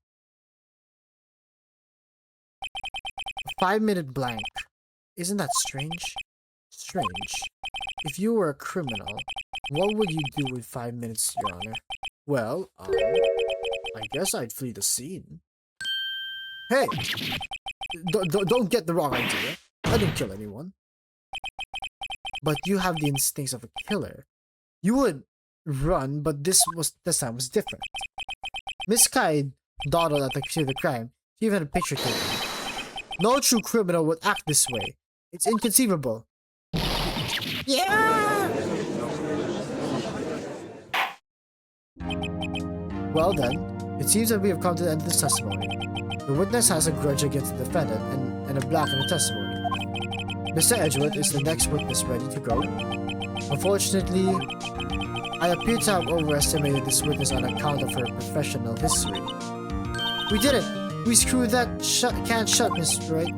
A 5-minute blank. Isn't that strange? Strange. If you were a criminal, what would you do with 5 minutes, Your Honor? Well, I guess I'd flee the scene. Hey! Don't get the wrong idea. I didn't kill anyone. But you have the instincts of a killer. You would run, but this time was different. Miss Kai dawdled at the scene of the crime. She even had a picture taken. No true criminal would act this way. It's inconceivable. Yeah! Well then, it seems that we have come to the end of this testimony. The witness has a grudge against the defendant and a black in the testimony. Mr. Edgeworth is the next witness ready to go. Unfortunately, I appear to have overestimated this witness on account of her professional history. We did it! We screwed that can shut, Miss Wright.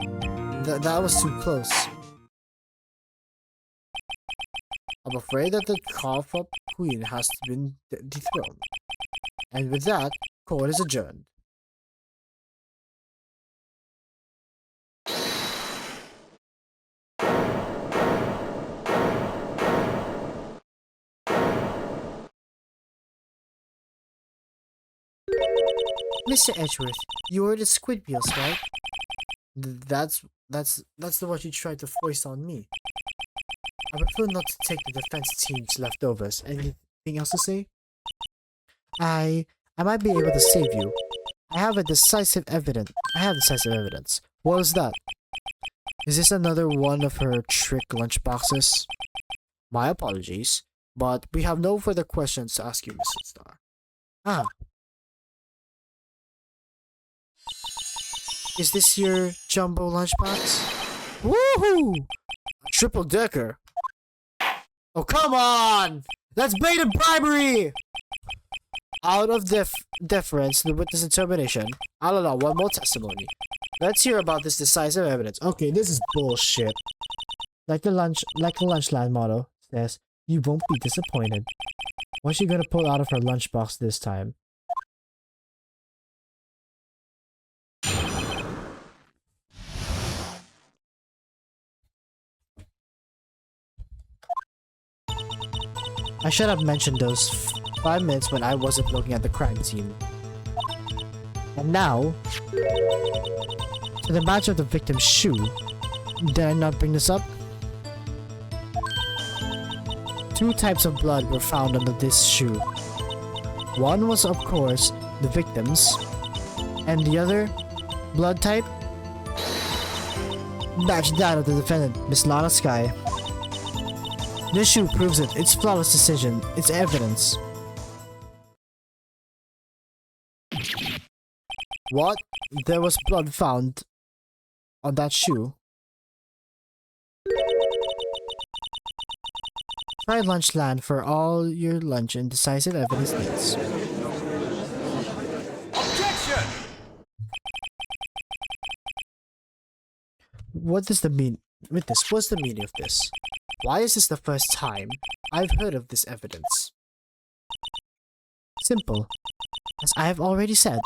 That was too close. I'm afraid that the cough-up queen has been dethroned. And with that, court is adjourned. Mr. Edgeworth, you were the Squidbills, right? That's the what you tried to foist on me. I prefer not to take the defense team's leftovers. Anything else to say? I might be able to save you. I have decisive evidence. What is that? Is this another one of her trick lunchboxes? My apologies, but we have no further questions to ask you, Mr. Starr. Ah. Is this your jumbo lunchbox? Woohoo! A triple decker. Oh, come on! That's blatant bribery! Out of deference to the witness determination, I'll allow one more testimony. Let's hear about this decisive evidence. Okay, this is bullshit. Like the Lunchland motto says, you won't be disappointed. What's she gonna pull out of her lunchbox this time? I should have mentioned those 5 minutes when I wasn't looking at the crime scene. And now, to the match of the victim's shoe. Did I not bring this up? 2 types of blood were found under this shoe. One was, of course, the victim's, and the other blood type matched that of the defendant, Miss Lana Sky. This shoe proves it. It's flawless decision. It's evidence. What? There was blood found on that shoe. Try Lunchland for all your lunch and decisive evidence needs. Objection! What does the mean with this? What's the meaning of this? Why is this the first time I've heard of this evidence? Simple. As I have already said,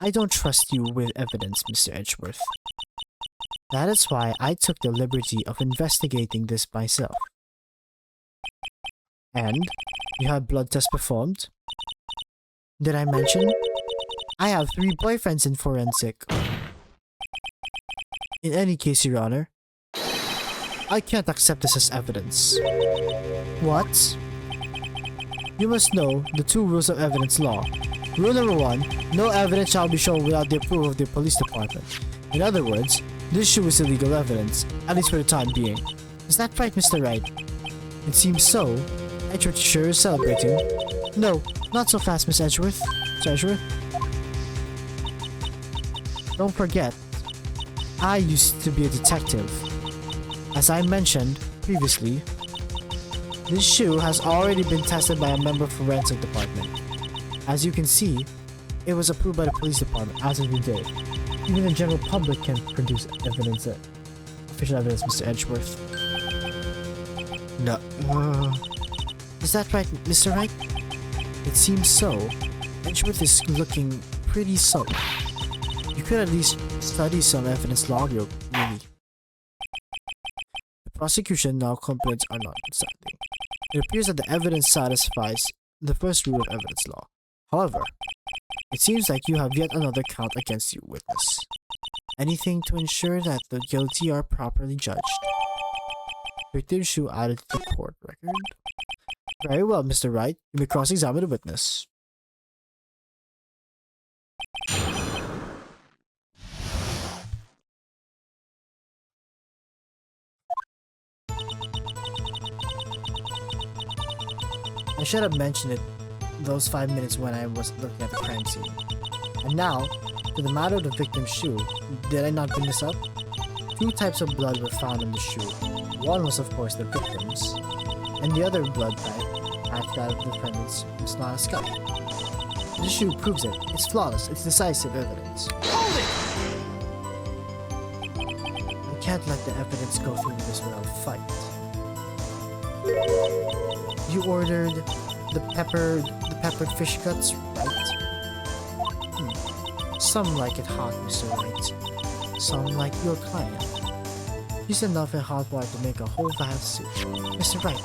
I don't trust you with evidence, Mr. Edgeworth. That is why I took the liberty of investigating this myself. And you had blood tests performed? Did I mention? I have 3 boyfriends in forensic. In any case, Your Honor, I can't accept this as evidence. What? You must know the 2 rules of evidence law. Rule number 1, no evidence shall be shown without the approval of the police department. In other words, this shoe is illegal evidence, at least for the time being. Is that right, Mr. Wright? It seems so. Edgeworth sure is celebrating. No, not so fast, Miss Edgeworth. Mr. Edgeworth. Don't forget, I used to be a detective. As I mentioned previously, this shoe has already been tested by a member of the forensic department. As you can see, it was approved by the police department as of today. Even the general public can produce evidence, official evidence, Mr. Edgeworth. No. Is that right, Mr. Wright? It seems so. Edgeworth is looking pretty sullen. You could at least study some evidence log, really. The prosecution now complaints are not outstanding. It appears that the evidence satisfies the first rule of evidence law. However, it seems like you have yet another count against you, witness. Anything to ensure that the guilty are properly judged. Victim shoe added to the court record. Very well, Mr. Wright. You may cross-examine the witness. I should have mentioned it those 5 minutes when I was looking at the crime scene. And now, to the matter of the victim's shoe, did I not bring this up? 2 types of blood were found in the shoe. One was of course the victim's, and the other blood type, after that of the defendant's, was not a scalp. The shoe proves it. It's flawless. It's decisive evidence. Hold it! I can't let the evidence go through this without a fight. You ordered the peppered fish guts, right? Some like it hot, Mr. Wright. Some like your client. Use enough in hot water to make a whole vat of soup. Mr. Wright,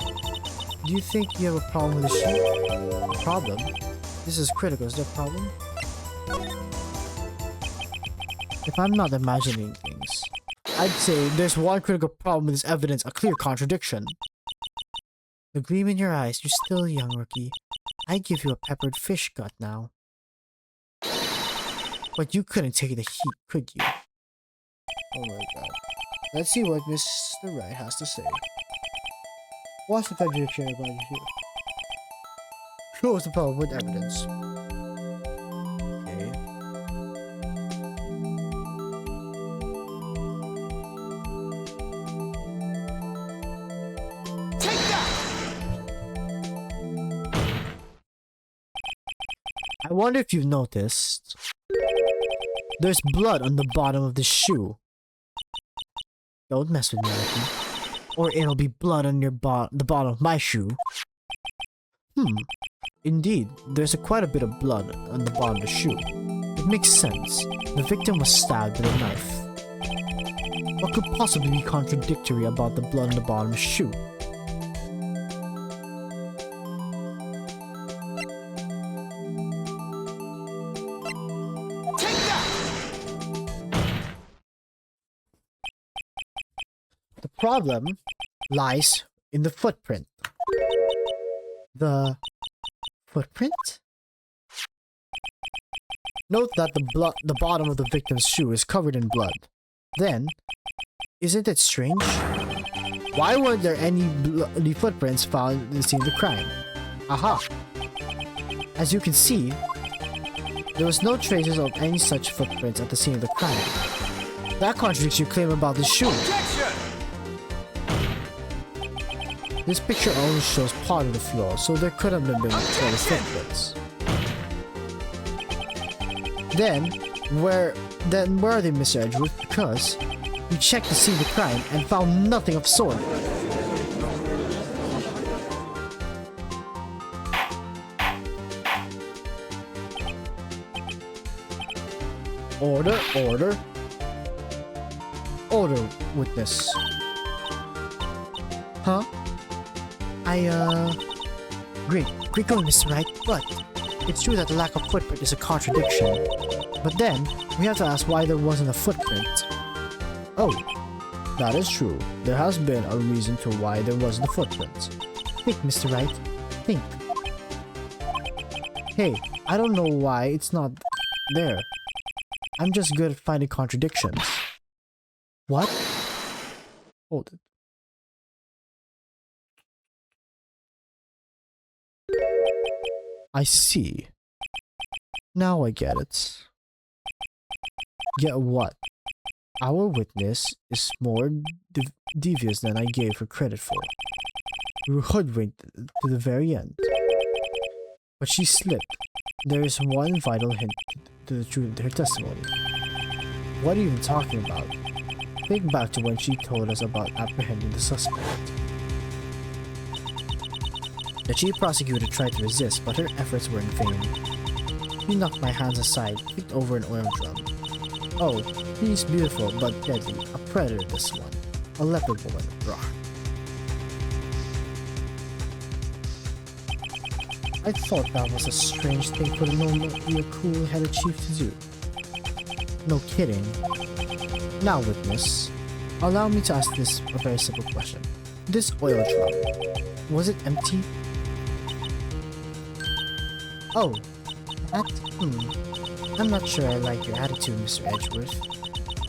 do you think you have a problem with the shoe? A problem? This is critical. Is there a problem? If I'm not imagining things, I'd say there's one critical problem with this evidence, a clear contradiction. The gleam in your eyes, you're still a young rookie. I'd give you a peppered fish gut now. But you couldn't take the heat, could you? Oh my god. Let's see what Mr. Wright has to say. What's the contradiction about you here? Show us the problem with evidence. Okay. Take that! I wonder if you've noticed. There's blood on the bottom of the shoe. Don't mess with me, Ricky. Or it'll be blood on your the bottom of my shoe. Indeed, there's quite a bit of blood on the bottom of the shoe. It makes sense. The victim was stabbed with a knife. What could possibly be contradictory about the blood on the bottom of the shoe? The problem lies in the footprint. The footprint? Note that the bottom of the victim's shoe is covered in blood. Then, isn't it strange? Why weren't there any footprints found in the scene of the crime? Aha! As you can see, there was no traces of any such footprints at the scene of the crime. That contradicts your claim about the shoe. This picture only shows part of the floor, so there could have been further footprints. Then where are they, Mr. Edgeworth? Because we checked the scene of the crime and found nothing of sort. Order, order. Order, witness. Huh? Great going, Mr. Wright, but it's true that the lack of footprint is a contradiction. But then, we have to ask why there wasn't a footprint. Oh, that is true. There has been a reason to why there wasn't a footprint. Think, Mr. Wright. Think. Hey, I don't know why it's not there. I'm just good at finding contradictions. What? Hold it. I see. Now I get it. Get what? Our witness is more devious than I gave her credit for. We were hoodwinked to the very end. But she slipped. There is one vital hint to the truth of her testimony. What are you even talking about? Think back to when she told us about apprehending the suspect. The chief prosecutor tried to resist, but her efforts were in vain. He knocked my hands aside, kicked over an oil drum. Oh, he's beautiful but deadly. A predator, this one. A leopard woman. Rah. I thought that was a strange thing for the normally cool-headed chief to do. No kidding. Now, witness, allow me to ask this a very simple question. This oil drum, was it empty? Oh, that, I'm not sure I like your attitude, Mr. Edgeworth.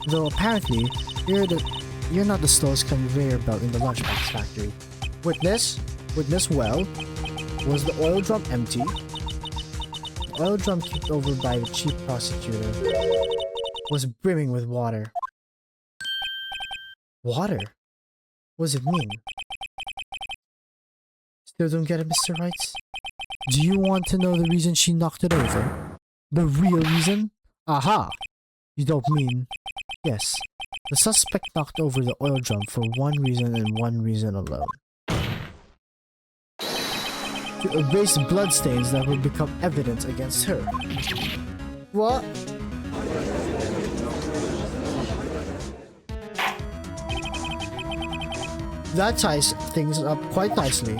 Though apparently, you're not the slowest conveyor belt in the lunchbox factory. Witness, well, was the oil drum empty? The oil drum kicked over by the chief prosecutor was brimming with water. Water? What does it mean? Still don't get it, Mr. Wright? Do you want to know the reason she knocked it over? The real reason? Aha! You don't mean... Yes. The suspect knocked over the oil drum for one reason and one reason alone. To erase bloodstains that would become evidence against her. What? That ties things up quite nicely.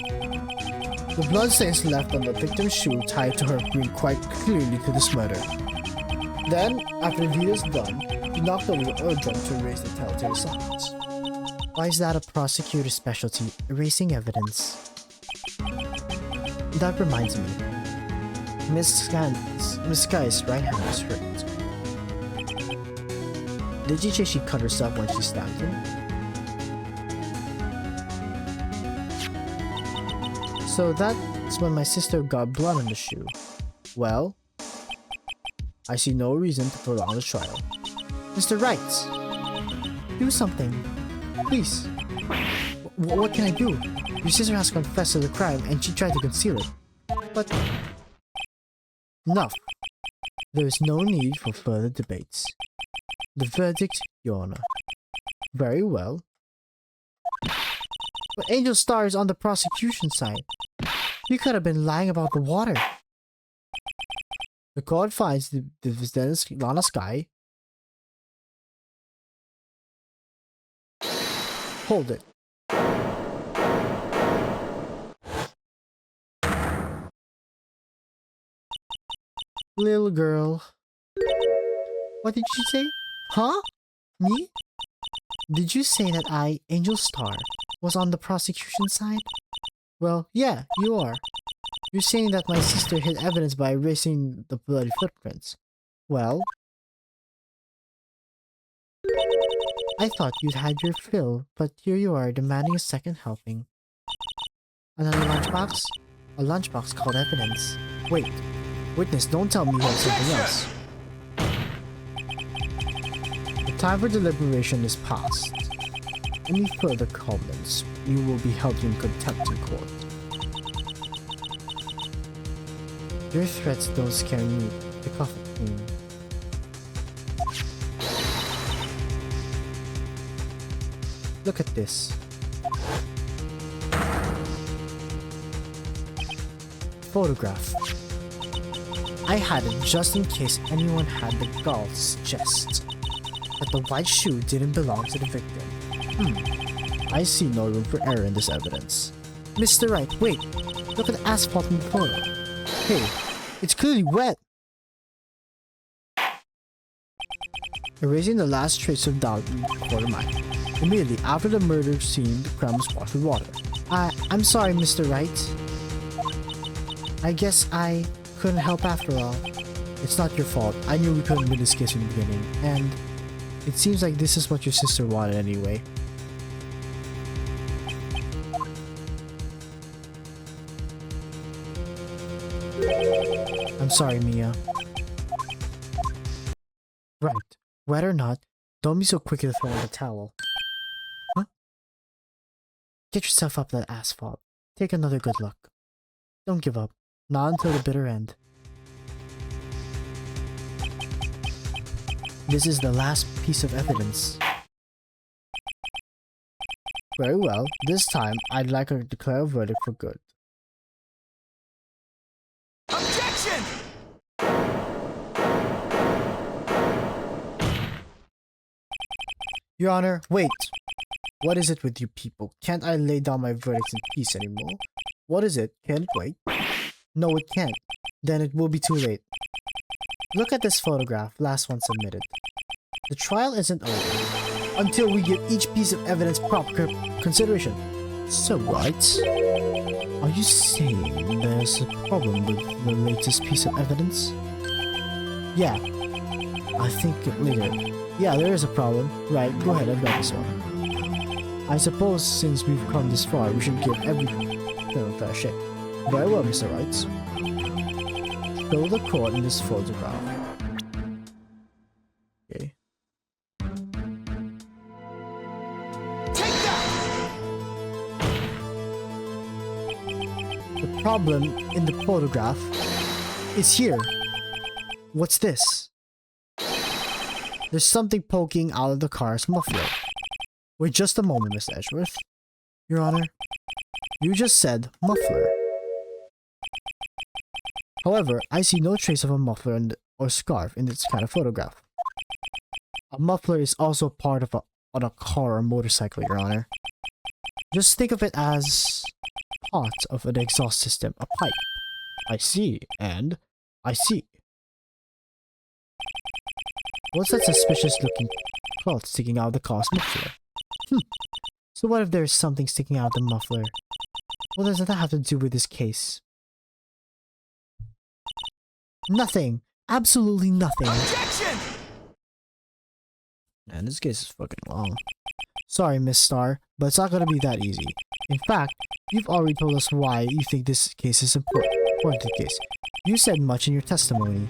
The bloodstains left on the victim's shoe tied to her bring quite clearly to this murder. Then, after the deed is done, he knocked over the oil drum to erase the telltale signs. Why is that a prosecutor's specialty, erasing evidence? That reminds me. Miss Sky's right hand is hurt. Did you say she cut herself when she stabbed him? So that's when my sister got blood on the shoe. Well, I see no reason to prolong the trial. Mr. Wright, do something. Please. What can I do? Your sister has confessed to the crime and she tried to conceal it. But... enough. There is no need for further debates. The verdict, Your Honor. Very well. But Angel Star is on the prosecution side. You could have been lying about the water. The court finds the defendant Lana Sky. Hold it. Little girl. What did you say? Huh? Me? Did you say that I, Angel Star, was on the prosecution side? Well, yeah, you are. You're saying that my sister hid evidence by erasing the bloody footprints. Well, I thought you'd had your fill, but here you are demanding a second helping. Another lunchbox? A lunchbox called evidence. Wait, witness, don't tell me you have something else. The time for deliberation is past. Any further comments, you will be held in contempt in court. Your threats don't scare me. Pick off a queen. Look at this. Photograph. I had it just in case anyone had the gall to suggest that the white shoe didn't belong to the victim. I see no room for error in this evidence. Mr. Wright, wait! Look at the asphalt in the photo. Hey, it's clearly wet! Erasing the last trace of doubt in the quarter mile. Immediately after the murder scene, the crime was washed with water. I'm sorry, Mr. Wright. I guess I couldn't help after all. It's not your fault. I knew we couldn't win this case in the beginning, and it seems like this is what your sister wanted anyway. I'm sorry, Mia. Right. Whether or not, Don't be so quick to throw in the towel. Huh? Get yourself up that asphalt. Take another good look. Don't give up. Not until the bitter end. This is the last piece of evidence. Very well. This time, I'd like her to declare a verdict for good. Objection! Your Honor, wait. What is it with you people? Can't I lay down my verdicts in peace anymore? What is it? Can it wait? No, it can't. Then it will be too late. Look at this photograph, last one submitted. The trial isn't over until we give each piece of evidence proper consideration. So what? Are you saying there's a problem with the latest piece of evidence? Yeah. I think later. Yeah, there is a problem. Right, go ahead, I've got this one. I suppose since we've come this far, we should give everything a fair shake. Very well, Mr. Wright. Show the court in this photograph. Okay. Take that! The problem in the photograph is here. What's this? There's something poking out of the car's muffler. Wait just a moment, Mr. Edgeworth. Your Honor, you just said muffler. However, I see no trace of a muffler or scarf in this kind of photograph. A muffler is also part of on a car or motorcycle, Your Honor. Just think of it as part of an exhaust system, a pipe. I see, and I see. What's that suspicious looking cloth sticking out of the car's muffler? So what if there's something sticking out of the muffler? What does that have to do with this case? Nothing! Absolutely nothing! Objection! Man, this case is fucking long. Sorry, Miss Starr, but it's not gonna be that easy. In fact, you've already told us why you think this case is important to the case. You said much in your testimony.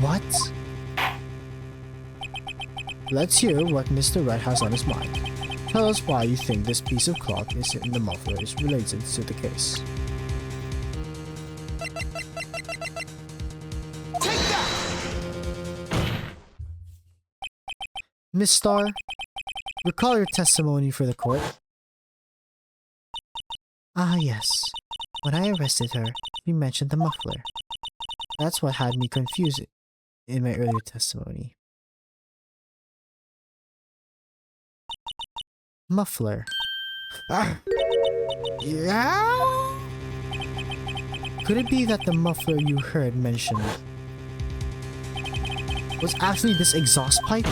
What? Let's hear what Mr. Wright has on his mind. Tell us why you think this piece of cloth is in the muffler is related to the case. Take that! Miss Starr, recall your testimony for the court. Ah, yes. When I arrested her, she mentioned the muffler. That's what had me confused in my earlier testimony. Muffler. Ah. Yeah? Could it be that the muffler you heard mentioned was actually this exhaust pipe?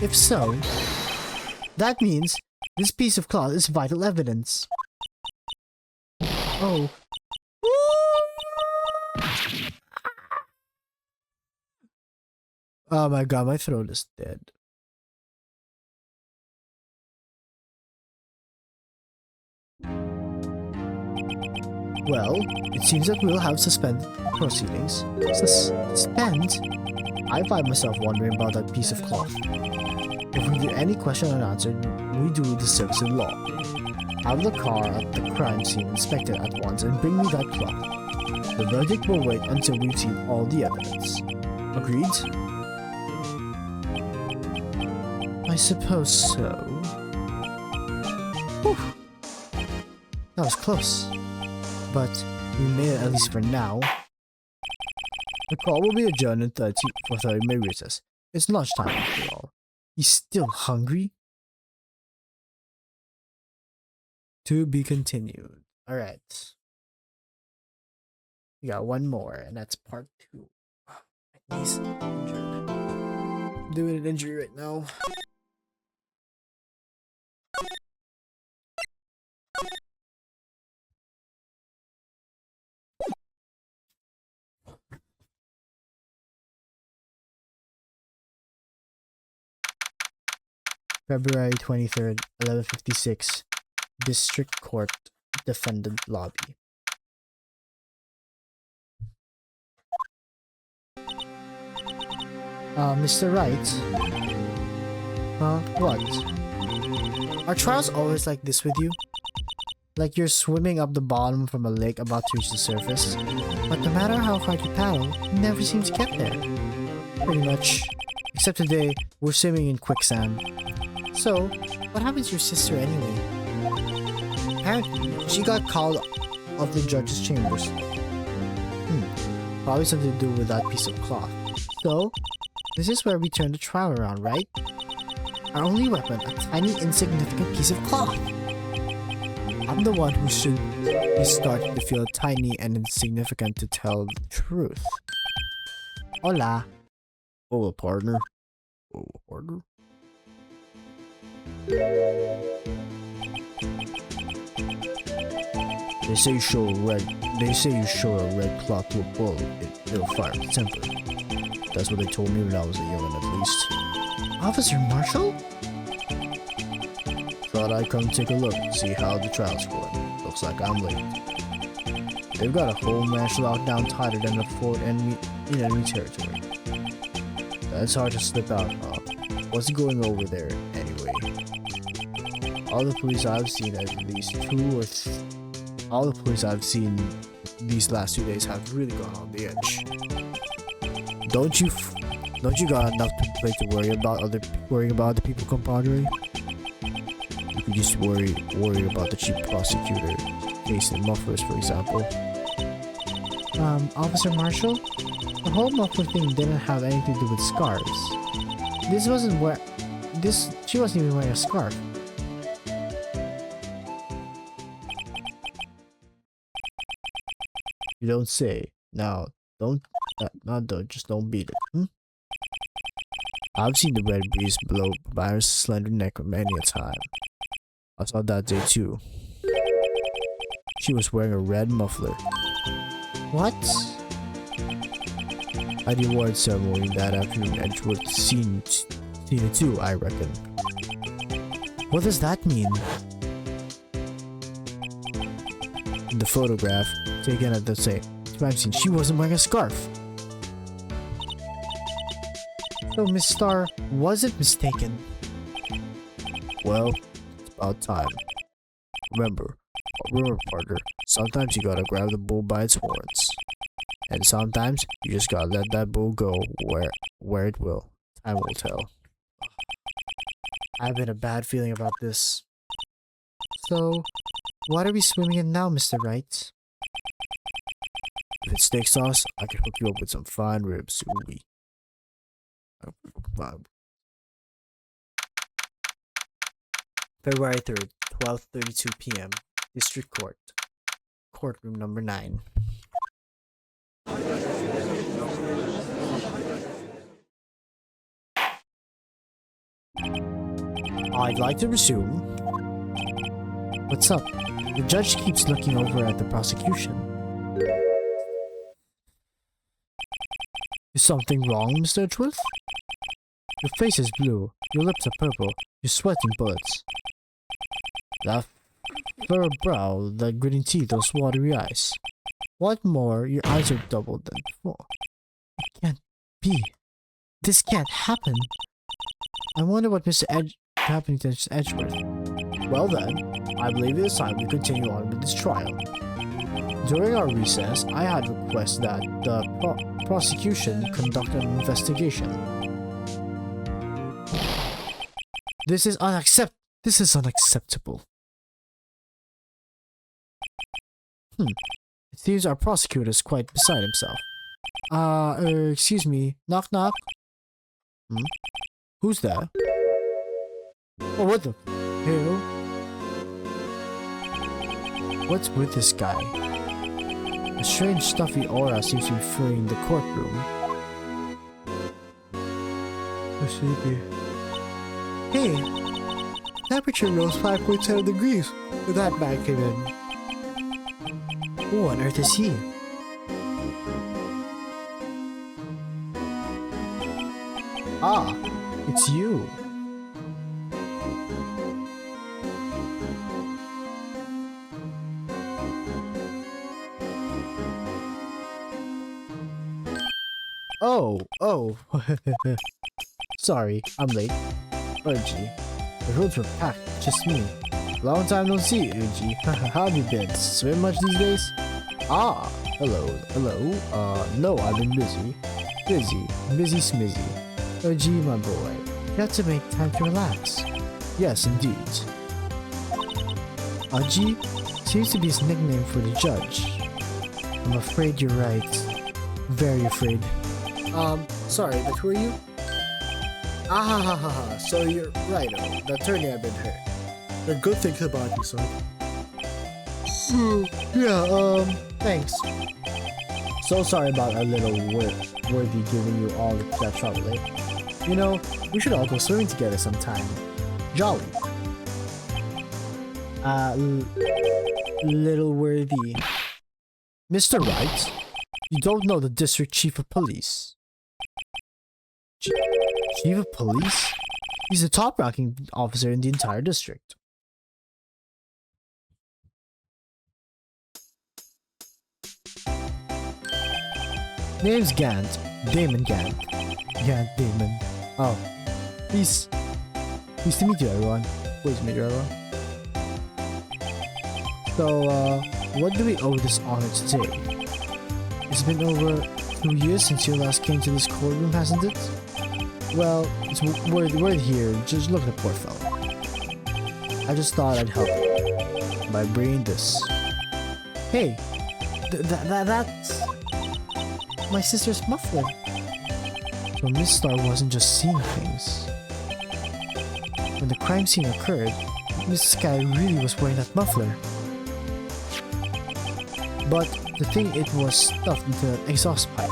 If so, that means this piece of cloth is vital evidence. Oh. Oh my god, my throat is dead. Well, it seems that we'll have suspended proceedings. Suspend? I find myself wondering about that piece of cloth. If we get any question unanswered, we do the service of law. Have the car at the crime scene inspected at once and bring me that cloth. The verdict will wait until we've seen all the evidence. Agreed? I suppose so. Whew. That was close. But we made it at least for now. The call will be adjourned in 30 minute recess. It's lunchtime after all. He's still hungry? To be continued. Alright. We got one more, and that's part 2. My knee's injured. I'm doing an injury right now. February 23rd, 11:56, District Court, Defendant Lobby. Mr. Wright? Huh? What? Are trials always like this with you? Like you're swimming up the bottom from a lake about to reach the surface, but no matter how hard you paddle, you never seem to get there. Pretty much. Except today, we're swimming in quicksand. So, what happened to your sister anyway? Apparently, she got called of the judge's chambers. Probably something to do with that piece of cloth. So, this is where we turn the trial around, right? Our only weapon, a tiny insignificant piece of cloth. I'm the one who should be starting to feel tiny and insignificant to tell the truth. Hola. Hola, partner. Hola, partner. They say you show a red cloth to a bull, it'll fire its temper. That's what they told me when I was a youngin' at least. Officer Marshall? Thought I'd come take a look and see how the trial's going. Looks like I'm late. They've got a whole match locked down tighter than the fort in enemy territory. That's hard to slip out, huh? What's going over there, anyway? All the police I've seen these last 2 days have really gone on the edge. Don't you got enough plate to worrying about other people, compadre? You could just worry about the chief prosecutor case in mufflers, for example. Officer Marshall? The whole muffler thing didn't have anything to do with scarves. She wasn't even wearing a scarf. You don't say. Now, just don't beat it. I've seen the red breeze blow by her slender neck many a time. I saw that day too. She was wearing a red muffler. What? At the award ceremony that afternoon, Edgeworth seen it too, I reckon. What does that mean? In the photograph taken at the same crime scene, she wasn't wearing a scarf. So Miss Starr wasn't mistaken. Well, it's about time. Remember, partner, sometimes you gotta grab the bull by its horns. And sometimes you just gotta let that bull go where it will. Time will tell. I have been a bad feeling about this. So, what are we swimming in now, Mr. Wright? If it's steak sauce, I can hook you up with some fine ribs. Ooh. February 3rd, 12:32 p.m. District Court. Courtroom number 9. I'd like to resume. What's up? The judge keeps looking over at the prosecution. Is something wrong, Mr. Edgeworth? Your face is blue, your lips are purple, you're sweating bullets. That furrowed brow, that gritting teeth, those watery eyes. What more, your eyes are doubled than before. It can't be. This can't happen. I wonder what happened to Mr. Edgeworth. Well then, I believe it is time to continue on with this trial. During our recess, I had requested that the prosecution conduct an investigation. This is unacceptable. It seems our prosecutor is quite beside himself. Excuse me. Knock knock. Who's there? Oh, what the hell? What's with this guy? A strange stuffy aura seems to be filling the courtroom. So sleepy. Hey! Temperature rose 5.7 degrees when that man came in. Who on earth is he? Ah, it's you. Oh. Sorry, I'm late. Uji. The roads were packed, just me. Long time no see, Uji. How have you been? Swim much these days? Ah, hello. No, I've been busy. Busy smizzy. Uji, my boy. You have to make time to relax. Yes, indeed. Uji seems to be his nickname for the judge. I'm afraid you're right. Very afraid. Sorry, but who are you? So you're right, the attorney I've been hurt. The good things about you, son. Thanks. So sorry about a little worthy giving you all that trouble, eh? You know, we should all go swimming together sometime. Jolly. Little worthy. Mr. Wright, you don't know the district chief of police. Chief of police? He's the top-ranking officer in the entire district. Name's Gant. Damon Gant. Gant Damon. Oh. Peace to meet you, everyone. Pleased to meet you, everyone. So, what do we owe this honor today? It's been over 2 years since you last came to this courtroom, hasn't it? Well, it's word here. Just look at the poor fellow. I just thought I'd help you by bringing this. Hey, that's my sister's muffler. So Miss Star wasn't just seeing things. When the crime scene occurred, Miss Sky really was wearing that muffler. But the thing, it was stuffed into an exhaust pipe.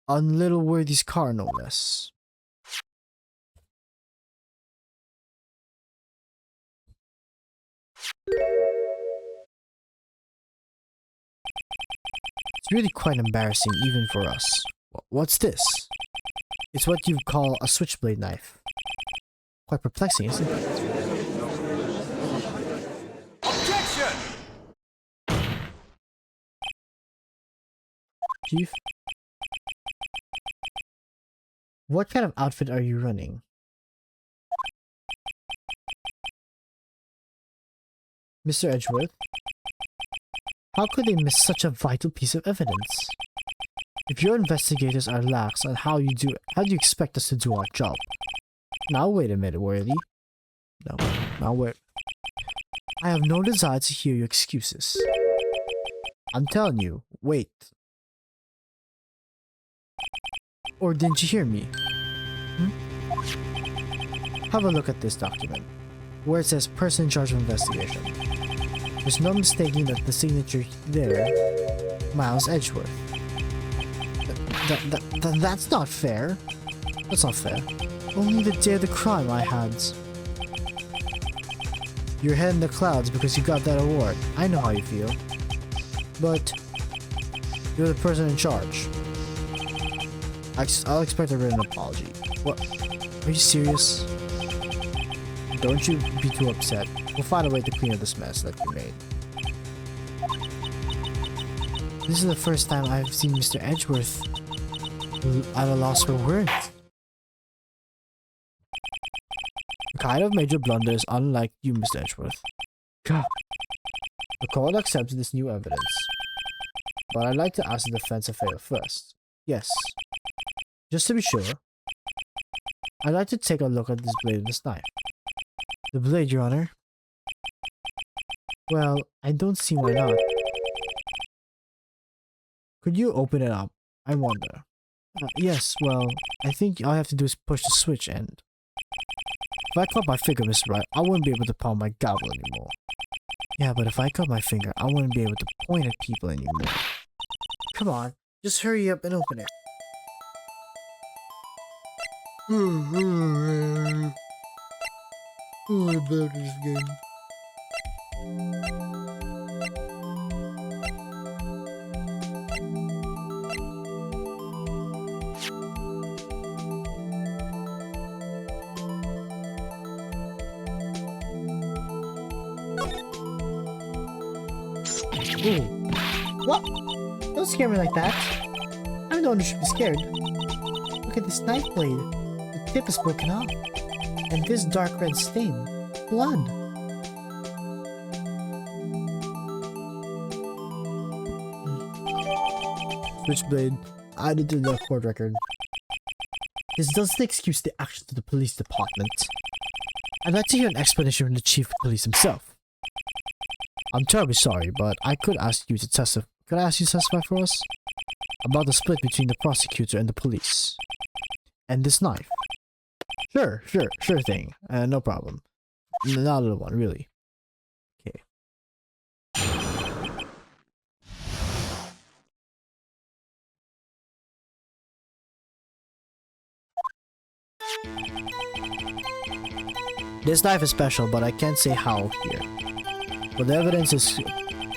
On Little Worthy's car, no less. It's really quite embarrassing even for us. What's this? It's what you call a switchblade knife. Quite perplexing, isn't it? Objection! Chief? What kind of outfit are you running? Mr. Edgeworth? How could they miss such a vital piece of evidence? If your investigators are lax on how do you expect us to do our job? Now wait a minute, Worthy. No, now wait. I have no desire to hear your excuses. I'm telling you, wait. Or didn't you hear me? Have a look at this document, where it says person in charge of investigation. There's no mistaking that the signature there, Miles Edgeworth. That's not fair. That's not fair. Only the day of the crime I had. Your head in the clouds because you got that award. I know how you feel. But you're the person in charge. I'll expect a written apology. What? Are you serious? Don't you be too upset. We'll find a way to clean up this mess that you made. This is the first time I've seen Mr. Edgeworth at a loss for words. The kind of major blunders unlike you, Mr. Edgeworth. God. The court accepts this new evidence. But I'd like to ask the defense a favor first. Yes. Just to be sure, I'd like to take a look at this blade of this knife. The blade, Your Honor? Well, I don't see why not. Could you open it up? I wonder. Yes, well, I think all I have to do is push the switch and... If I cut my finger, Mr. Wright, I wouldn't be able to pound my gavel anymore. Yeah, but if I cut my finger, I wouldn't be able to point at people anymore. Come on, just hurry up and open it. Oh, I love this game. Ooh. What? Don't scare me like that. I'm the one who should be scared. Look at this knife blade. The tip is broken off. And this dark red stain. Blood. Switchblade added to the court record. This doesn't excuse the actions of the police department. I'd like to hear an explanation from the chief of police himself. I'm terribly sorry, but I could ask you to testify. Could I ask you to testify for us? About the split between the prosecutor and the police. And this knife. Sure thing. No problem. Not a little one, really. Okay. This knife is special, but I can't say how here. But the evidence is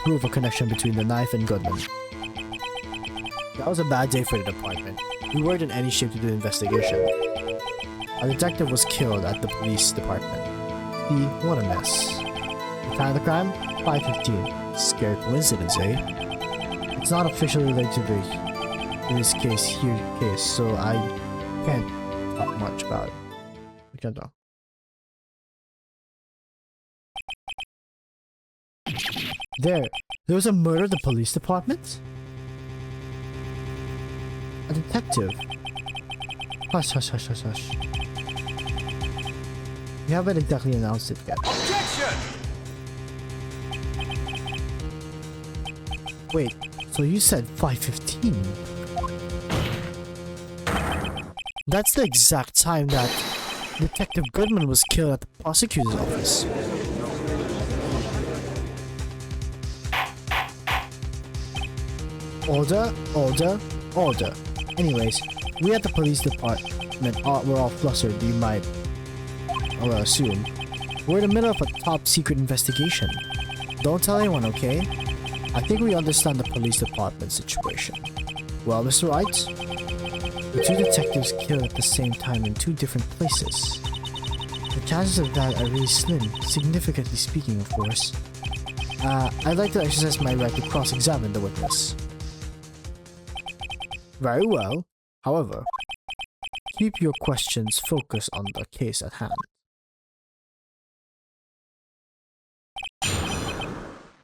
proof of connection between the knife and Goodman. That was a bad day for the department. We weren't in any shape to do the investigation. A detective was killed at the police department. See, what a mess. The time of the crime? 5:15. Scary coincidence, eh? It's not officially related to this case, so I can't talk much about it. We can't talk. There was a murder at the police department? A detective. Hush, hush, hush, hush, hush. We haven't exactly announced it yet. Objection! Wait, so you said 5:15? That's the exact time that Detective Goodman was killed at the prosecutor's office. Order. Anyways, we at the police department were all flustered, you might assume. We're in the middle of a top secret investigation. Don't tell anyone, okay? I think we understand the police department situation. Well, Mr. Wright, the two detectives killed at the same time in two different places. The chances of that are really slim, significantly speaking, of course. I'd like to exercise my right to cross-examine the witness. Very well. However, keep your questions focused on the case at hand.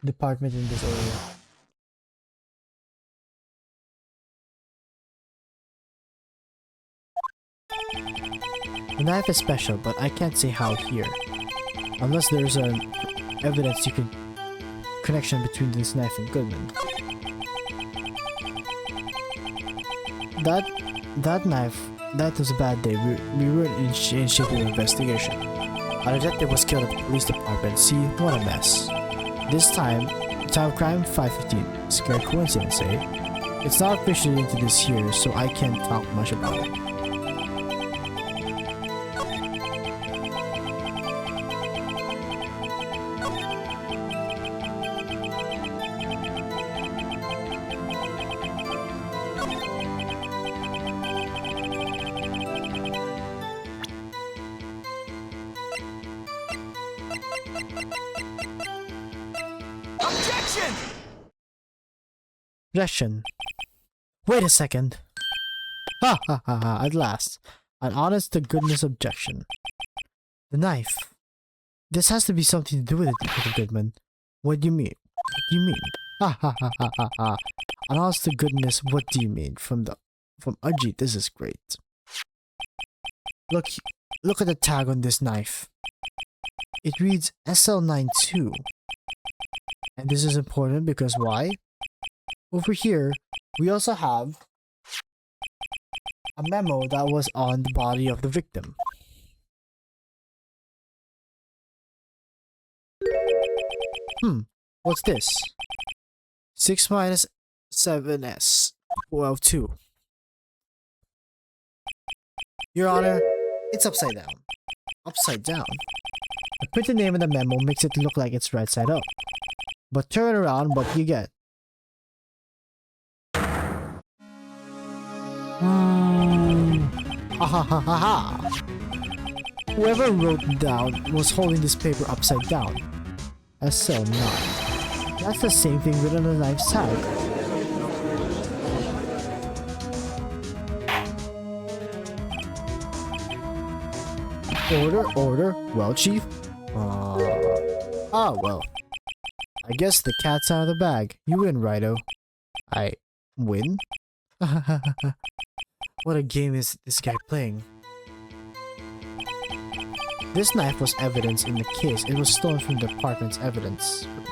Department in this area. The knife is special, but I can't say how here. Unless there's an evidence you can connection between this knife and Goodman. That knife, that was a bad day. We weren't in shape of the investigation. A detective was killed at the police department. See, what a mess. This time of crime, 5:15. Scary coincidence, eh? It's not officially into this year, so I can't talk much about it. Objection! Objection. Wait a second. Ha ha ha ha, at last. An honest to goodness objection. The knife. This has to be something to do with it, Detective Goodman. What do you mean? What do you mean? Ha ha ha ha ha ha. An honest to goodness, what do you mean? From Ajit, this is great. Look at the tag on this knife. It reads SL92. And this is important because why? Over here, we also have a memo that was on the body of the victim. What's this? 6 minus 7s, well, 2. Your Honor, it's upside down. Upside down? The printed name in the memo makes it look like it's right side up. But turn around, what do you get? Ha ha ha ha ha! Whoever wrote down was holding this paper upside down. SL9. That's the same thing written on the knife's tag. Order. Well, Chief. Well. I guess the cat's out of the bag. You win, Rido. I win? What a game is this guy playing? This knife was evidence in the case. It was stolen from the department's evidence room.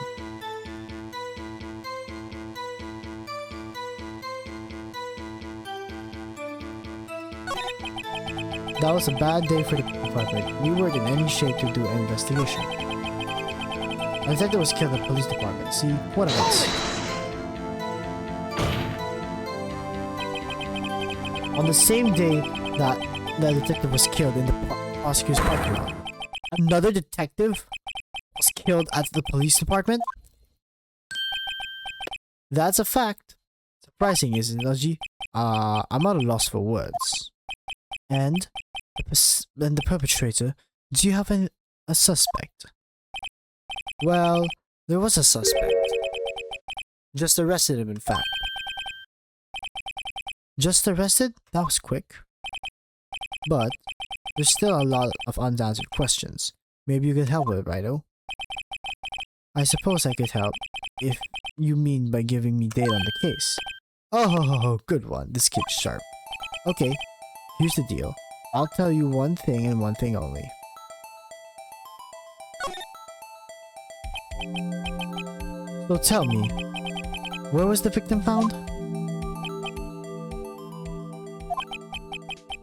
That was a bad day for the department. We weren't in any shape to do an investigation. A detective was killed in the police department. See, what a mess. On the same day that the detective was killed in the prosecutor's parking lot, another detective was killed at the police department? That's a fact. Surprising, isn't it, Aji? I'm at a loss for words. And the perpetrator, do you have a suspect? Well, there was a suspect. Just arrested him, in fact. Just arrested? That was quick. But there's still a lot of unanswered questions. Maybe you could help with it, Rido? I suppose I could help, if you mean by giving me data on the case. Oh, good one. This kid's sharp. Okay, here's the deal. I'll tell you one thing and one thing only. So tell me, where was the victim found?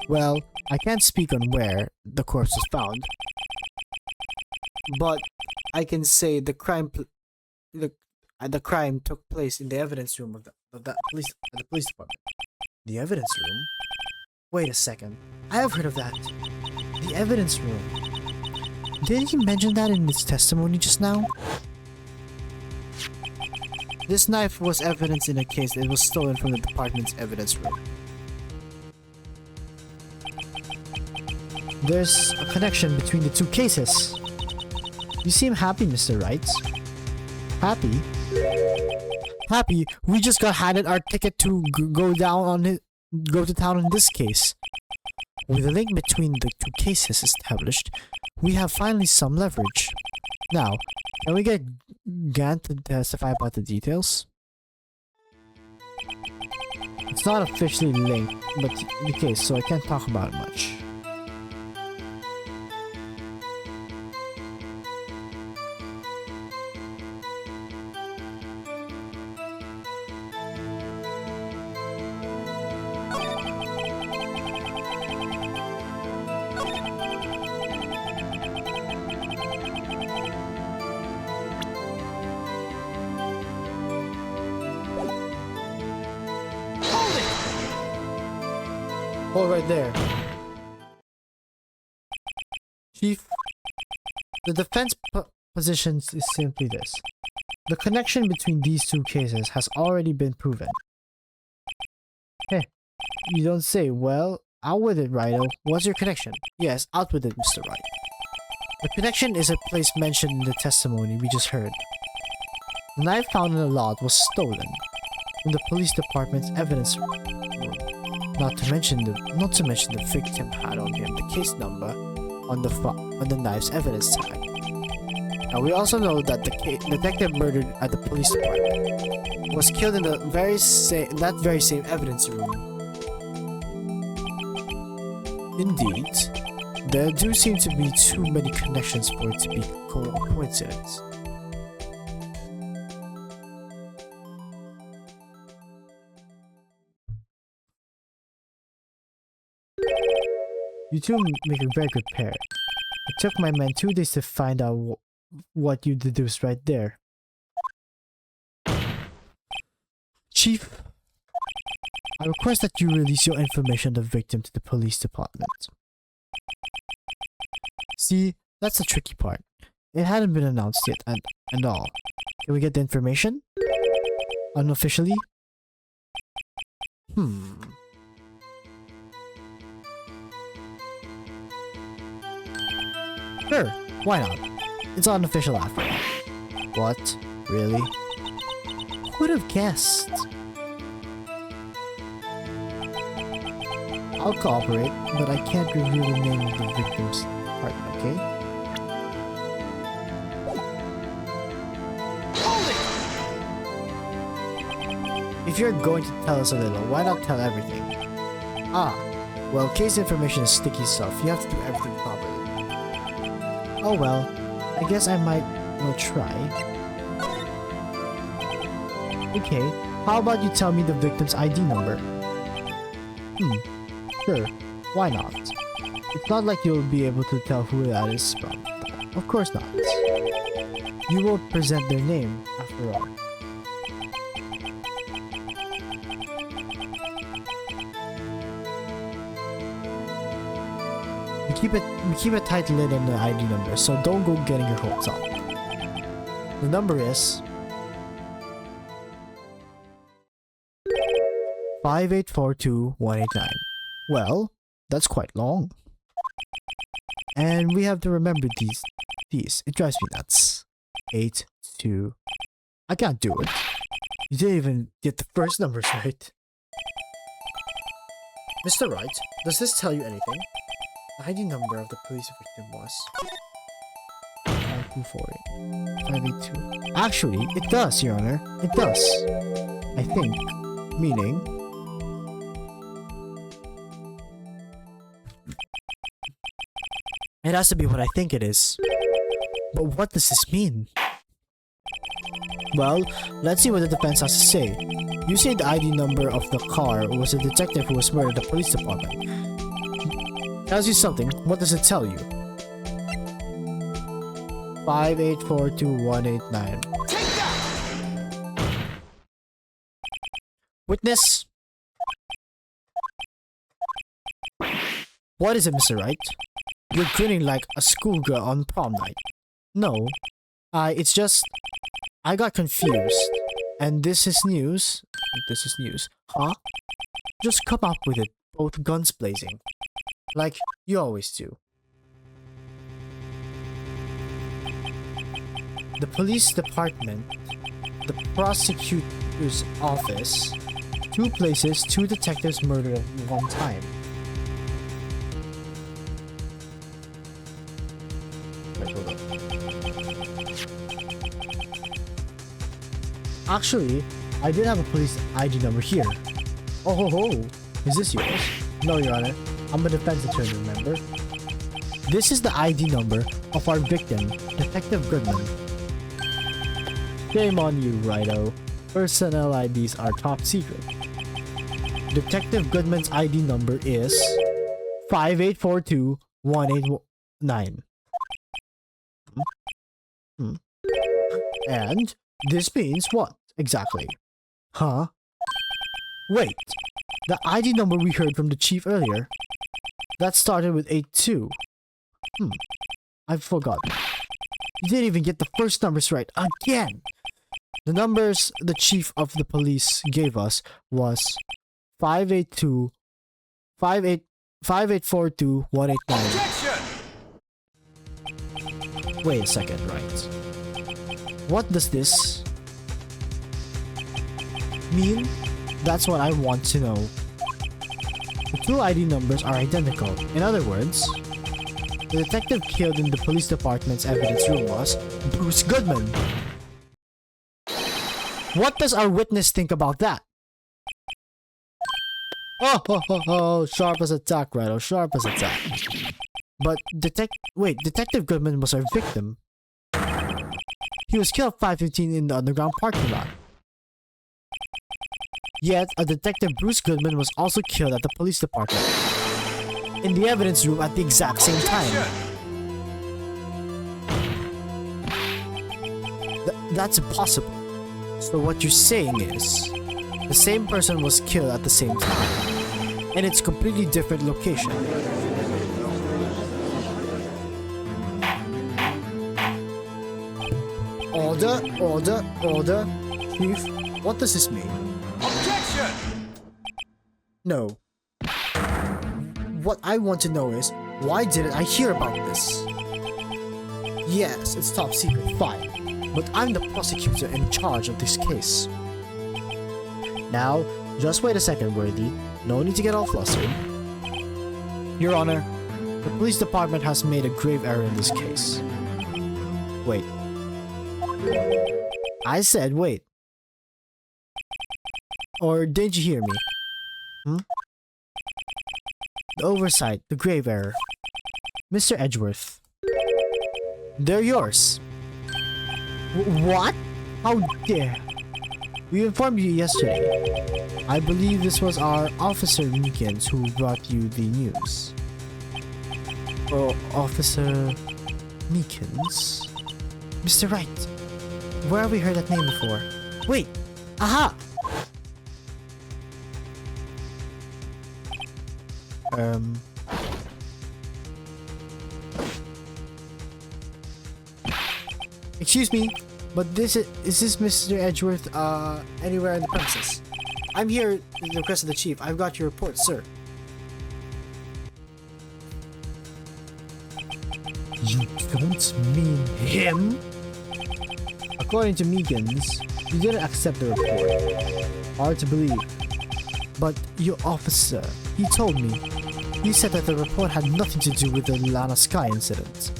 Well, I can't speak on where the corpse was found, but I can say the crime took place in the evidence room of the police department. The evidence room? Wait a second. I have heard of that. The evidence room. Did he mention that in his testimony just now? This knife was evidence in a case that was stolen from the department's evidence room. There's a connection between the two cases. You seem happy, Mr. Wright. Happy? Happy? We just got handed our ticket to go to town on this case. With the link between the two cases established, we have finally some leverage. Now, can we get Gant to testify about the details? It's not officially linked, but the case, so I can't talk about it much. Oh, right there. Chief, the defense position is simply this. The connection between these two cases has already been proven. Hey, you don't say. Well, out with it, Rido. What's your connection? Yes, out with it, Mr. Wright. The connection is a place mentioned in the testimony we just heard. The knife found in the lot was stolen from the police department's evidence room. Not to mention the victim had on him the case number on the knife's evidence tag. Now we also know that the detective murdered at the police department was killed in that very same evidence room. Indeed, there do seem to be too many connections for it to be a coincidence. You two make a very good pair. It took my men 2 days to find out what you deduced right there. Chief, I request that you release your information on the victim to the police department. See, that's the tricky part. It hadn't been announced yet and all. Can we get the information? Unofficially? Sure, why not? It's unofficial after all. What? Really? Who would have guessed? I'll cooperate, but I can't reveal the name of the victim's partner. Okay. Hold it! If you're going to tell us a little, why not tell everything? Ah, well, case information is sticky stuff. You have to do everything properly. Oh well, I guess I might well try. Okay, how about you tell me the victim's ID number? Sure, why not? It's not like you'll be able to tell who that is from. Of course not. You will present their name, after all. We keep a tight lid on the ID number, so don't go getting your hopes up. The number is 5842189. Well, that's quite long. And we have to remember these. It drives me nuts. 82. I can't do it. You didn't even get the first numbers right. Mr. Wright, does this tell you anything? The ID number of the police victim was 582. Actually, it does, Your Honor. It does. I think. Meaning. It has to be what I think it is. But what does this mean? Well, let's see what the defense has to say. You say the ID number of the car was a detective who was murdered at the police department. Tells you something. What does it tell you? 5842189. Take that! Witness. What is it, Mr. Wright? You're grinning like a schoolgirl on prom night. No, it's just I got confused. And this is news. This is news. Huh? Just come up with it, both guns blazing. Like you always do. The police department, the prosecutor's office, 2 places, 2 detectives murdered at one time. Wait, hold up. Actually, I did have a police ID number here. Oh ho ho! Is this yours? No, Your Honor. I'm a defense attorney, remember? This is the ID number of our victim, Detective Goodman. Shame on you, Righto. Personnel IDs are top secret. Detective Goodman's ID number is 5842189. And this means what, exactly? Huh? Wait, the ID number we heard from the chief earlier, that started with 82. I've forgotten. You didn't even get the first numbers right again. The numbers the chief of the police gave us was 5842189. Objection! Wait a second, right? What does this mean? That's what I want to know. The 2 ID numbers are identical. In other words, the detective killed in the police department's evidence room was Bruce Goodman. What does our witness think about that? Oh, sharp as a tack, Righto, sharp as a tack. But Detective Goodman was our victim. He was killed at 5:15 in the underground parking lot. Yet, a Detective Bruce Goodman was also killed at the police department. In the evidence room at the exact same time. That's impossible. So what you're saying is, the same person was killed at the same time. And it's completely different location. Order. Chief, what does this mean? Objection! No. What I want to know is, why didn't I hear about this? Yes, it's top secret, fine. But I'm the prosecutor in charge of this case. Now, just wait a second, Worthy. No need to get all flustered. Your Honor, The police department has made a grave error in this case. Wait. I said wait. Or didn't you hear me? Hmm? The oversight, the grave error. Mr. Edgeworth. They're yours. What? How dare? We informed you yesterday. I believe this was our Officer Meekins who brought you the news. Oh, Officer Meekins? Mr. Wright. Where have we heard that name before? Wait! Aha! Excuse me, but is this Mr. Edgeworth, anywhere in the premises? I'm here at the request of the chief. I've got your report, sir. You don't mean him? According to Meekins, you didn't accept the report. Hard to believe. But your officer, he told me. He said that the report had nothing to do with the Lana Sky incident.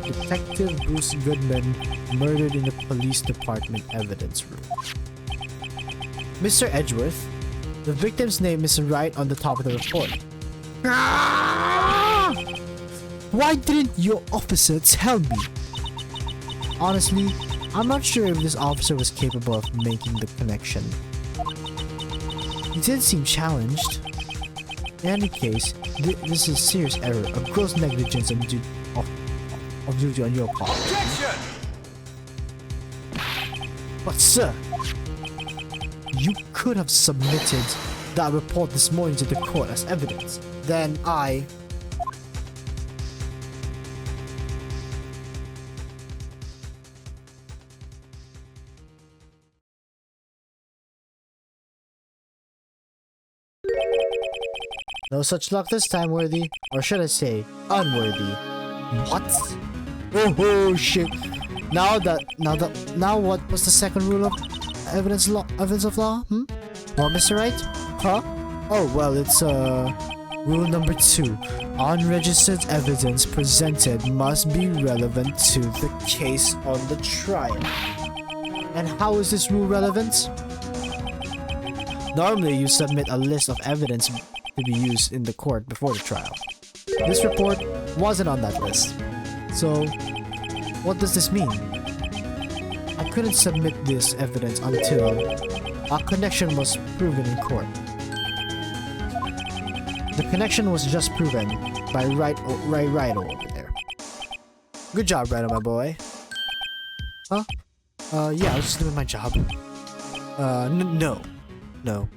Detective Bruce Goodman murdered in the police department evidence room. Mr. Edgeworth, the victim's name is right on the top of the report. Why didn't your officer tell me? Honestly, I'm not sure if this officer was capable of making the connection. He did seem challenged. In any case, this is a serious error, a gross negligence of duty on your part. Objection! But sir, you could have submitted that report this morning to the court as evidence. Then I... No such luck this time, Worthy. Or should I say, unworthy. What? Oh shit. Now what was the second rule of evidence of law? What, Mr. Wright? Huh? Oh, well, it's, rule number 2. Unregistered evidence presented must be relevant to the case on the trial. And how is this rule relevant? Normally, you submit a list of evidence to be used in the court before the trial. This report wasn't on that list. So, what does this mean? I couldn't submit this evidence until our connection was proven in court. The connection was just proven by Righto over there. Good job, Righto, my boy. Huh? Yeah, I was just doing my job. No. No. No!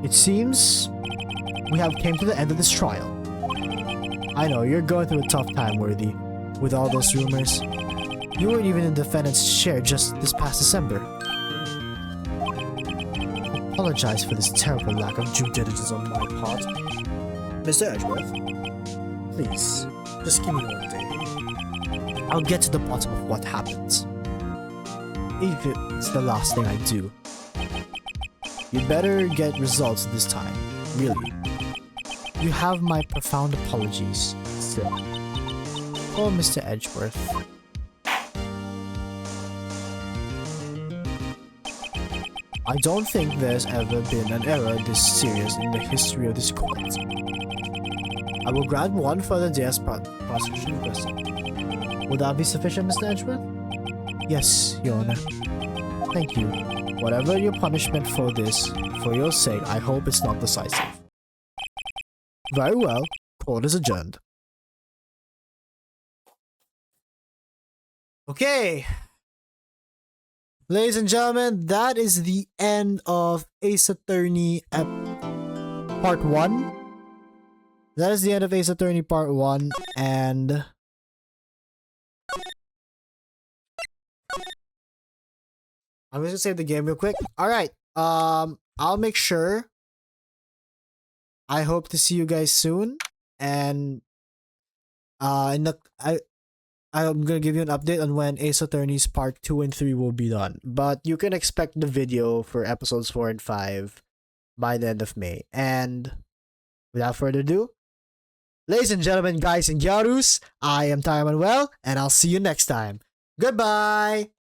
It seems we have came to the end of this trial. I know, you're going through a tough time, Worthy, with all those rumors. You weren't even in the defendant's share just this past December. I apologize for this terrible lack of due diligence on my part. Mr. Edgeworth, please, just give me one day. I'll get to the bottom of what happened. If it's the last thing I do. You better get results this time, really. You have my profound apologies, sir. Oh, Mr. Edgeworth. I don't think there's ever been an error this serious in the history of this court. I will grant one further day as prosecution requested. Will that be sufficient, Mr. Edgeworth? Yes, Your Honor. Thank you. Whatever your punishment for this, for your sake, I hope it's not decisive. Very well. Court is adjourned. Okay. Ladies and gentlemen, that is the end of Ace Attorney Part 1. That is the end of Ace Attorney Part 1, and... I'm just gonna save the game real quick. Alright, I'll make sure. I hope to see you guys soon. and in the I'm gonna give you an update on when Ace Attorneys Part 2 and 3 will be done. But you can expect the video for episodes 4 and 5 by the end of May. And without further ado, ladies and gentlemen, guys and gyarus, I am Tayo Manuel, and I'll see you next time. Goodbye!